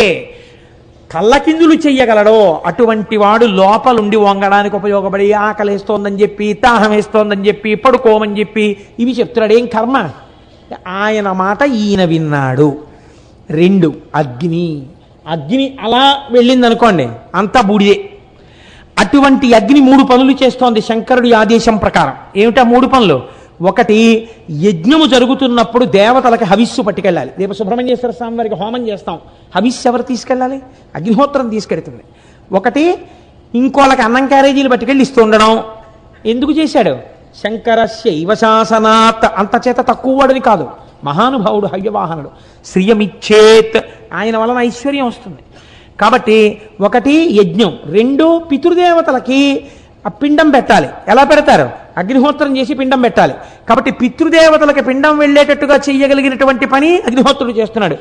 కళ్ళకిందులు చెయ్యగలడో అటువంటి వాడు లోపలుండి వంగడానికి ఉపయోగపడి ఆకలేస్తోందని చెప్పి, దాహం వేస్తోందని చెప్పి, పడుకోమని చెప్పి ఇవి చెప్తున్నాడు. ఏం కర్మ? ఆయన మాట ఈయన విన్నాడు. 2 అగ్ని. అగ్ని అలా వెళ్ళింది అనుకోండి, అంతా బూడిదే. అటువంటి అగ్ని 3 పనులు చేస్తోంది శంకరుడి ఆదేశం ప్రకారం. ఏమిటా 3 పనులు? 1, యజ్ఞము జరుగుతున్నప్పుడు దేవతలకు హవిస్సు పట్టుకెళ్ళాలి. రేపు సుబ్రహ్మణ్యేశ్వర స్వామి వారికి హోమం చేస్తాం, హవిస్సు ఎవరు తీసుకెళ్ళాలి? అగ్నిహోత్రం తీసుకెడుతుంది. 1, ఇంకోళ్ళకి అన్నం క్యారేజీలు పట్టుకెళ్ళి ఇస్తూ ఉండడం. ఎందుకు చేశాడు? శంకరస్య ఇవశాసనాత్, అంత చేత తక్కువ వాడిని కాదు, మహానుభావుడు హవ్యవాహనుడు. శ్రియమిచ్చేత్, ఆయన వలన ఐశ్వర్యం వస్తుంది. కాబట్టి 1 యజ్ఞం, 2 పితృదేవతలకి ఆ పిండం పెట్టాలి. ఎలా పెడతారు? అగ్నిహోత్రం చేసి పిండం పెట్టాలి. కాబట్టి పితృదేవతలకి పిండం వెళ్ళేటట్టుగా చేయగలిగినటువంటి పని అగ్నిహోత్రుడు చేస్తున్నాడు.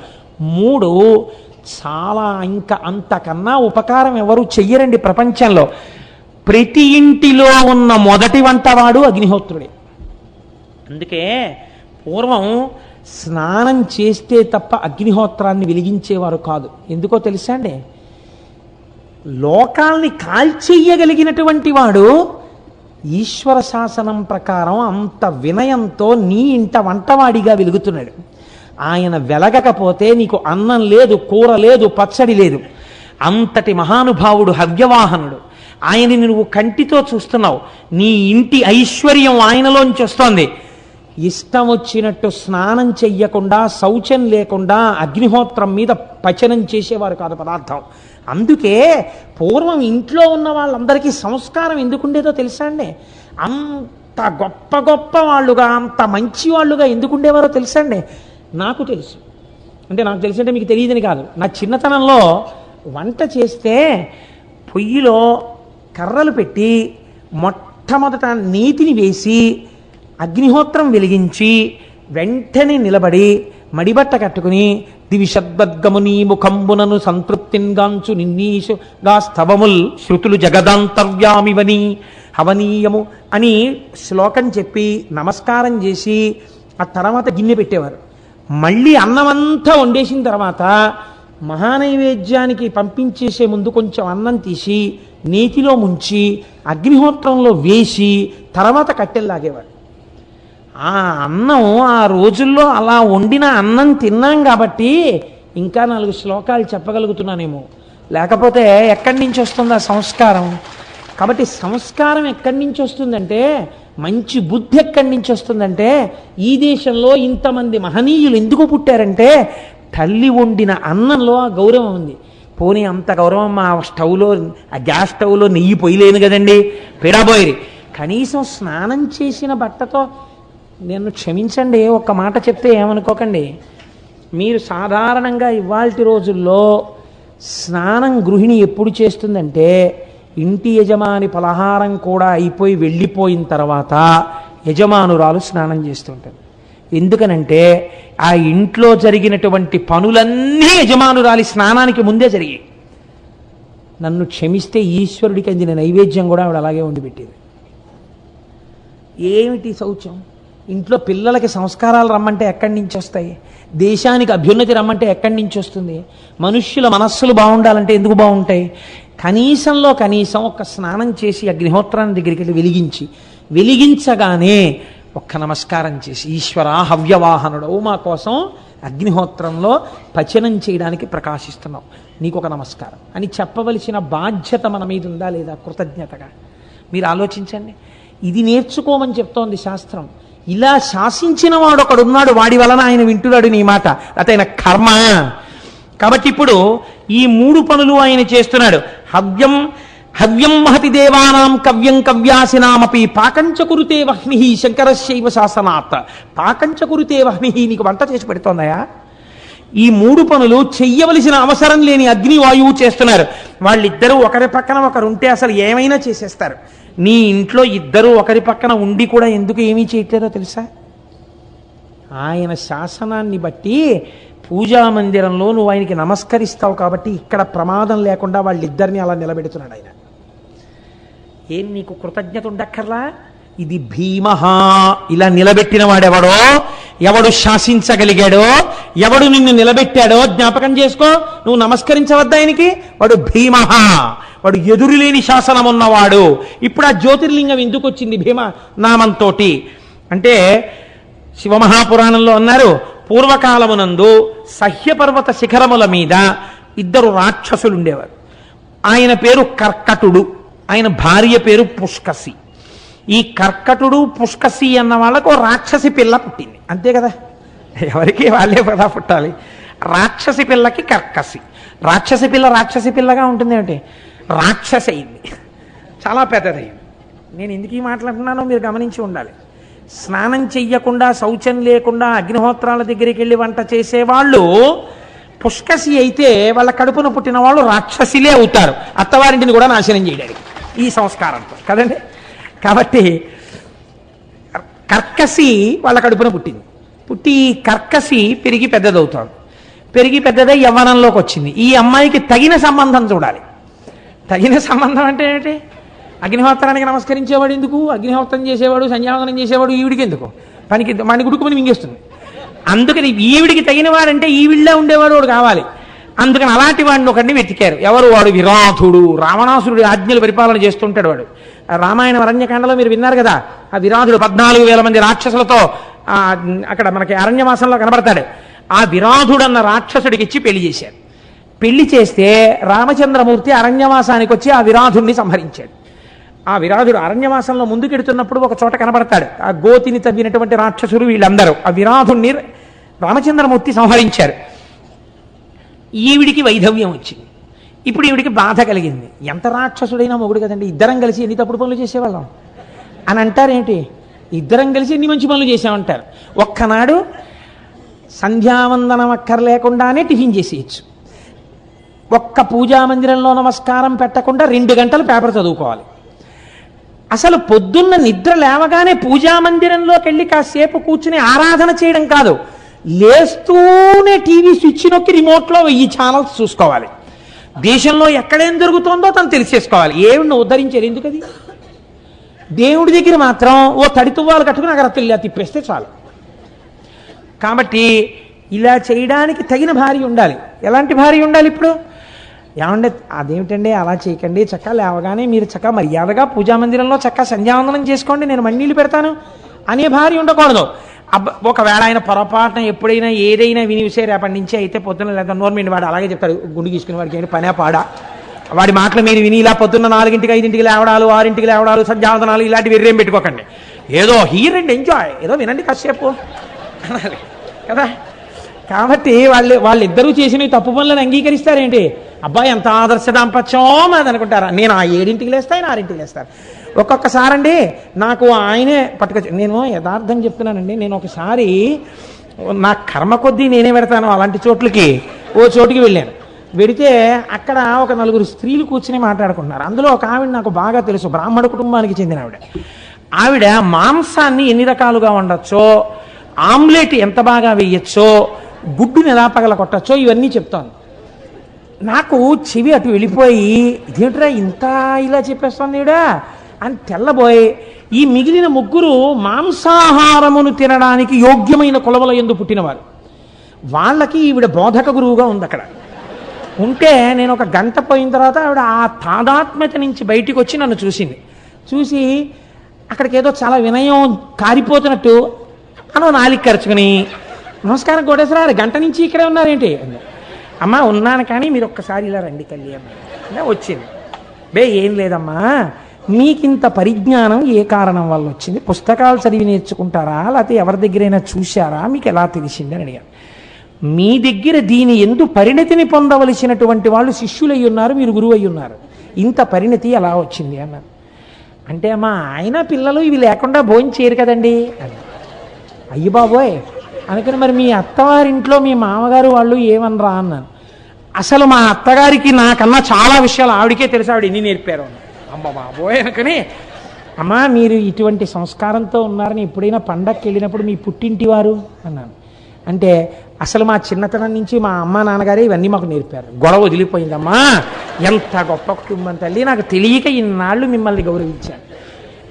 3, చాలా ఇంకా అంతకన్నా ఉపకారం ఎవరు చెయ్యరండి ప్రపంచంలో. ప్రతి ఇంటిలో ఉన్న మొదటి వంటవాడు అగ్నిహోత్రుడే. అందుకే పూర్వం స్నానం చేస్తే తప్ప అగ్నిహోత్రాన్ని వెలిగించేవారు కాదు. ఎందుకో తెలుసా అండి? లోకాల్ని కాల్చెయ్యగలిగినటువంటి వాడు ఈశ్వర శాసనం ప్రకారం అంత వినయంతో నీ ఇంట వంటవాడిగా వెలుగుతున్నాడు. ఆయన వెలగకపోతే నీకు అన్నం లేదు, కూర లేదు, పచ్చడి లేదు. అంతటి మహానుభావుడు హవ్యవాహనుడు. ఆయనని నువ్వు కంటితో చూస్తున్నావు. నీ ఇంటి ఐశ్వర్యం ఆయనలోంచి వస్తోంది. ఇష్టం వచ్చినట్టు స్నానం చెయ్యకుండా, శౌచం లేకుండా అగ్నిహోత్రం మీద పచనం చేసేవారు కాదు పదార్థం. అందుకే పూర్వం ఇంట్లో ఉన్న వాళ్ళందరికీ సంస్కారం ఎందుకుండేదో తెలుసా అండి? అంత గొప్ప గొప్ప వాళ్ళుగా, అంత మంచి వాళ్ళుగా ఎందుకుండేవారో తెలుసా అండి? నాకు తెలుసు. అంటే నాకు తెలిసి మీకు తెలియదని కాదు. నా చిన్నతనంలో వంట చేస్తే పొయ్యిలో కర్రలు పెట్టి మొట్టమొదట నీతిని వేసి అగ్నిహోత్రం వెలిగించి వెంటనే నిలబడి మడిబట్ట కట్టుకుని దివిషద్వద్గముని ముఖంబునను సంతృప్తింగాంచు నిన్నీషుగా స్తవముల్ శృతులు జగదాంతర్యామివని హవనీయము అని శ్లోకం చెప్పి నమస్కారం చేసి ఆ తర్వాత గిన్నె పెట్టేవారు. మళ్ళీ అన్నమంతా వండేసిన తర్వాత మహానైవేద్యానికి పంపించేసే ముందు కొంచెం అన్నం తీసి నేతిలో ముంచి అగ్నిహోత్రంలో వేసి తర్వాత కట్టెల్లాగేవాడు. ఆ అన్నం ఆ రోజుల్లో అలా వండిన అన్నం తిన్నాం కాబట్టి ఇంకా 4 శ్లోకాలు చెప్పగలుగుతున్నానేమో. లేకపోతే ఎక్కడి నుంచి వస్తుంది ఆ సంస్కారం? కాబట్టి సంస్కారం ఎక్కడి నుంచి వస్తుందంటే, మంచి బుద్ధి ఎక్కడి నుంచి వస్తుందంటే, ఈ దేశంలో ఇంతమంది మహనీయులు ఎందుకు పుట్టారంటే తల్లి వండిన అన్నంలో ఆ గౌరవం ఉంది. పోనీ అంత గౌరవం ఆ స్టవ్లో, ఆ గ్యాస్ స్టవ్లో నెయ్యి పొయ్యలేను కదండి, పెడబోయి కనీసం స్నానం చేసిన బట్టతో. నేను క్షమించండి, ఒక్క మాట చెప్తే ఏమనుకోకండి, మీరు సాధారణంగా ఇవాల్టి రోజుల్లో స్నానం గృహిణి ఎప్పుడు చేస్తుందంటే, ఇంటి యజమాని పలహారం కూడా అయిపోయి వెళ్ళిపోయిన తర్వాత యజమానురాలు స్నానం చేస్తుంటారు. ఎందుకనంటే ఆ ఇంట్లో జరిగినటువంటి పనులన్నీ యజమానురాలి స్నానానికి ముందే జరిగాయి. నన్ను క్షమిస్తే ఈశ్వరుడికి అందిన నైవేద్యం కూడా ఆవిడ అలాగే వండిపెట్టేది. ఏమిటి శౌచం? ఇంట్లో పిల్లలకి సంస్కారాలు రమ్మంటే ఎక్కడి నుంచి వస్తాయి? దేశానికి అభ్యున్నతి రమ్మంటే ఎక్కడి నుంచి వస్తుంది? మనుష్యుల మనస్సులు బాగుండాలంటే ఎందుకు బాగుంటాయి? కనీసంలో కనీసం ఒక్క స్నానం చేసి అగ్నిహోత్రాన్ని దగ్గరికి వెళ్ళి వెలిగించగానే ఒక్క నమస్కారం చేసి, ఈశ్వర హవ్యవాహనుడవు, మా కోసం అగ్నిహోత్రంలో పచనం చేయడానికి ప్రకాశిస్తున్నావు, నీకు ఒక నమస్కారం అని చెప్పవలసిన బాధ్యత మన మీద ఉందా లేదా? కృతజ్ఞతగా మీరు ఆలోచించండి. ఇది నేర్చుకోమని చెప్తోంది శాస్త్రం. ఇలా శాసించిన వాడు ఒకడున్నాడు, వాడి వలన ఆయన వింటున్నాడు నీ మాట, అతైన కర్మ. కాబట్టి ఇప్పుడు ఈ 3 పనులు ఆయన చేస్తున్నాడు. హవ్యం మహతి దేవానాం కవ్యం కవ్యాసినామపి పాకంచకురుతే వహ్ని శంకరశైవ శాసనాత్. పాకంచకురుతే వహ్ని, నీకు వంట చేసి పెడుతోందయా? ఈ 3 పనులు చెయ్యవలసిన అవసరం లేని అగ్ని వాయువు చేస్తున్నారు. వాళ్ళిద్దరూ ఒకరి పక్కన ఒకరు ఉంటే అసలు ఏమైనా చేసేస్తారు. నీ ఇంట్లో ఇద్దరు ఒకరి పక్కన ఉండి కూడా ఎందుకు ఏమీ చేయట్లేదో తెలుసా? ఆయన శాసనాన్ని బట్టి పూజా మందిరంలో నువ్వు ఆయనకి నమస్కరిస్తావు కాబట్టి ఇక్కడ ప్రమాదం లేకుండా వాళ్ళిద్దరిని అలా నిలబెడుతున్నాడు ఆయన. ఏం నీకు కృతజ్ఞత ఉండక్కర్లా? ఇది భీమహ. ఇలా నిలబెట్టిన వాడెవడో, ఎవడు శాసించగలిగాడో, ఎవడు నిన్ను నిలబెట్టాడో జ్ఞాపకం చేసుకో. నువ్వు నమస్కరించవద్దా ఆయనకి? వాడు భీమహ, వాడు ఎదురులేని శాసనం ఉన్నవాడు. ఇప్పుడు ఆ జ్యోతిర్లింగం ఎందుకు వచ్చింది భీమ నామంతో అంటే, శివమహాపురాణంలో అన్నారు, పూర్వకాలమునందు సహ్యపర్వత శిఖరముల మీద 2 రాక్షసులు ఉండేవారు. ఆయన పేరు కర్కటుడు, ఆయన భార్య పేరు పుష్కసి. ఈ కర్కటుడు పుష్కసి అన్న వాళ్ళకు రాక్షసి పిల్ల పుట్టింది, అంతే కదా? ఎవరికి వాళ్ళే కదా పుట్టాలి. రాక్షసి పిల్లకి కర్కసి. రాక్షసి పిల్లగా ఉంటుంది ఏమిటి? రాక్షసి అయింది, చాలా పెద్దదైంది. నేను ఎందుకు ఈ మాట్లాడుతున్నానో మీరు గమనించి ఉండాలి. స్నానం చెయ్యకుండా, శౌచం లేకుండా అగ్నిహోత్రాల దగ్గరికి వెళ్ళి వంట చేసేవాళ్ళు పుష్కసి అయితే వాళ్ళ కడుపున పుట్టిన వాళ్ళు రాక్షసిలే అవుతారు, అత్తవారింటిని కూడా నాశనం చేయడానికి ఈ సంస్కారంతో కదండి. కాబట్టి కర్కసి వాళ్ళ కడుపున పుట్టి కర్కసి పెరిగి పెద్దదవుతాడు. పెరిగి పెద్దదై యవ్వనంలోకి వచ్చింది. ఈ అమ్మాయికి తగిన సంబంధం చూడాలి. తగిన సంబంధం అంటే ఏంటి? అగ్నిహోత్రానికి నమస్కరించేవాడు ఎందుకు? అగ్నిహోత్రం చేసేవాడు, సంధ్యావందనం చేసేవాడు ఈవిడికి ఎందుకు? మని గుడుకుని మింగేస్తుంది. అందుకని ఈవిడికి తగిన వాడంటే ఈవిళ్ళే ఉండేవాడు వాడు కావాలి. అందుకని అలాంటి వాడిని ఒకడిని వెతికారు. ఎవరు? వాడు విరాధుడు. రావణాసురుడి ఆజ్ఞలు పరిపాలన చేస్తుంటాడు వాడు. రామాయణ అరణ్యకాండలో మీరు విన్నారు కదా, ఆ విరాధుడు 14,000 మంది రాక్షసులతో అక్కడ మనకి అరణ్యవాసంలో కనబడతాడు. ఆ విరాధుడన్న రాక్షసుడికి ఇచ్చి పెళ్లి చేశారు. పెళ్లి చేస్తే రామచంద్రమూర్తి అరణ్యవాసానికి వచ్చి ఆ విరాధుడిని సంహరించాడు. ఆ విరాధుడు అరణ్యవాసంలో ముందుకెడుతున్నప్పుడు ఒక చోట కనబడతాడు. ఆ గోతిని తవ్వినటువంటి రాక్షసుడు వీళ్ళందరూ ఆ విరాధుడిని రామచంద్రమూర్తి సంహరించారు. ఈవిడికి వైధవ్యం వచ్చింది. ఇప్పుడు ఈవిడికి బాధ కలిగింది. ఎంత రాక్షసుడైనా మొగుడు కదండి, ఇద్దరం కలిసి ఎన్ని తప్పుడు పనులు చేసేవాళ్ళం అని అంటారేంటి? ఇద్దరం కలిసి ఎన్ని మంచి పనులు చేసామంటారు. ఒక్కనాడు సంధ్యావందనం అక్కర్లేకుండానే టిఫిన్ చేసేయచ్చు. ఒక్క పూజా మందిరంలో నమస్కారం పెట్టకుండా 2 గంటలు పేపర్ చదువుకోవాలి. అసలు పొద్దున్న నిద్ర లేవగానే పూజా మందిరంలోకి వెళ్ళి కాసేపు కూర్చుని ఆరాధన చేయడం కాదు, లేస్తూనే టీవీ స్విచ్ నొక్కి రిమోట్లో 1000 ఛానల్స్ చూసుకోవాలి. దేశంలో ఎక్కడేం జరుగుతుందో తను తెలిసేసుకోవాలి. ఏమిడిని ఉద్ధరించారు ఎందుకు? అది దేవుడి దగ్గర మాత్రం ఓ తడితువ్వాలు కట్టుకుని అగరత్తుల్లా తిప్పేస్తే చాలు. కాబట్టి ఇలా చేయడానికి తగిన భార్య ఉండాలి. ఎలాంటి భార్య ఉండాలి? ఇప్పుడు ఏమంటే అదేమిటండి అలా చేయకండి, చక్కగా లేవగానే మీరు చక్కగా మర్యాదగా పూజా మందిరంలో చక్కగా సంధ్యావందనం చేసుకోండి, నేను మన్నీళ్ళు పెడతాను అనే భార్య ఉండకూడదు. ఒకవేళ ఆయన పొరపాటున ఎప్పుడైనా ఏదైనా విని విషయం రేపటి నుంచి అయితే పొద్దున్న లేదా నోర్మిండి వాడు అలాగే చెప్తాడు, గుండు గీసుకుని వాడికి ఏంటి పనే పాడా, వాడి మాటలు మీరు విని ఇలా పొద్దున్న 4ంటికి 5ంటికి లేవడాలు 6ంటికి లేవడాలు సంధ్యావందనాలు ఇలాంటి వెర్రేం పెట్టుకోకండి. ఏదో హీర్ అండ్ ఎంజాయ్, ఏదో వినండి కాసేపు అనాలి కదా. కాబట్టి వాళ్ళిద్దరూ చేసిన తప్పు పనులను అంగీకరిస్తారేంటి? అబ్బాయి ఎంత ఆదర్శ దాంపత్యం అది అనుకుంటారా? నేను ఆ 7ంటికి లేస్తా, ఆయన 6ంటికి లేస్తారు. ఒక్కొక్కసారండి నాకు ఆయనే పట్టుకొచ్చి, నేను యథార్థం చెప్తున్నానండి, నేను ఒకసారి నా కర్మ కొద్దీ నేనే పెడతాను అలాంటి చోట్లకి. ఓ చోటుకి వెళ్ళాను, వెడితే అక్కడ ఒక 4 స్త్రీలు కూర్చుని మాట్లాడుకుంటున్నారు. అందులో ఒక ఆవిడ నాకు బాగా తెలుసు, బ్రాహ్మణ కుటుంబానికి చెందిన ఆవిడ మాంసాన్ని ఎన్ని రకాలుగా వండొచ్చో, ఆమ్లెట్ ఎంత బాగా వేయచ్చో, గుడ్డుని ఎలా పగల కొట్టచ్చో ఇవన్నీ చెప్తాను. నాకు చెవి అటు వెళ్ళిపోయి, ఇదేంట్రా ఇంత ఇలా చెప్పేస్తుంది ఈవిడ అని తెల్లబోయి, ఈ మిగిలిన 3 మాంసాహారమును తినడానికి యోగ్యమైన కులముల యందు పుట్టినవారు. వాళ్ళకి ఈవిడ బోధక గురువుగా ఉంది. అక్కడ ఉంటే నేను ఒక గంట పోయిన తర్వాత ఆవిడ ఆ తాదాత్మ్యత నుంచి బయటికి వచ్చి నన్ను చూసింది. చూసి అక్కడికి ఏదో చాలా వినయం కారిపోతున్నట్టు నాలిక ఖర్చుకుని, నమస్కారం కోటేశ్వర, గంట నుంచి ఇక్కడే ఉన్నారేంటి? అమ్మా ఉన్నాను, కానీ మీరు ఒక్కసారి ఇలా రండి కళ్యాణ్ వచ్చింది. ఏం లేదమ్మా, మీకింత పరిజ్ఞానం ఏ కారణం వల్ల వచ్చింది? పుస్తకాలు చదివి నేర్చుకుంటారా, లేకపోతే ఎవరి దగ్గరైనా చూశారా, మీకు ఎలా తెలిసింది అని అడిగాను. మీ దగ్గర దీని ఎందు పరిణతిని పొందవలసినటువంటి వాళ్ళు శిష్యులై ఉన్నారు, మీరు గురువు అయి ఉన్నారు, ఇంత పరిణతి ఎలా వచ్చింది అన్నారు. అంటే అమ్మా ఆయన పిల్లలు ఇవి లేకుండా భోజనం చేయరు కదండి అని. అయ్యి బాబోయ్ అనుకుని, మరి మీ అత్తవారింట్లో మీ మామగారు వాళ్ళు ఏమనరా అన్నాను. అసలు మా అత్తగారికి నాకన్నా చాలా విషయాలు ఆవిడకే తెలుసు, ఆవిడ ఎన్ని నేర్పారు. అమ్మ బాబోయ్ అనుకుని, అమ్మా మీరు ఇటువంటి సంస్కారంతో ఉన్నారని ఎప్పుడైనా పండగకి వెళ్ళినప్పుడు మీ పుట్టింటి వారు అన్నాను. అంటే అసలు మా చిన్నతనం నుంచి మా అమ్మ నాన్నగారే ఇవన్నీ మాకు నేర్పారు. గొడవ వదిలిపోయిందమ్మా, ఎంత గొప్ప కుటుంబం తల్లి, నాకు తెలియక ఇన్నాళ్ళు మిమ్మల్ని గౌరవించాను,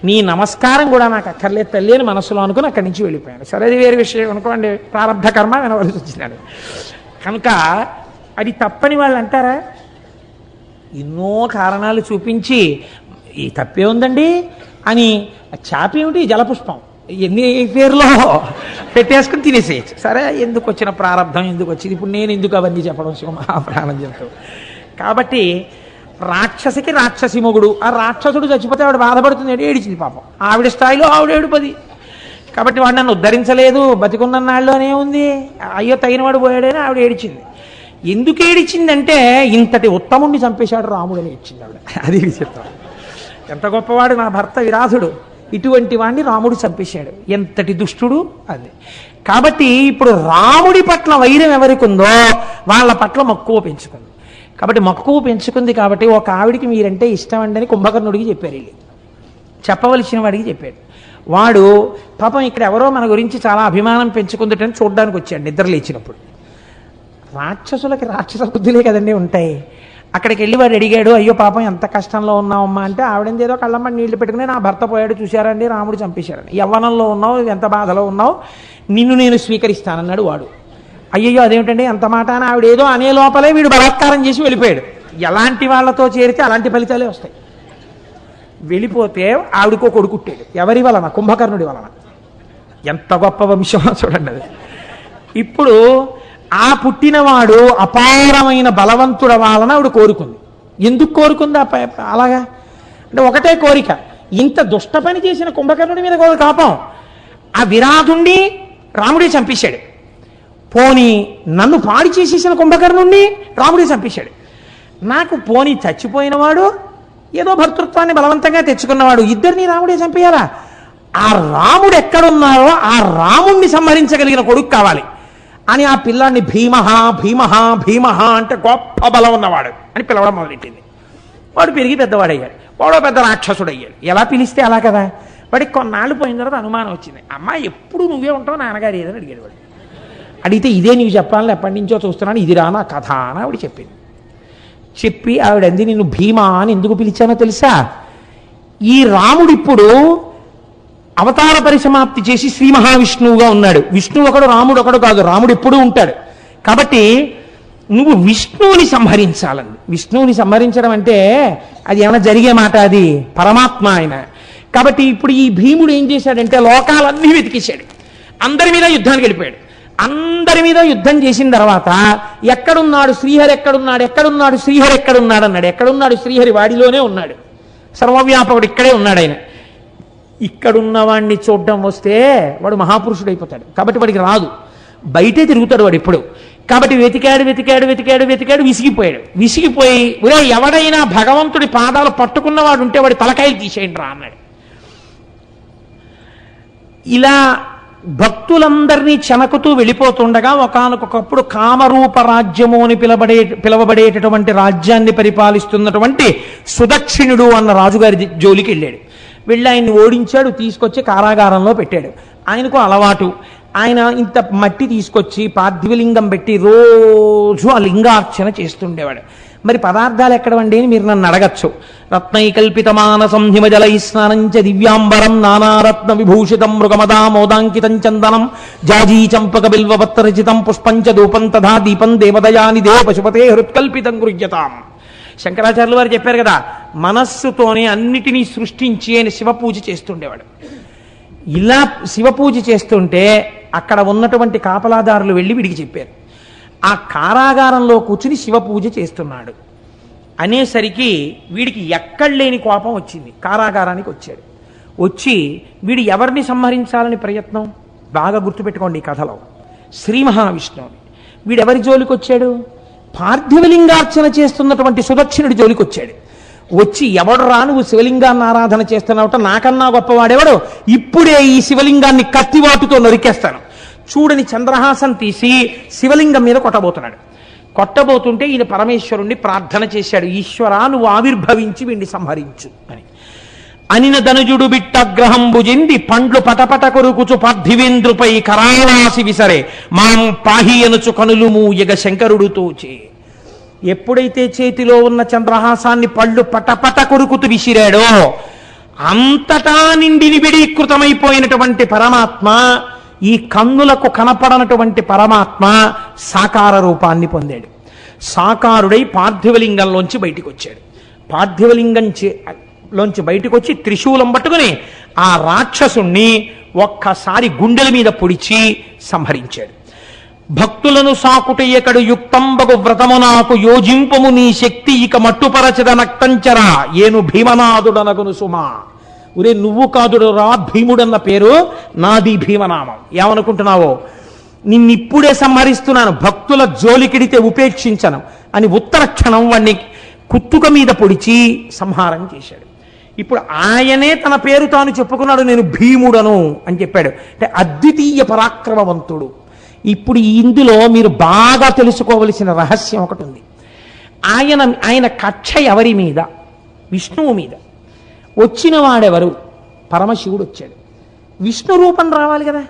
నీ నమస్కారం కూడా నాకు అక్కర్లేదు తల్లి అని మనసులో అనుకుని అక్కడి నుంచి వెళ్ళిపోయాను. సరే అది వేరే విషయం అనుకోండి, ప్రారంభ కర్మ వినవలసి వచ్చినాడు కనుక అది తప్పని వాళ్ళు అంటారా? ఎన్నో కారణాలు చూపించి ఈ తప్పే ఉందండి అని, చాపేమిటి జలపుష్పం ఎన్ని పేరులో పెట్టేసుకుని తినేసేయచ్చు. సరే ఎందుకు వచ్చిన ప్రారంభం ఎందుకు వచ్చింది, ఇప్పుడు నేను ఎందుకు అవన్నీ చెప్పడం మహాప్రాణం చెప్తాను. కాబట్టి రాక్షసికి రాక్షసి మొగుడు, ఆ రాక్షసుడు చచ్చిపోతే ఆవిడ బాధపడుతుంది, ఏడిచింది పాపం, ఆవిడ స్థాయిలో ఆవిడ ఏడుపది. కాబట్టి వాడు నన్ను ఉద్ధరించలేదు, బతికున్న నాళ్ళలోనే ఉంది, అయ్యో తగినవాడు పోయాడని ఆవిడ ఏడిచింది. ఎందుకు ఏడిచిందంటే ఇంతటి ఉత్తముణ్ణి చంపేశాడు రాముడు అని ఏడ్చింది ఆవిడ. అది చెప్తాను, ఎంత గొప్పవాడు నా భర్త విరాధుడు, ఇటువంటి వాడిని రాముడు చంపేశాడు, ఎంతటి దుష్టుడు అది. కాబట్టి ఇప్పుడు రాముడి పట్ల వైరం ఎవరికి ఉందో వాళ్ళ పట్ల మక్కువ పెంచుకుంది. కాబట్టి మక్కువ పెంచుకుంది కాబట్టి ఒక ఆవిడికి మీరంటే ఇష్టం అండి అని కుంభకర్ణుడికి చెప్పారు, వెళ్ళి చెప్పవలసిన వాడికి చెప్పాడు. వాడు పాపం ఇక్కడ ఎవరో మన గురించి చాలా అభిమానం పెంచుకుందటని చూడడానికి వచ్చాడు నిద్ర లేచినప్పుడు. రాక్షసులకి రాక్షస బుద్ధులే కదండి ఉంటాయి. అక్కడికి వెళ్ళి వాడు అడిగాడు, అయ్యో పాపం ఎంత కష్టంలో ఉన్నావమ్మా అంటే, ఆవిడేదో ఏదో కళ్ళమ్మ నీళ్లు పెట్టుకుని నా భర్త పోయాడు చూశారండి, రాముడు చంపేశాడని, యవ్వనంలో ఉన్నావు, ఎంత బాధలో ఉన్నావు, నిన్ను నేను స్వీకరిస్తానన్నాడు వాడు. అయ్యయ్యో అదేమిటండి అంత మాట అని ఆవిడ ఏదో అనే లోపలే వీడు బలాత్కారం చేసి వెళ్ళిపోయాడు. ఎలాంటి వాళ్ళతో చేరితే అలాంటి ఫలితాలే వస్తాయి. వెళ్ళిపోతే ఆవిడకో కొడుకుట్టాడు, ఎవరి వలన? కుంభకర్ణుడి వలన. ఎంత గొప్ప వంశమో చూడండి అది. ఇప్పుడు ఆ పుట్టినవాడు అపారమైన బలవంతుడ వలన ఆవిడ కోరుకుంది. ఎందుకు కోరుకుంది అలాగా అంటే ఒకటే కోరిక, ఇంత దుష్ట పని చేసిన కుంభకర్ణుడి మీద కాపం, ఆ విరాధుణ్ణి రాముడే చంపేశాడు, పోని నన్ను పాడి చేసేసిన కుంభకర్ణుణ్ణి రాముడే చంపేశాడు, నాకు పోని చచ్చిపోయినవాడు ఏదో భర్తృత్వాన్ని బలవంతంగా తెచ్చుకున్నవాడు, ఇద్దరిని రాముడే చంపేయాలా? ఆ రాముడు ఎక్కడున్నారో ఆ రాముణ్ణి సంహరించగలిగిన కొడుకు కావాలి అని ఆ పిల్లాన్ని భీమహ భీమహ భీమహ అంటే గొప్ప బలం ఉన్నవాడు అని పిలవడం మొదలెట్టింది. వాడు పెరిగి పెద్దవాడయ్యాడు, వాడో పెద్ద రాక్షసుడు అయ్యాడు. ఎలా పిలిస్తే అలా కదా. వాడికి కొన్నాళ్ళు పోయిన తర్వాత అనుమానం వచ్చింది, అమ్మ ఎప్పుడు నువ్వే ఉంటావు నాన్నగారు ఏదని అడిగాడు. వాడు అడిగితే ఇదే నీవు చెప్పాలని ఎప్పటి నుంచో చూస్తున్నాను, ఇది రా నా కథ అని ఆవిడ చెప్పింది. చెప్పి ఆవిడ అంది, నిన్ను భీమా అని ఎందుకు పిలిచానో తెలుసా? ఈ రాముడు ఇప్పుడు అవతార పరిసమాప్తి చేసి శ్రీ మహావిష్ణువుగా ఉన్నాడు. విష్ణువు ఒకడు, రాముడు ఒకడు కాదు, రాముడు ఎప్పుడూ ఉంటాడు. కాబట్టి నువ్వు విష్ణువుని సంహరించాలండి. విష్ణువుని సంహరించడం అంటే అది ఏమైనా జరిగే మాట, అది పరమాత్మ ఆయన. కాబట్టి ఇప్పుడు ఈ భీముడు ఏం చేశాడంటే లోకాలన్నీ వెతికేశాడు. అందరి మీద యుద్ధానికి వెళ్ళిపోయాడు. అందరి మీద యుద్ధం చేసిన తర్వాత ఎక్కడున్నాడు శ్రీహరి, ఎక్కడున్నాడు శ్రీహరి అన్నాడు. ఎక్కడున్నాడు శ్రీహరి? వాడిలోనే ఉన్నాడు. సర్వవ్యాపకుడు ఇక్కడే ఉన్నాడు ఆయన. ఇక్కడున్న వాడిని చూడడం వస్తే వాడు మహాపురుషుడు అయిపోతాడు. కాబట్టి వాడికి రాదు, బయటే తిరుగుతాడు వాడు ఇప్పుడు. కాబట్టి వెతికాడు, విసిగిపోయి ఒరే ఎవడైనా భగవంతుడి పాదాలు పట్టుకున్నవాడు ఉంటే వాడి తలకాయలు తీసేయండి రా అన్నాడు. ఇలా భక్తులందరినీ చెనకుతూ వెళ్ళిపోతుండగా ఒకానొకప్పుడు కామరూప రాజ్యము అని పిలవబడేటటువంటి రాజ్యాన్ని పరిపాలిస్తున్నటువంటి సుదక్షిణుడు అన్న రాజుగారి జోలికి వెళ్ళాడు. వెళ్ళి ఆయన్ని ఓడించాడు, తీసుకొచ్చి కారాగారంలో పెట్టాడు. ఆయనకు అలవాటు, ఆయన ఇంత మట్టి తీసుకొచ్చి పార్థివలింగం పెట్టి రోజు ఆ లింగార్చన చేస్తుండేవాడు. మరి పదార్థాలు ఎక్కడవండి అని మీరు నన్ను అడగచ్చు. రత్నైకల్పితమానసం హిమజలై స్నానంచ దివ్యాంబరం నానారత్న విభూషితం మృగమదామోదాంకితం చందనం జాజీ చంపక బిల్వపత్రచితం పుష్పంచ ధూపం తథా దీపం దేవదయాని దేవ పశుపతే హృత్కల్పితం గృహ్యతాం. శంకరాచార్యులు వారు చెప్పారు కదా, మనస్సుతోనే అన్నిటినీ సృష్టించి ఆయన శివపూజ చేస్తుండేవాడు. ఇలా శివపూజ చేస్తుంటే అక్కడ ఉన్నటువంటి కాపలాదారులు వెళ్ళి వీడికి చెప్పారు, ఆ కారాగారంలో కూర్చుని శివపూజ చేస్తున్నాడు అనేసరికి వీడికి ఎక్కడలేని కోపం వచ్చింది. కారాగారానికి వచ్చాడు. వచ్చి వీడు ఎవరిని సంహరించాలని ప్రయత్నం, బాగా గుర్తుపెట్టుకోండి ఈ కథలో, శ్రీ మహావిష్ణువుని. వీడెవరి జోలికి వచ్చాడు? పార్థివలింగార్చన చేస్తున్నటువంటి సుదక్షిణుడి జోలికి వచ్చాడు. వచ్చి ఎవడు రా నువ్వు శివలింగాన్ని ఆరాధన చేస్తున్నావుట, నాకన్నా గొప్పవాడెవడు, ఇప్పుడే ఈ శివలింగాన్ని కత్తివాటుతో నరికేస్తాను, చూడని చంద్రహాసం తీసి శివలింగం మీద కొట్టబోతుంటే ఈయన పరమేశ్వరుణ్ణి ప్రార్థన చేశాడు, ఈశ్వరా నువ్వు ఆవిర్భవించి వీడిని సంహరించు అని. అనిన ధనుజుడు బిట్టగ్రహం భుజింది పండ్లు పటపట కొరుకుచు పార్థివేంద్రుపై కరాళాసి విసరే మాం పాహి అనుచు కనులు మూయగ శంకరుడు తోచే. ఎప్పుడైతే చేతిలో ఉన్న చంద్రహాసాన్ని పళ్ళు పటపట కొరుకుతూ విసిరాడో అంతటా నిండి నిబిడీకృతమైపోయినటువంటి పరమాత్మ, ఈ కన్నులకు కనపడనటువంటి పరమాత్మ సాకార రూపాన్ని పొందాడు. సాకారుడై పార్థివలింగంలోంచి బయటికి వచ్చాడు. పార్థివలింగంలోంచి బయటకు వచ్చి త్రిశూలం పట్టుకుని ఆ రాక్షసుణ్ణి ఒక్కసారి గుండెల మీద పొడిచి సంహరించాడు. భక్తులను సాకుటయ్యకడు యుక్తంబగు వ్రతము నాకు యోజింపము నీ శక్తి ఇక మట్టుపరచద నక్తంచరా ఏను భీమనాథుడనగును సుమా. ఒరే నువ్వు కాదుడు రా భీముడన్న పేరు, నాది భీమనామం. ఏమనుకుంటున్నావో, నిన్నిప్పుడే సంహరిస్తున్నాను, భక్తుల జోలికిడితే ఉపేక్షించను అని ఉత్తర క్షణం వాణ్ణి కుత్తుక మీద పొడిచి సంహారం చేశాడు. ఇప్పుడు ఆయనే తన పేరు తాను చెప్పుకున్నాడు, నేను భీముడను అని చెప్పాడు. అంటే అద్వితీయ పరాక్రమవంతుడు. ఇప్పుడు ఇందులో మీరు బాగా తెలుసుకోవలసిన రహస్యం ఒకటి ఉంది. ఆయన కక్ష ఎవరి మీద? విష్ణువు మీద. వచ్చిన వాడెవరు? పరమశివుడు వచ్చాడు. విష్ణు రూపం రావాలి కదా,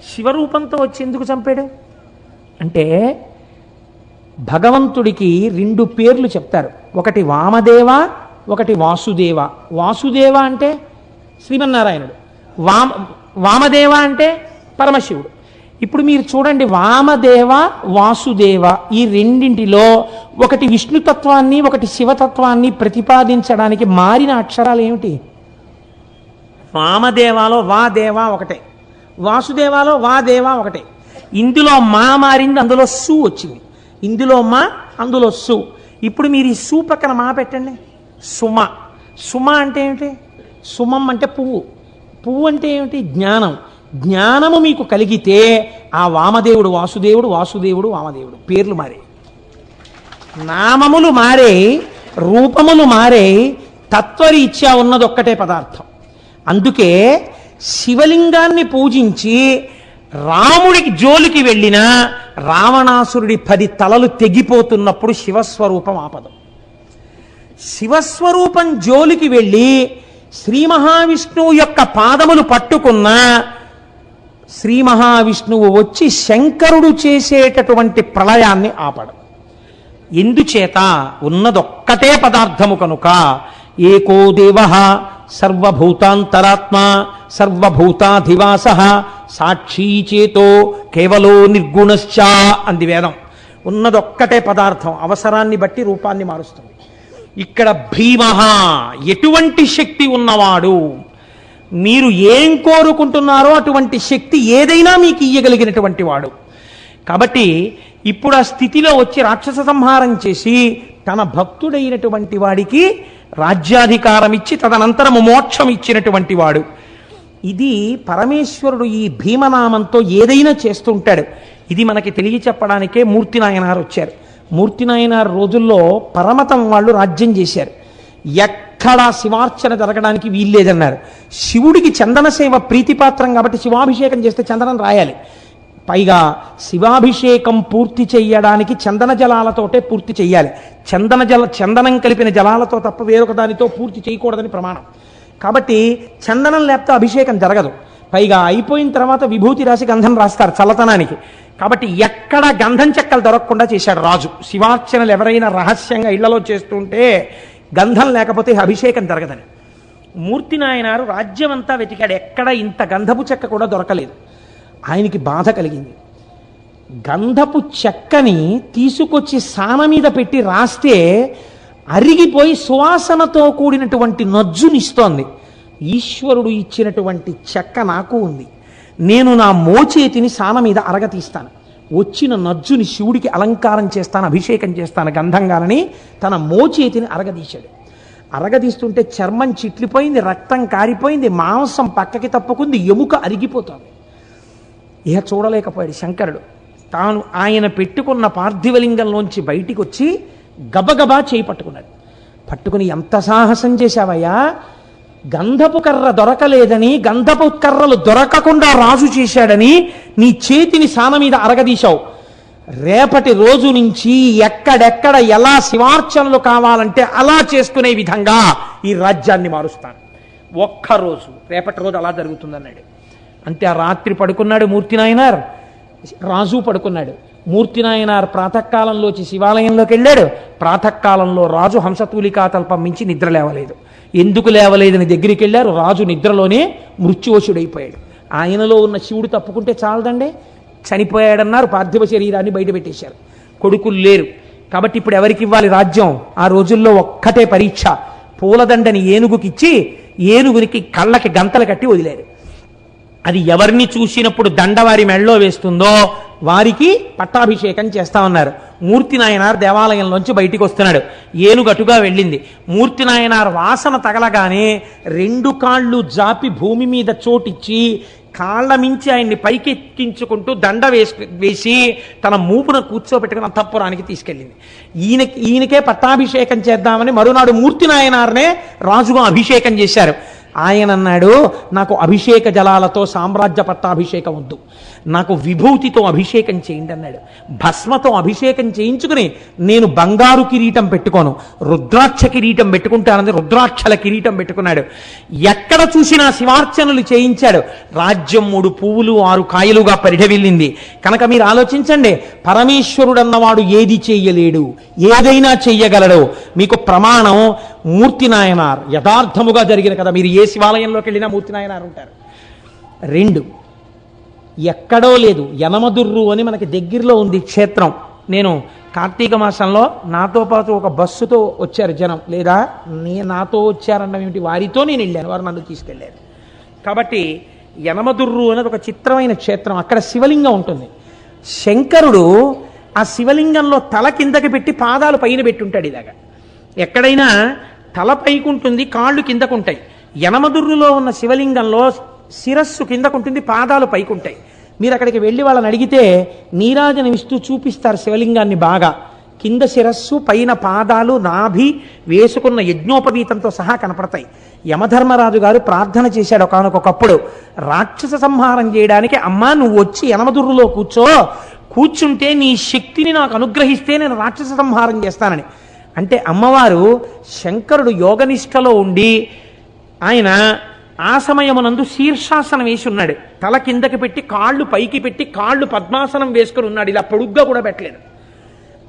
శివరూపంతో వచ్చి ఎందుకు చంపాడు అంటే, భగవంతుడికి 2 పేర్లు చెప్తారు, ఒకటి వామదేవ, ఒకటి వాసుదేవ. వాసుదేవ అంటే శ్రీమన్నారాయణుడు, వామదేవ అంటే పరమశివుడు. ఇప్పుడు మీరు చూడండి, వామదేవ వాసుదేవ ఈ రెండింటిలో ఒకటి విష్ణుతత్వాన్ని ఒకటి శివతత్వాన్ని ప్రతిపాదించడానికి మారిన అక్షరాలు ఏమిటి? వామదేవాలో వా దేవ ఒకటే, వాసుదేవాలో వా దేవ ఒకటే. ఇందులో మా మారింది, అందులో సు వచ్చింది. ఇందులో మా, అందులో సు. ఇప్పుడు మీరు ఈ సు పక్కన మా పెట్టండి, సుమ. సుమ అంటే ఏమిటి? సుమం అంటే పువ్వు. పువ్వు అంటే ఏమిటి? జ్ఞానం. జ్ఞానము మీకు కలిగితే ఆ వామదేవుడు వాసుదేవుడు, వాసుదేవుడు వామదేవుడు. పేర్లు మారే, నామములు మారే, రూపములు మారే, తత్వరీత్యా ఉన్నది ఒక్కటే పదార్థం. అందుకే శివలింగాన్ని పూజించి రాముడికి జోలికి వెళ్ళిన రావణాసురుడి 10 తలలు తెగిపోతున్నప్పుడు శివస్వరూపం ఆపదం. శివస్వరూపం జోలికి వెళ్ళి శ్రీ మహావిష్ణువు యొక్క పాదములు పట్టుకున్న శ్రీ మహావిష్ణువు వచ్చి శంకరుడు చేసేటటువంటి ప్రళయాన్ని ఆపడం. ఎందుచేత? ఉన్నదొక్కటే పదార్థము కనుక. ఏకో దేవ సర్వభూతాంతరాత్మ సర్వభూతాధివాస సాక్షీ చేతో కేవలో నిర్గుణశ్చ అంది వేదం. ఉన్నదొక్కటే పదార్థం, అవసరాన్ని బట్టి రూపాన్ని మారుస్తుంది. ఇక్కడ భీమ ఎటువంటి శక్తి ఉన్నవాడు? మీరు ఏం కోరుకుంటున్నారో అటువంటి శక్తి ఏదైనా మీకు ఇయ్యగలిగినటువంటి వాడు. కాబట్టి ఇప్పుడు ఆ స్థితిలో వచ్చి రాక్షస సంహారం చేసి తన భక్తుడైనటువంటి వాడికి రాజ్యాధికారం ఇచ్చి తదనంతరము మోక్షం ఇచ్చినటువంటి వాడు. ఇది పరమేశ్వరుడు ఈ భీమనామంతో ఏదైనా చేస్తుంటాడు. ఇది మనకి తెలియచెప్పడానికే మూర్తి నాయనారు వచ్చారు. మూర్తి నాయనారు రోజుల్లో పరమతం వాళ్ళు రాజ్యం చేశారు. ఎక్కడా శివార్చన జరగడానికి వీల్లేదన్నారు. శివుడికి చందన సేవ ప్రీతిపాత్రం కాబట్టి శివాభిషేకం చేస్తే చందనం రాయాలి. పైగా శివాభిషేకం పూర్తి చెయ్యడానికి చందన జలాలతోటే పూర్తి చెయ్యాలి. చందనం కలిపిన జలాలతో తప్ప వేరొక దానితో పూర్తి చేయకూడదని ప్రమాణం. కాబట్టి చందనం లేకపోతే అభిషేకం జరగదు. పైగా అయిపోయిన తర్వాత విభూతి రాసి గంధం రాస్తారు చల్లతనానికి. కాబట్టి ఎక్కడ గంధం చెక్కలు దొరకకుండా చేశాడు రాజు. శివార్చనలు ఎవరైనా రహస్యంగా ఇళ్లలో చేస్తుంటే గంధం లేకపోతే అభిషేకం జరగదని. మూర్తి నాయనారు రాజ్యం అంతా వెతికాడు, ఎక్కడ ఇంత గంధపు చెక్క కూడా దొరకలేదు. ఆయనకి బాధ కలిగింది. గంధపు చెక్కని తీసుకొచ్చి సాన మీద పెట్టి రాస్తే అరిగిపోయి సువాసనతో కూడినటువంటి నజ్జునిస్తోంది. ఈశ్వరుడు ఇచ్చినటువంటి చెక్క నాకు ఉంది, నేను నా మోచేతిని సాన మీద అరగతీస్తాను, వచ్చిన నజ్జుని శివుడికి అలంకారం చేస్తాను, అభిషేకం చేస్తాను గంధంగానని తన మోచేతిని అరగదీశాడు. అరగదీస్తుంటే చర్మం చిట్లిపోయింది, రక్తం కారిపోయింది, మాంసం పక్కకి తప్పుకుంది, ఎముక అరిగిపోతుంది. ఇహ చూడలేకపోయాడు శంకరుడు. తాను ఆయన పెట్టుకున్న పార్థివలింగంలోంచి బయటికి వచ్చి గబగబా చేయి పట్టుకున్నాడు. పట్టుకుని, ఎంత సాహసం చేశావయ్యా, గంధపు కర్ర దొరకలేదని, గంధపు కర్రలు దొరకకుండా రాజు చేశాడని నీ చేతిని సాన మీద అరగదీశావు. రేపటి రోజు నుంచి ఎక్కడెక్కడ ఎలా శివార్చనలు కావాలంటే అలా చేసుకునే విధంగా ఈ రాజ్యాన్ని మారుస్తాను. ఒక్కరోజు, రేపటి రోజు అలా జరుగుతుందన్నాడు. అంతే. ఆ రాత్రి పడుకున్నాడు మూర్తి నాయనార్, రాజు పడుకున్నాడు. మూర్తి నాయనార్ ప్రాతకాలంలోచి శివాలయంలోకి వెళ్ళాడు. ప్రాతకాలంలో రాజు హంసతూలికా తల్పం మించి నిద్ర లేవలేదు. ఎందుకు లేవలేదని దగ్గరికి వెళ్ళారు. రాజు నిద్రలోనే మృత్యువశుడైపోయాడు. ఆయనలో ఉన్న శివుడు తప్పుకుంటే చాలదండి, చనిపోయాడన్నారు. పార్థివ శరీరాన్ని బయట పెట్టేశారు. కొడుకులు లేరు. కాబట్టి ఇప్పుడు ఎవరికి ఇవ్వాలి రాజ్యం? ఆ రోజుల్లో ఒక్కటే పరీక్ష. పూలదండని ఏనుగుకిచ్చి ఏనుగునికి కళ్ళకి గంతలు కట్టి వదిలేరు. అది ఎవరిని చూసినప్పుడు దండవారి మెళ్ళో వేస్తుందో వారికి పట్టాభిషేకం చేస్తా ఉన్నారు. మూర్తి నాయనార్ దేవాలయంలోంచి బయటికి వస్తున్నాడు. ఏనుగటుగా వెళ్ళింది. మూర్తి నాయనార్ వాసన తగలగానే రెండు కాళ్ళు జాపి భూమి మీద చోటిచ్చి కాళ్ళ మించి ఆయన్ని పైకెక్కించుకుంటూ దండ వేసి తన మూపున కూర్చోబెట్టుకుని అంతఃపురానికి తీసుకెళ్ళింది. ఈయనకే పట్టాభిషేకం చేద్దామని మరునాడు మూర్తి నాయనార్నే రాజుగా అభిషేకం చేశారు. ఆయన అన్నాడు, నాకు అభిషేక జలాలతో సామ్రాజ్య పట్టాభిషేకం వద్దు, నాకు విభూతితో అభిషేకం చేయండి అన్నాడు. భస్మతో అభిషేకం చేయించుకుని నేను బంగారు కిరీటం పెట్టుకోను, రుద్రాక్ష కిరీటం పెట్టుకుంటానని రుద్రాక్షల కిరీటం పెట్టుకున్నాడు. ఎక్కడ చూసినా శివార్చనలు చేయించాడు. రాజ్యం 3 పువ్వులు 6 కాయలుగా పరిఢవిల్లింది. కనుక మీరు ఆలోచించండి, పరమేశ్వరుడు అన్నవాడు ఏది చెయ్యలేడు, ఏదైనా చెయ్యగలడు. మీకు ప్రమాణం మూర్తి నాయనార్. యథార్థముగా జరిగిన కదా, మీరు ఏ శివాలయంలోకి వెళ్ళినా మూర్తి నాయనార్ ఉంటారు. 2, ఎక్కడో లేదు, యనమదుర్రు అని మనకి దగ్గరలో ఉంది క్షేత్రం. నేను కార్తీక మాసంలో నాతో పాటు ఒక బస్సుతో వచ్చారు జనం, లేదా నాతో వచ్చారన్న ఏమిటి, వారితో నేను వెళ్ళాను, వారు నన్ను తీసుకెళ్ళారు. కాబట్టి యనమదుర్రు అనేది ఒక చిత్రమైన క్షేత్రం. అక్కడ శివలింగం ఉంటుంది. శంకరుడు ఆ శివలింగంలో తల కిందకి పెట్టి పాదాలు పైన పెట్టుంటాడు. ఇలాగా ఎక్కడైనా తల పైకుంటుంది, కాళ్ళు కిందకుంటాయి. యనమదుర్రులో ఉన్న శివలింగంలో శిరస్సు కిందకుంటుంది, పాదాలు పైకుంటాయి. మీరు అక్కడికి వెళ్ళి వాళ్ళని అడిగితే నీరాజనం ఇస్తూ చూపిస్తారు శివలింగాన్ని బాగా. కింద శిరస్సు, పైన పాదాలు, నాభి, వేసుకున్న యజ్ఞోపవీతంతో సహా కనపడతాయి. యమధర్మరాజు గారు ప్రార్థన చేశాడు ఒకానొకప్పుడు, రాక్షస సంహారం చేయడానికి అమ్మా నువ్వు వచ్చి యనమదుర్రులో కూర్చుంటే నీ శక్తిని నాకు అనుగ్రహిస్తే నేను రాక్షస సంహారం చేస్తానని. అంటే అమ్మవారు శంకరుడు యోగనిష్టలో ఉండి ఆయన ఆ సమయమునందు శీర్షాసనం వేసి ఉన్నాడు. తల కిందకి పెట్టి కాళ్ళు పైకి పెట్టి కాళ్ళు పద్మాసనం వేసుకుని ఉన్నాడు. ఇలా పొడుగ్గా కూడా పెట్టలేదు.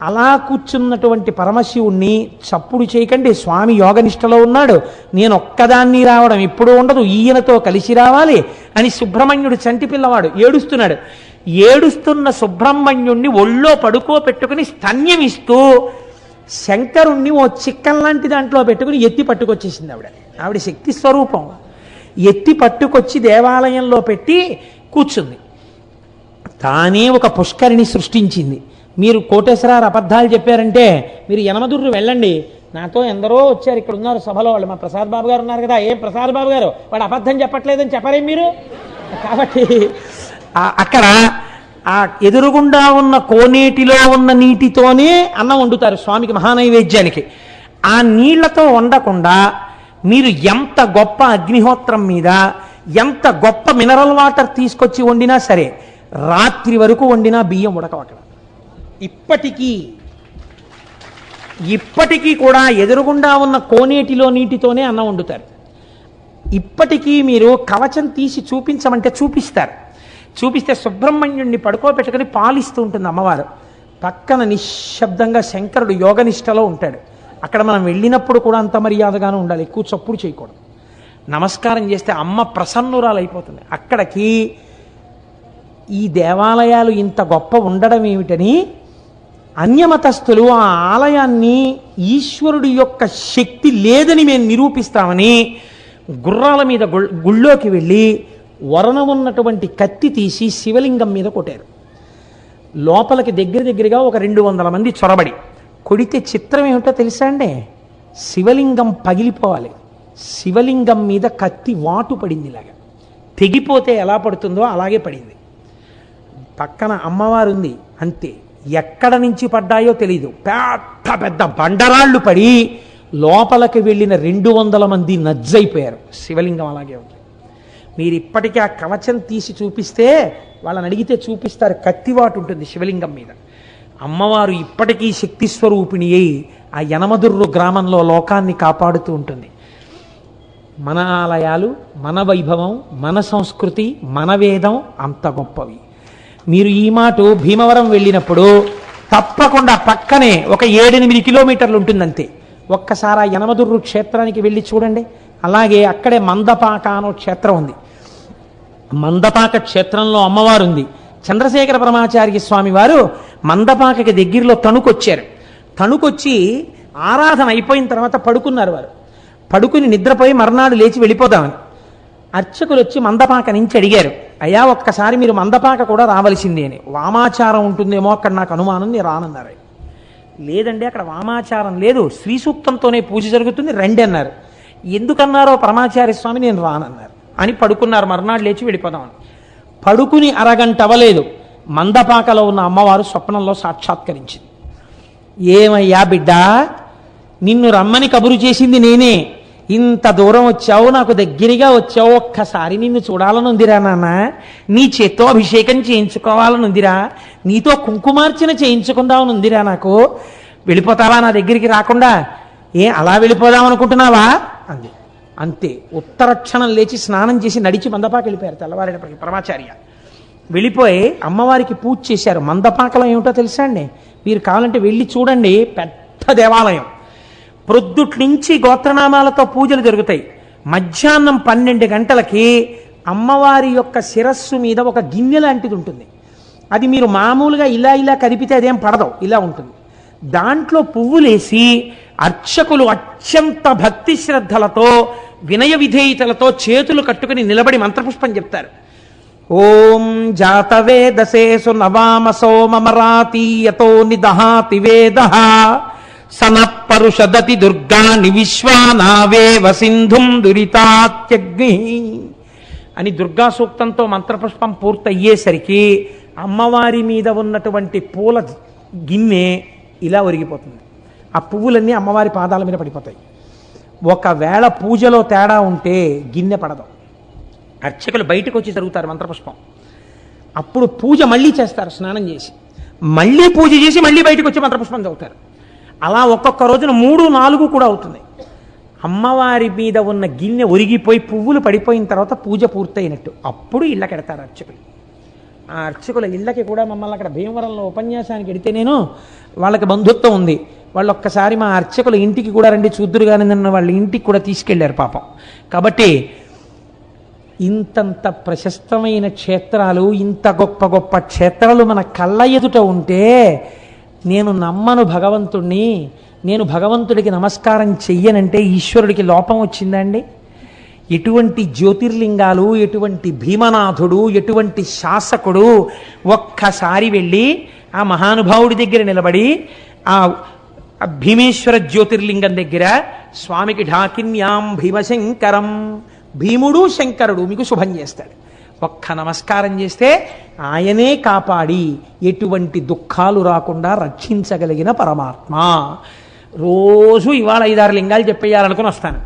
అలా కూర్చున్నటువంటి పరమశివుణ్ణి చప్పుడు చేయకండి, స్వామి యోగనిష్టలో ఉన్నాడు, నేను ఒక్కదాన్ని రావడం ఎప్పుడూ ఉండదు, ఈయనతో కలిసి రావాలి అని సుబ్రహ్మణ్యుడు చంటి పిల్లవాడు ఏడుస్తున్నాడు. ఏడుస్తున్న సుబ్రహ్మణ్యుణ్ణి ఒళ్ళో పడుకోపెట్టుకుని స్తన్యమిస్తూ శంకరుణ్ణి ఓ చిక్కం లాంటి దాంట్లో పెట్టుకుని ఎత్తి పట్టుకొచ్చేసింది ఆవిడ. ఆవిడ శక్తి స్వరూపం. ఎత్తి పట్టుకొచ్చి దేవాలయంలో పెట్టి కూర్చుంది. తానే ఒక పుష్కరిణి సృష్టించింది. మీరు కోటేశ్వరారు అబద్ధాలు చెప్పారంటే మీరు యనమదుర్రు వెళ్ళండి, నాతో ఎందరో వచ్చారు, ఇక్కడ ఉన్నారు సభలో వాళ్ళు, మా ప్రసాద్ బాబు గారు ఉన్నారు కదా, ఏం ప్రసాద్ బాబు గారు వాడు అబద్ధం చెప్పట్లేదని చెప్పరేం మీరు? కాబట్టి అక్కడ ఆ ఎదురుగుండా ఉన్న కోనేటిలో ఉన్న నీటితోనే అన్నం వండుతారు స్వామికి మహానైవేద్యానికి. ఆ నీళ్లతో వండకుండా మీరు ఎంత గొప్ప అగ్నిహోత్రం మీద ఎంత గొప్ప మినరల్ వాటర్ తీసుకొచ్చి వండినా సరే రాత్రి వరకు వండినా బియ్యం ఉడకవు అక్కడ. ఇప్పటికీ కూడా ఎదురుగుండా ఉన్న కోనేటిలో నీటితోనే అన్నం వండుతారు. ఇప్పటికీ మీరు కవచం తీసి చూపించమంటే చూపిస్తారు. చూపిస్తే సుబ్రహ్మణ్యుడిని పడుకోబెట్టుకుని పాలిస్తూ ఉంటుంది అమ్మవారు. పక్కన నిశ్శబ్దంగా శంకరుడు యోగనిష్టలో ఉంటాడు. అక్కడ మనం వెళ్ళినప్పుడు కూడా అంత మర్యాదగానే ఉండాలి, ఎక్కువ చప్పుడు చేయకూడదు. నమస్కారం చేస్తే అమ్మ ప్రసన్నురాలు అయిపోతుంది. అక్కడికి ఈ దేవాలయాలు ఇంత గొప్ప ఉండడం ఏమిటని అన్యమతస్థులు ఆ ఆలయాన్ని ఈశ్వరుడి యొక్క శక్తి లేదని మేము నిరూపిస్తామని గుర్రాల మీద గుళ్ళోకి వెళ్ళి వరణ ఉన్నటువంటి కత్తి తీసి శివలింగం మీద కొట్టారు. లోపలికి దగ్గరగా ఒక 200 మంది చొరబడి కొడితే చిత్రం ఏమిటో తెలుసా అండి? శివలింగం పగిలిపోవాలి. శివలింగం మీద కత్తి వాటు పడింది, ఇలాగా తెగిపోతే ఎలా పడుతుందో అలాగే పడింది. పక్కన అమ్మవారు ఉంది, అంతే. ఎక్కడ నుంచి పడ్డాయో తెలీదు, పెద్ద పెద్ద బండరాళ్ళు పడి లోపలికి వెళ్ళిన 200 మంది నజ్జైపోయారు. శివలింగం అలాగే ఉంది. మీరు ఇప్పటికీ ఆ కవచం తీసి చూపిస్తే వాళ్ళని అడిగితే చూపిస్తారు, కత్తివాటు ఉంటుంది శివలింగం మీద. అమ్మవారు ఇప్పటికీ శక్తి స్వరూపిణి అయి ఆ యనమదుర్రు గ్రామంలో లోకాన్ని కాపాడుతూ ఉంటుంది. మన ఆలయాలు, మన వైభవం, మన సంస్కృతి, మన వేదం అంత గొప్పవి. మీరు ఈ మాట భీమవరం వెళ్ళినప్పుడు తప్పకుండా పక్కనే ఒక 7-8 కిలోమీటర్లు ఉంటుందంతే. ఒక్కసారి ఆ యనమదుర్రు క్షేత్రానికి వెళ్ళి చూడండి. అలాగే అక్కడే మందపాక అనో క్షేత్రం ఉంది. మందపాక క్షేత్రంలో అమ్మవారు ఉంది. చంద్రశేఖర పరమాచార్య స్వామి వారు మందపాకకి దగ్గరలో తణుకొచ్చారు. తణుకొచ్చి ఆరాధన అయిపోయిన తర్వాత పడుకున్నారు. వారు పడుకుని నిద్రపోయి మర్నాడు లేచి వెళ్ళిపోదామని అర్చకులు వచ్చి మందపాక నుంచి అడిగారు, అయ్యా ఒక్కసారి మీరు మందపాక కూడా రావలసింది అని. వామాచారం ఉంటుందేమో అక్కడ, నాకు అనుమానం, నేను రానన్నారు. లేదండి అక్కడ వామాచారం లేదు, శ్రీ సూక్తంతోనే పూజ జరుగుతుంది, రండి అన్నారు. ఎందుకన్నారో పరమాచార్య స్వామి నేను రానన్నారు అని పడుకున్నారు. మర్నాడు లేచి వెళ్ళిపోదామని పడుకుని అరగంట అవ్వలేదు, మందపాకలో ఉన్న అమ్మవారు స్వప్నంలో సాక్షాత్కరించింది. ఏమయ్యా బిడ్డ, నిన్ను రమ్మని కబురు చేసింది నేనే, ఇంత దూరం వచ్చావు, నాకు దగ్గరగా వచ్చావు, ఒక్కసారి నిన్ను చూడాలనుందిరా నాన్న, నీ చేత్తో అభిషేకం చేయించుకోవాలనుందిరా, నీతో కుంకుమార్చన చేయించుకుందామనుందిరా, నాకు వెళ్ళిపోతావా నా దగ్గరికి రాకుండా? అలా వెళ్ళిపోదాం అనుకుంటున్నావా అంది. అంతే. ఉత్తరక్షణం లేచి స్నానం చేసి నడిచి మందపాక వెళ్ళిపోయారు. తెల్లవారేటప్పటికి పరమాచార్య వెళ్ళిపోయి అమ్మవారికి పూజ చేశారు. మందపాకలో ఏమిటో తెలుసా అండి? మీరు కావాలంటే వెళ్ళి చూడండి, పెద్ద దేవాలయం. ప్రొద్దుటి నుంచి గోత్రనామాలతో పూజలు జరుగుతాయి. మధ్యాహ్నం 12 గంటలకి అమ్మవారి యొక్క శిరస్సు మీద ఒక గిన్నె లాంటిది ఉంటుంది. అది మీరు మామూలుగా ఇలా కదిపితే అదేం పడదు, ఇలా ఉంటుంది. దాంట్లో పువ్వులేసి అర్చకులు అత్యంత భక్తి శ్రద్ధలతో వినయ విధేయతలతో చేతులు కట్టుకుని నిలబడి మంత్రపుష్పం చెప్తారు. ఓం జాతవేదసేసు నవామసో మమరాతీయతో నిదహాతి వేదః సనఃపరుషదతి దుర్గాని విశ్వానావేవ సింధుం దురితాత్యగ్ని అని దుర్గా సూక్తంతో మంత్రపుష్పం పూర్తయ్యేసరికి అమ్మవారి మీద ఉన్నటువంటి పూల గిన్నె ఇలా ఒరిగిపోతుంది. ఆ పువ్వులన్నీ అమ్మవారి పాదాల మీద పడిపోతాయి. ఒకవేళ పూజలో తేడా ఉంటే గిన్నె పడదు. అర్చకులు బయటకు వచ్చి జరుగుతారు మంత్రపుష్పం. అప్పుడు పూజ మళ్ళీ చేస్తారు, స్నానం చేసి మళ్ళీ పూజ చేసి మళ్ళీ బయటకు వచ్చి మంత్రపుష్పం చదువుతారు. అలా ఒక్కొక్క రోజున 3-4 కూడా అవుతుంది. అమ్మవారి మీద ఉన్న గిన్నె ఒరిగిపోయి పువ్వులు పడిపోయిన తర్వాత పూజ పూర్తయినట్టు. అప్పుడు ఇళ్ళకెడతారు అర్చకులు. ఆ అర్చకుల ఇళ్ళకి కూడా మమ్మల్ని అక్కడ భీమవరంలో ఉపన్యాసానికి వెడితే నేను వాళ్ళకి బంధుత్వం ఉంది. వాళ్ళు ఒక్కసారి మా అర్చకుల ఇంటికి కూడా రండి చూద్దురు కానీ నన్ను వాళ్ళ ఇంటికి కూడా తీసుకెళ్లారు పాపం. కాబట్టి ఇంతంత ప్రశస్తమైన క్షేత్రాలు, ఇంత గొప్ప గొప్ప క్షేత్రాలు మన కళ్ళ ఎదుట ఉంటే నేను నమ్మను భగవంతుణ్ణి, నేను భగవంతుడికి నమస్కారం చెయ్యనంటే ఈశ్వరుడికి లోపం వచ్చిందండి? ఎటువంటి జ్యోతిర్లింగాలు, ఎటువంటి భీమనాథుడు, ఎటువంటి శాసకుడు ఒక్కసారి వెళ్ళి ఆ మహానుభావుడి దగ్గర నిలబడి ఆ భీమేశ్వర జ్యోతిర్లింగం దగ్గర స్వామికి ఢాకిన్యాం భీమశంకరం, భీముడు శంకరుడు మీకు శుభం చేస్తాడు. ఒక్క నమస్కారం చేస్తే ఆయనే కాపాడి ఎటువంటి దుఃఖాలు రాకుండా రక్షించగలిగిన పరమాత్మ. రోజు ఇవాళ 5-6 లింగాలు చెప్పేయాలనుకుని వస్తాను.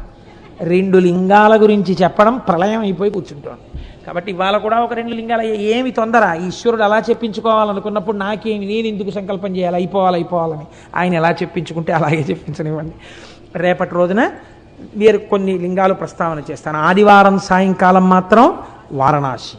2 లింగాల గురించి చెప్పడం ప్రళయం అయిపోయి కూర్చుంటాను. కాబట్టి ఇవాళ కూడా ఒక 2 లింగాలు ఏమి తొందర, ఈశ్వరుడు అలా చెప్పించుకోవాలనుకున్నప్పుడు నాకేమి, నేను ఎందుకు సంకల్పం చేయాలి, అయిపోవాలని. ఆయన ఎలా చెప్పించుకుంటే అలాగే చెప్పించనివ్వండి. రేపటి రోజున మీరు కొన్ని లింగాలు ప్రస్తావన చేస్తాను. ఆదివారం సాయంకాలం మాత్రం వారణాసి,